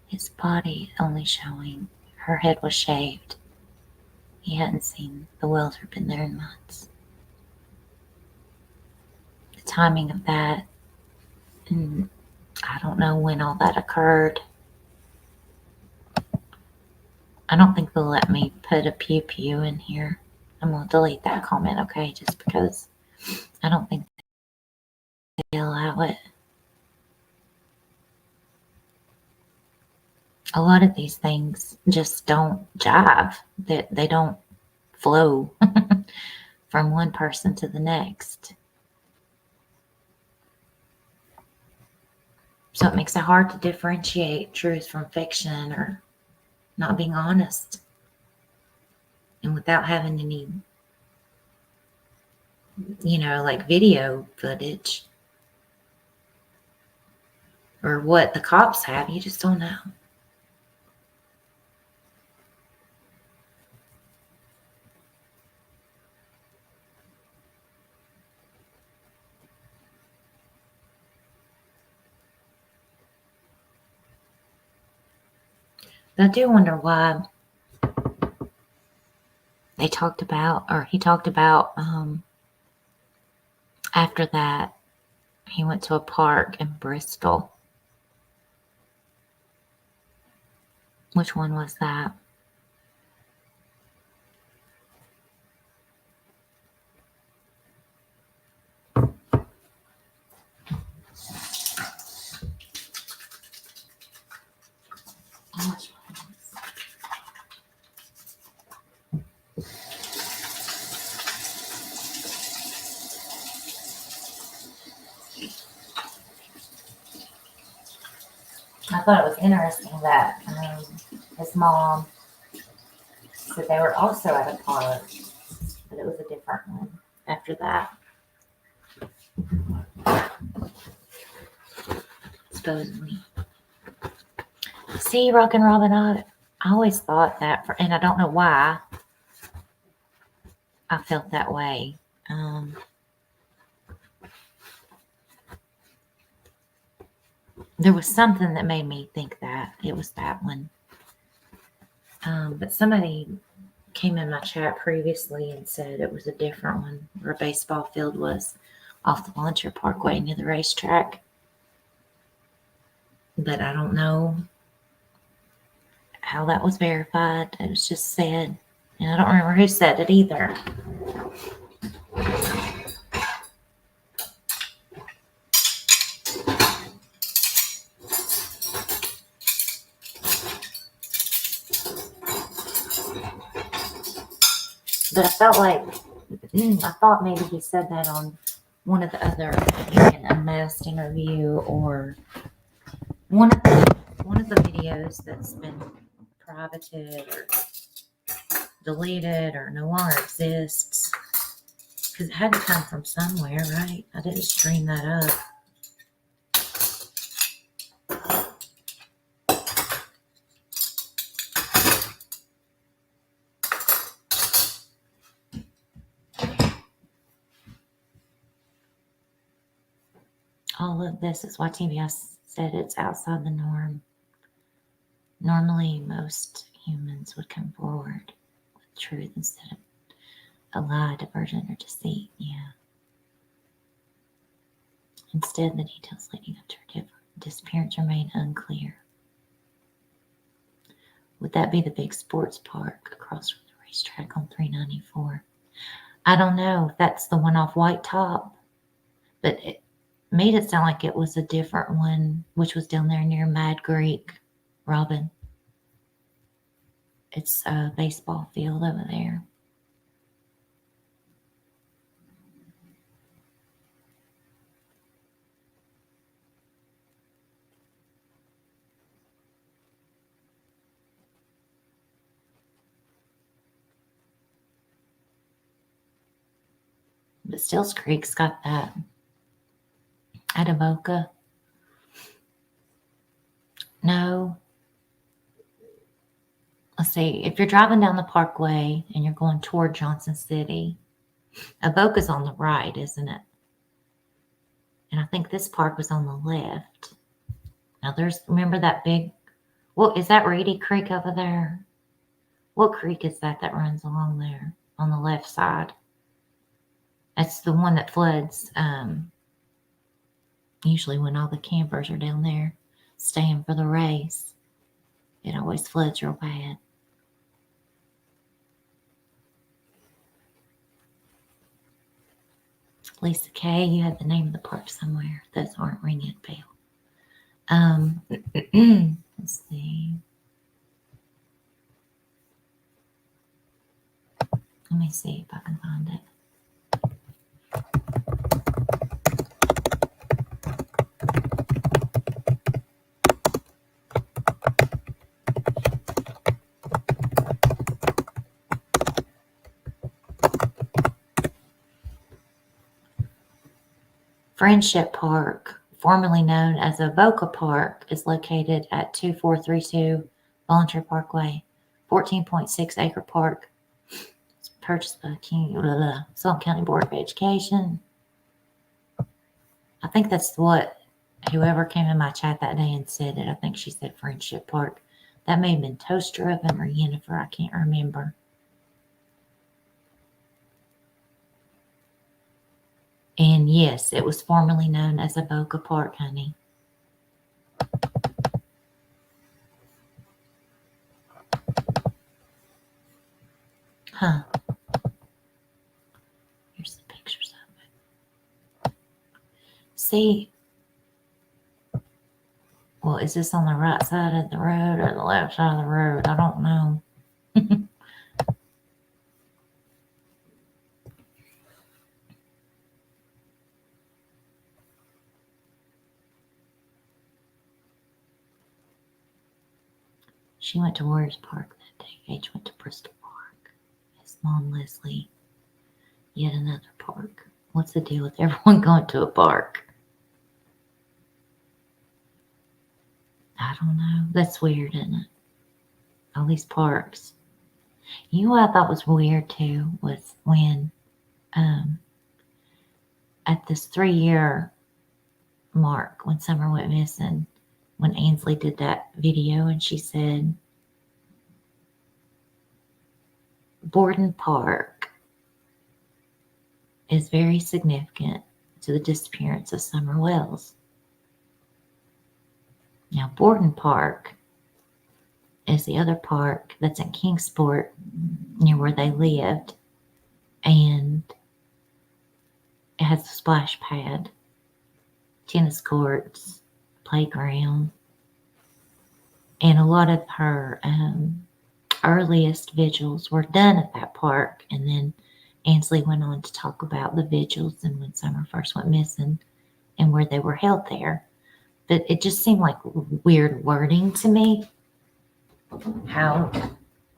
his body only showing. Her head was shaved. He hadn't seen the wells or been there in months. The timing of that, and I don't know when all that occurred. I don't think they'll let me put a pew pew in here. I'm going to delete that comment, okay? Just because I don't think they allow it. A lot of these things just don't jive. They don't flow from one person to the next. So it makes it hard to differentiate truth from fiction or not being honest. And without having any, like video footage or what the cops have, you just don't know. But I do wonder why he talked about after that he went to a park in Bristol. Which one was that? I thought it was interesting that his mom said they were also at a park, but it was a different one after that. Supposedly. See, Rockin' Robin, I always thought that, and I don't know why I felt that way. There was something that made me think that it was that one. But somebody came in my chat previously and said it was a different one where a baseball field was off the Volunteer Parkway near the racetrack. But I don't know how that was verified. It was just said. And I don't remember who said it either. But I felt like, I thought maybe he said that on one of the other, an Unmasked interview or one of the videos that's been privated or deleted or no longer exists. Because it had to come from somewhere, right? I didn't stream that up. All of this is why TBS said it's outside the norm. Normally, most humans would come forward with truth instead of a lie, diversion, or deceit. Yeah. Instead, the details leading up to her disappearance remain unclear. Would that be the big sports park across from the racetrack on 394? I don't know if that's the one off White Top, but it made it sound like it was a different one, which was down there near Mad Greek, Robin. It's a baseball field over there. But Stills Creek's got that at Avoca. No. Let's see. If you're driving down the parkway and you're going toward Johnson City, Avoca's on the right, isn't it? And I think this park was on the left. Now remember that big, is that Reedy Creek over there? What creek is that runs along there on the left side? That's the one that floods usually when all the campers are down there staying for the race. It always floods real bad. Lisa K, you have the name of the park somewhere. Those aren't ringing a bell. Let's see. Let me see if I can find it. Friendship Park, formerly known as Avoca Park, is located at 2432 Volunteer Parkway, 14.6 acre park. It's purchased by Sullivan County Board of Education. I think that's what whoever came in my chat that day and said it. I think she said Friendship Park. That may have been Toaster Oven or Yennefer. I can't remember. And yes, it was formerly known as Avoca Park, honey. Huh. Here's the pictures of it. See, well, is this on the right side of the road or the left side of the road? I don't know. She went to Warriors Park that day. H went to Bristol Park. His mom, Leslie, yet another park. What's the deal with everyone going to a park? I don't know. That's weird, isn't it? All these parks. You know what I thought was weird too was when at this 3-year mark when Summer went missing, when Ainsley did that video and she said Borden Park is very significant to the disappearance of Summer Wells. Now Borden Park is the other park that's in Kingsport near where they lived, and it has a splash pad, tennis courts, playground, and a lot of her earliest vigils were done at that park. And then Ainsley went on to talk about the vigils and when Summer first went missing and where they were held there. But it just seemed like weird wording to me, how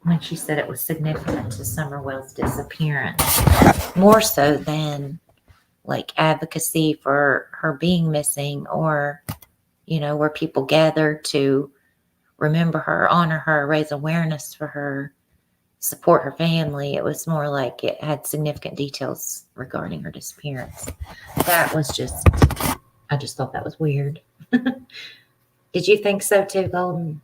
when she said it was significant to Summer Wells' disappearance, more so than like advocacy for her being missing, or, you know, where people gather to remember her, honor her, raise awareness for her, support her family. It was more like it had significant details regarding her disappearance. That was just, I just thought that was weird. Did you think so too, Golden?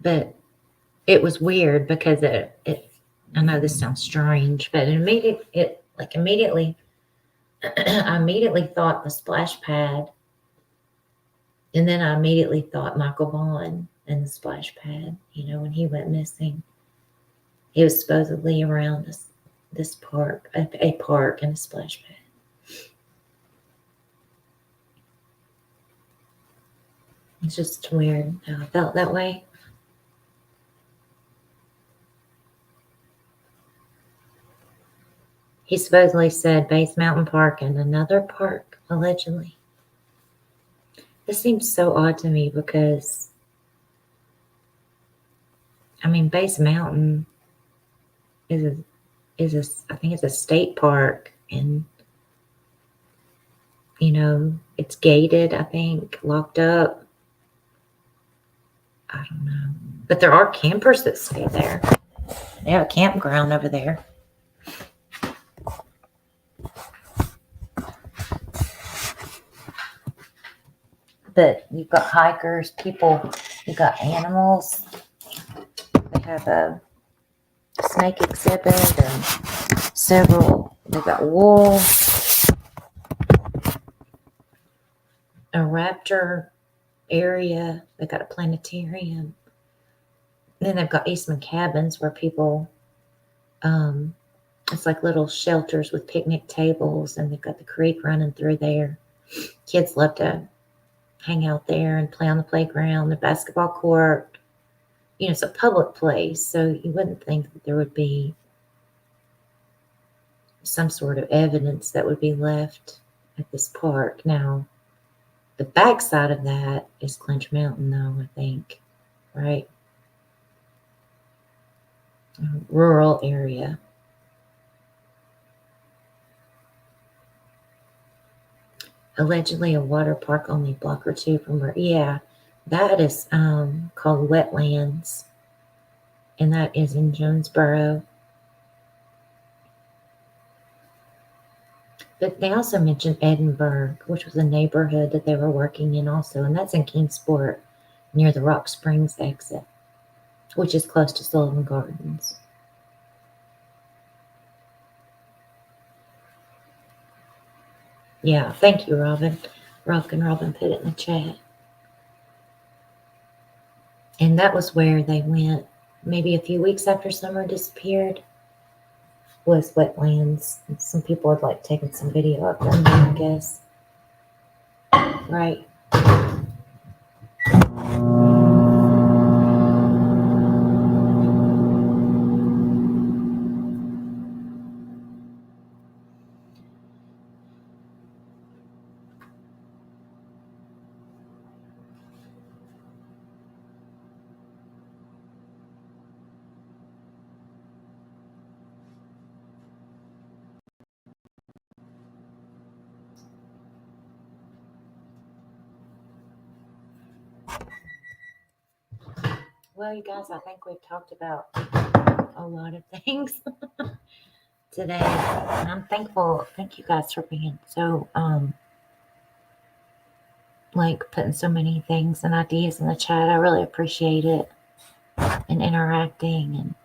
But it was weird because it I know this sounds strange, but immediately I immediately thought the splash pad, and then I immediately thought Michael Vaughn and the splash pad. You know, when he went missing, he was supposedly around this park, a park and a splash pad. It's just weird how I felt that way. He supposedly said Base Mountain Park and another park, allegedly. This seems so odd to me because, I mean, Base Mountain is I think it's a state park, and, you know, it's gated, I think, locked up. I don't know. But there are campers that stay there. They have a campground over there. But you've got hikers, people, you've got animals. They have a snake exhibit and several. They've got wool, a raptor area. They've got a planetarium. Then they've got Eastman cabins where people, it's like little shelters with picnic tables, and they've got the creek running through there. Kids love to hang out there and play on the playground, the basketball court. It's a public place, so you wouldn't think that there would be some sort of evidence that would be left at this park. Now, the backside of that is Clinch Mountain, though, I think, right? A rural area. Allegedly a water park only a block or two from where, yeah, that is called Wetlands, and that is in Jonesboro. But they also mentioned Edinburgh, which was a neighborhood that they were working in also, and that's in Kingsport, near the Rock Springs exit, which is close to Sullivan Gardens. Yeah, thank you, Robin. Robin put it in the chat. And that was where they went maybe a few weeks after Summer disappeared, was Wetlands. And some people had like taken some video of them, I guess. Right. Well, you guys, I think we've talked about a lot of things today. And I'm thankful. Thank you guys for being so like putting so many things and ideas in the chat. I really appreciate it, and interacting, and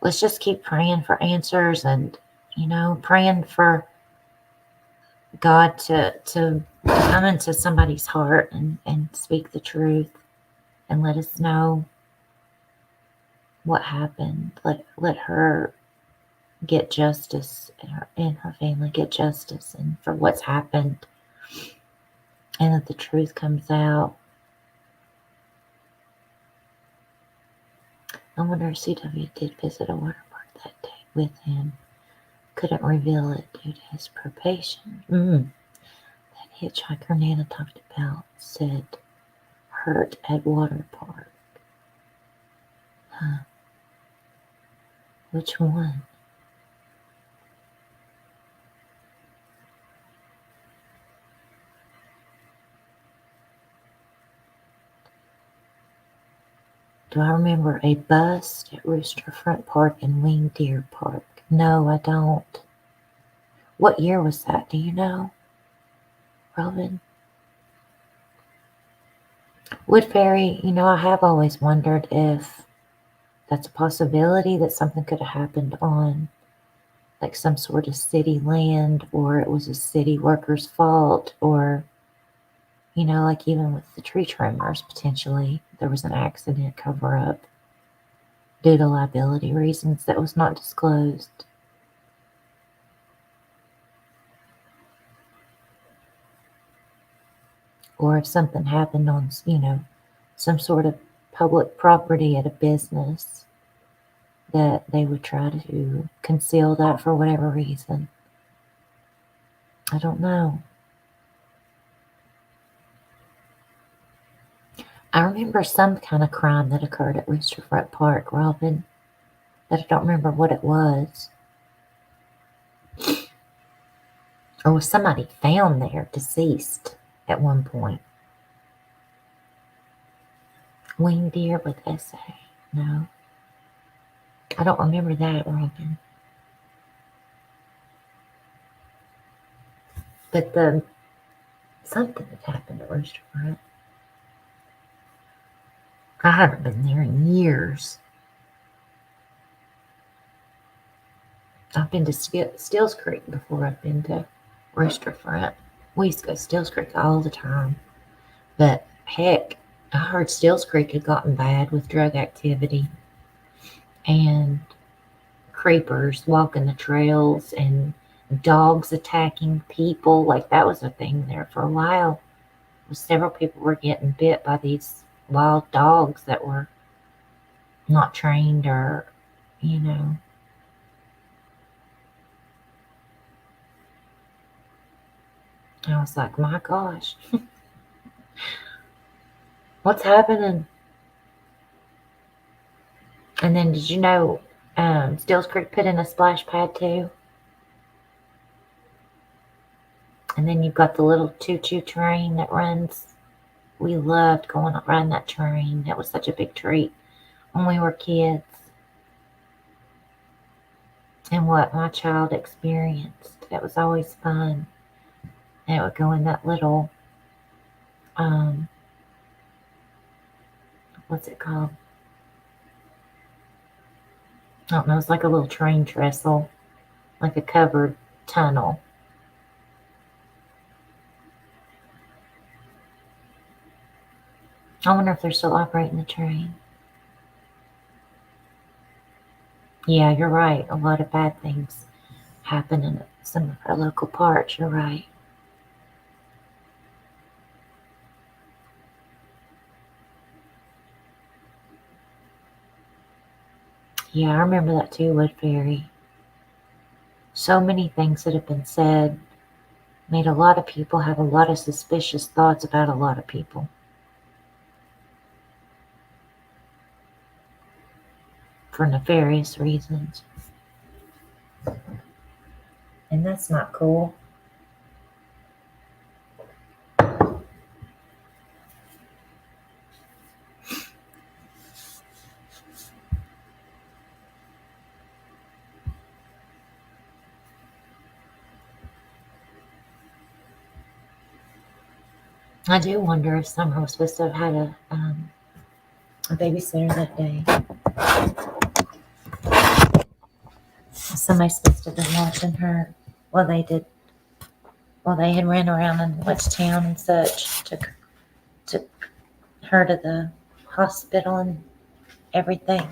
let's just keep praying for answers, and praying for God to come into somebody's heart and speak the truth and let us know what happened. Let her get justice, and her family get justice, and for what's happened, and that the truth comes out. I wonder if CW did visit a water park that day with him. Couldn't reveal it due to his probation. That hitchhiker Nana talked about said hurt at water park. Huh. Which one? Do I remember a bust at Rooster Front Park and Winged Deer Park? No, I don't. What year was that? Do you know, Robin? Woodbury, I have always wondered if that's a possibility that something could have happened on like some sort of city land, or it was a city worker's fault, or like even with the tree trimmers, potentially there was an accident cover up due to liability reasons that was not disclosed. Or if something happened on, some sort of public property at a business, that they would try to conceal that for whatever reason. I don't know. I remember some kind of crime that occurred at Rooster Front Park, Robin, but I don't remember what it was. Or was somebody found there deceased at one point? Winged deer with SA. No. I don't remember that, Robin. But something had happened at Rooster Front. I haven't been there in years. I've been to Stills Creek before I've been to Rogersville. We used to go to Stills Creek all the time. But heck, I heard Stills Creek had gotten bad with drug activity and creepers walking the trails and dogs attacking people. Like that was a thing there for a while. Several people were getting bit by these wild dogs that were not trained or, you know. I was like, my gosh, what's happening? And then did you know Stills Creek put in a splash pad too? And then you've got the little choo-choo train that runs. We loved going around that train. That was such a big treat when we were kids. And what my child experienced. That was always fun. And it would go in that little, what's it called? I don't know. It's like a little train trestle, like a covered tunnel. I wonder if they're still operating the train. Yeah, you're right. A lot of bad things happen in some of our local parks. You're right. Yeah, I remember that too, Wood Ferry. So many things that have been said made a lot of people have a lot of suspicious thoughts about a lot of people. For nefarious reasons. And that's not cool. I do wonder if Summer was supposed to have had a babysitter that day. Somebody's supposed to have been watching her while they had ran around and went town and such. Took her to the hospital and everything.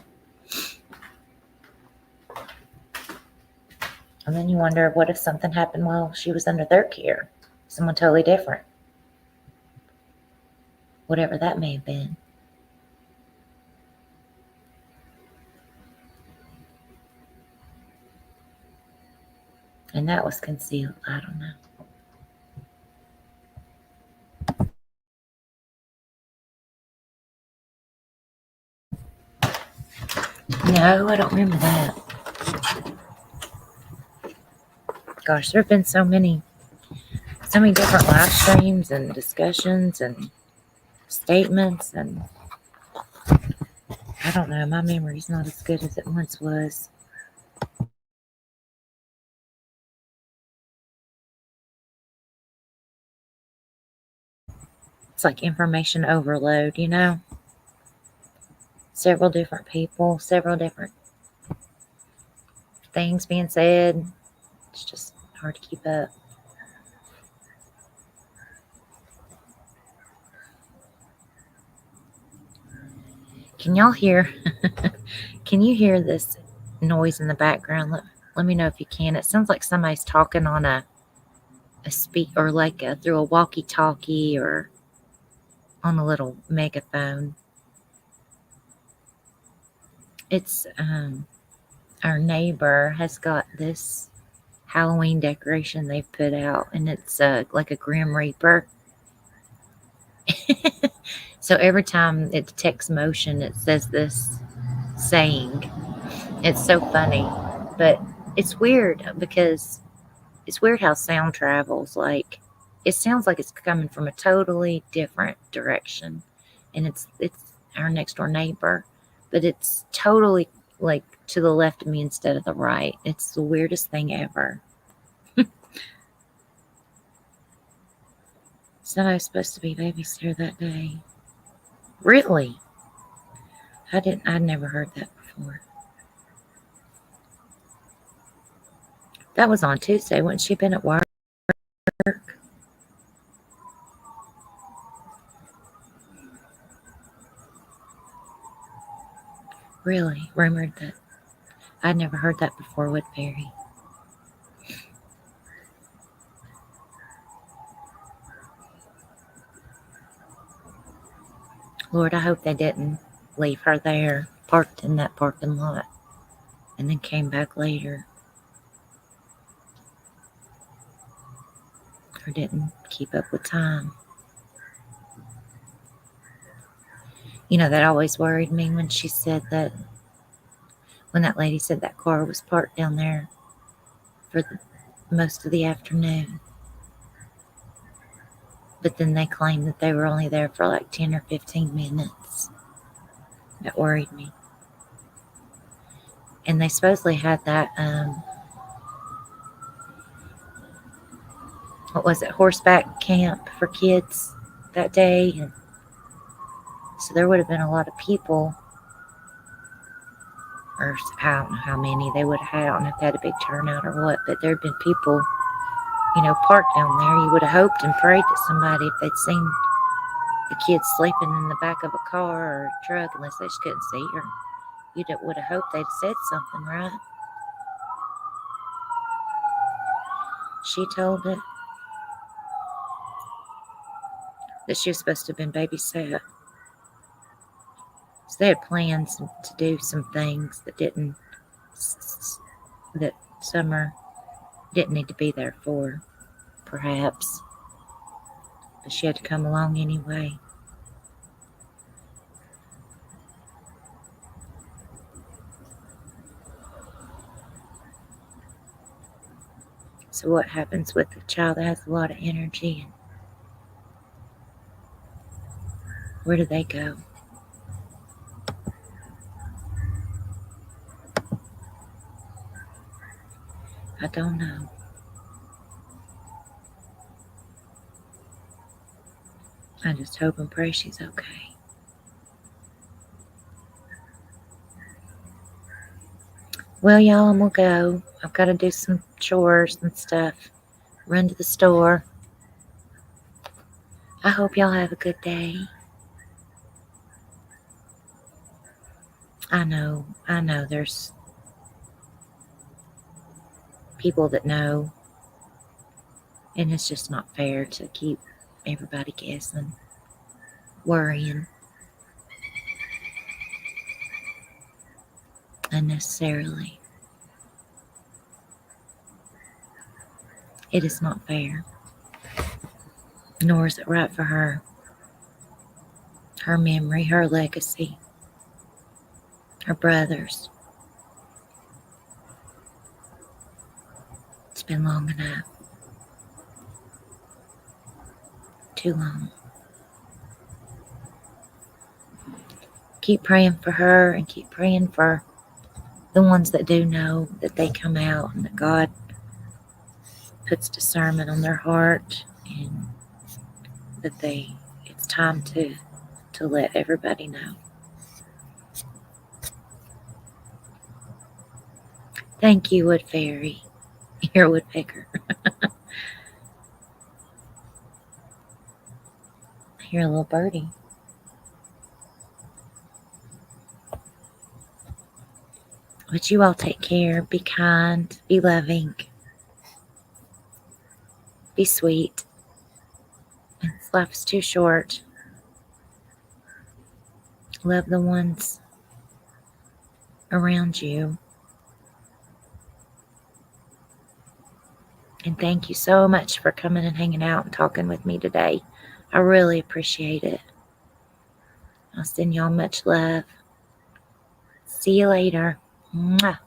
And then you wonder, what if something happened while she was under their care? Someone totally different. Whatever that may have been. And that was concealed. I don't know. No, I don't remember that. Gosh, there have been so many different live streams and discussions and statements, and I don't know, my memory's not as good as it once was. It's like information overload, you know? Several different people, several different things being said. It's just hard to keep up. Can y'all hear? Can you hear this noise in the background? Let me know if you can. It sounds like somebody's talking on a speak, or like through a walkie-talkie or on a little megaphone. It's our neighbor has got this Halloween decoration they've put out, and it's like a Grim Reaper. So every time it detects motion, it says this saying. It's so funny, but it's weird because it's weird how sound travels. Like, it sounds like it's coming from a totally different direction, and it's our next door neighbor, but it's totally like to the left of me instead of the right. It's the weirdest thing ever. Somebody's supposed to be babysitter that day. Really? I'd never heard that before. That was on Tuesday. Wouldn't she have been at work? Really? Rumored that. I'd never heard that before, Woodbury. Lord, I hope they didn't leave her there, parked in that parking lot, and then came back later. Or didn't keep up with time. You know, that always worried me when she said that, when that lady said that car was parked down there for most of the afternoon. But then they claimed that they were only there for like 10 or 15 minutes. That worried me. And they supposedly had that, what was it, horseback camp for kids that day. And so there would have been a lot of people, or I don't know how many they would have had. I don't know if they had a big turnout or what, but there had been people, you know, parked down there. You would have hoped and prayed that somebody, if they'd seen the kids sleeping in the back of a car or a truck, unless they just couldn't see, or you would have hoped they'd said something, right? She told it that she was supposed to have been babysat. So they had plans to do some things that Summer didn't need to be there for, perhaps. But she had to come along anyway. So what happens with a child that has a lot of energy? And where do they go? I don't know. I just hope and pray she's okay. Well, y'all, I'm gonna go. I've got to do some chores and stuff. Run to the store. I hope y'all have a good day. I know there's people that know, and it's just not fair to keep everybody guessing, worrying unnecessarily. It is not fair, nor is it right for her. Her memory, her legacy, her brothers. It's been long enough. Too long. Keep praying for her and keep praying for the ones that do know, that they come out and that God puts discernment on their heart, and that it's time to let everybody know. Thank you, Wood Fairy. You're a woodpecker. You're a little birdie. But you all take care. Be kind. Be loving. Be sweet. Life is too short. Love the ones around you. And thank you so much for coming and hanging out and talking with me today. I really appreciate it. I'll send y'all much love. See you later. Mwah.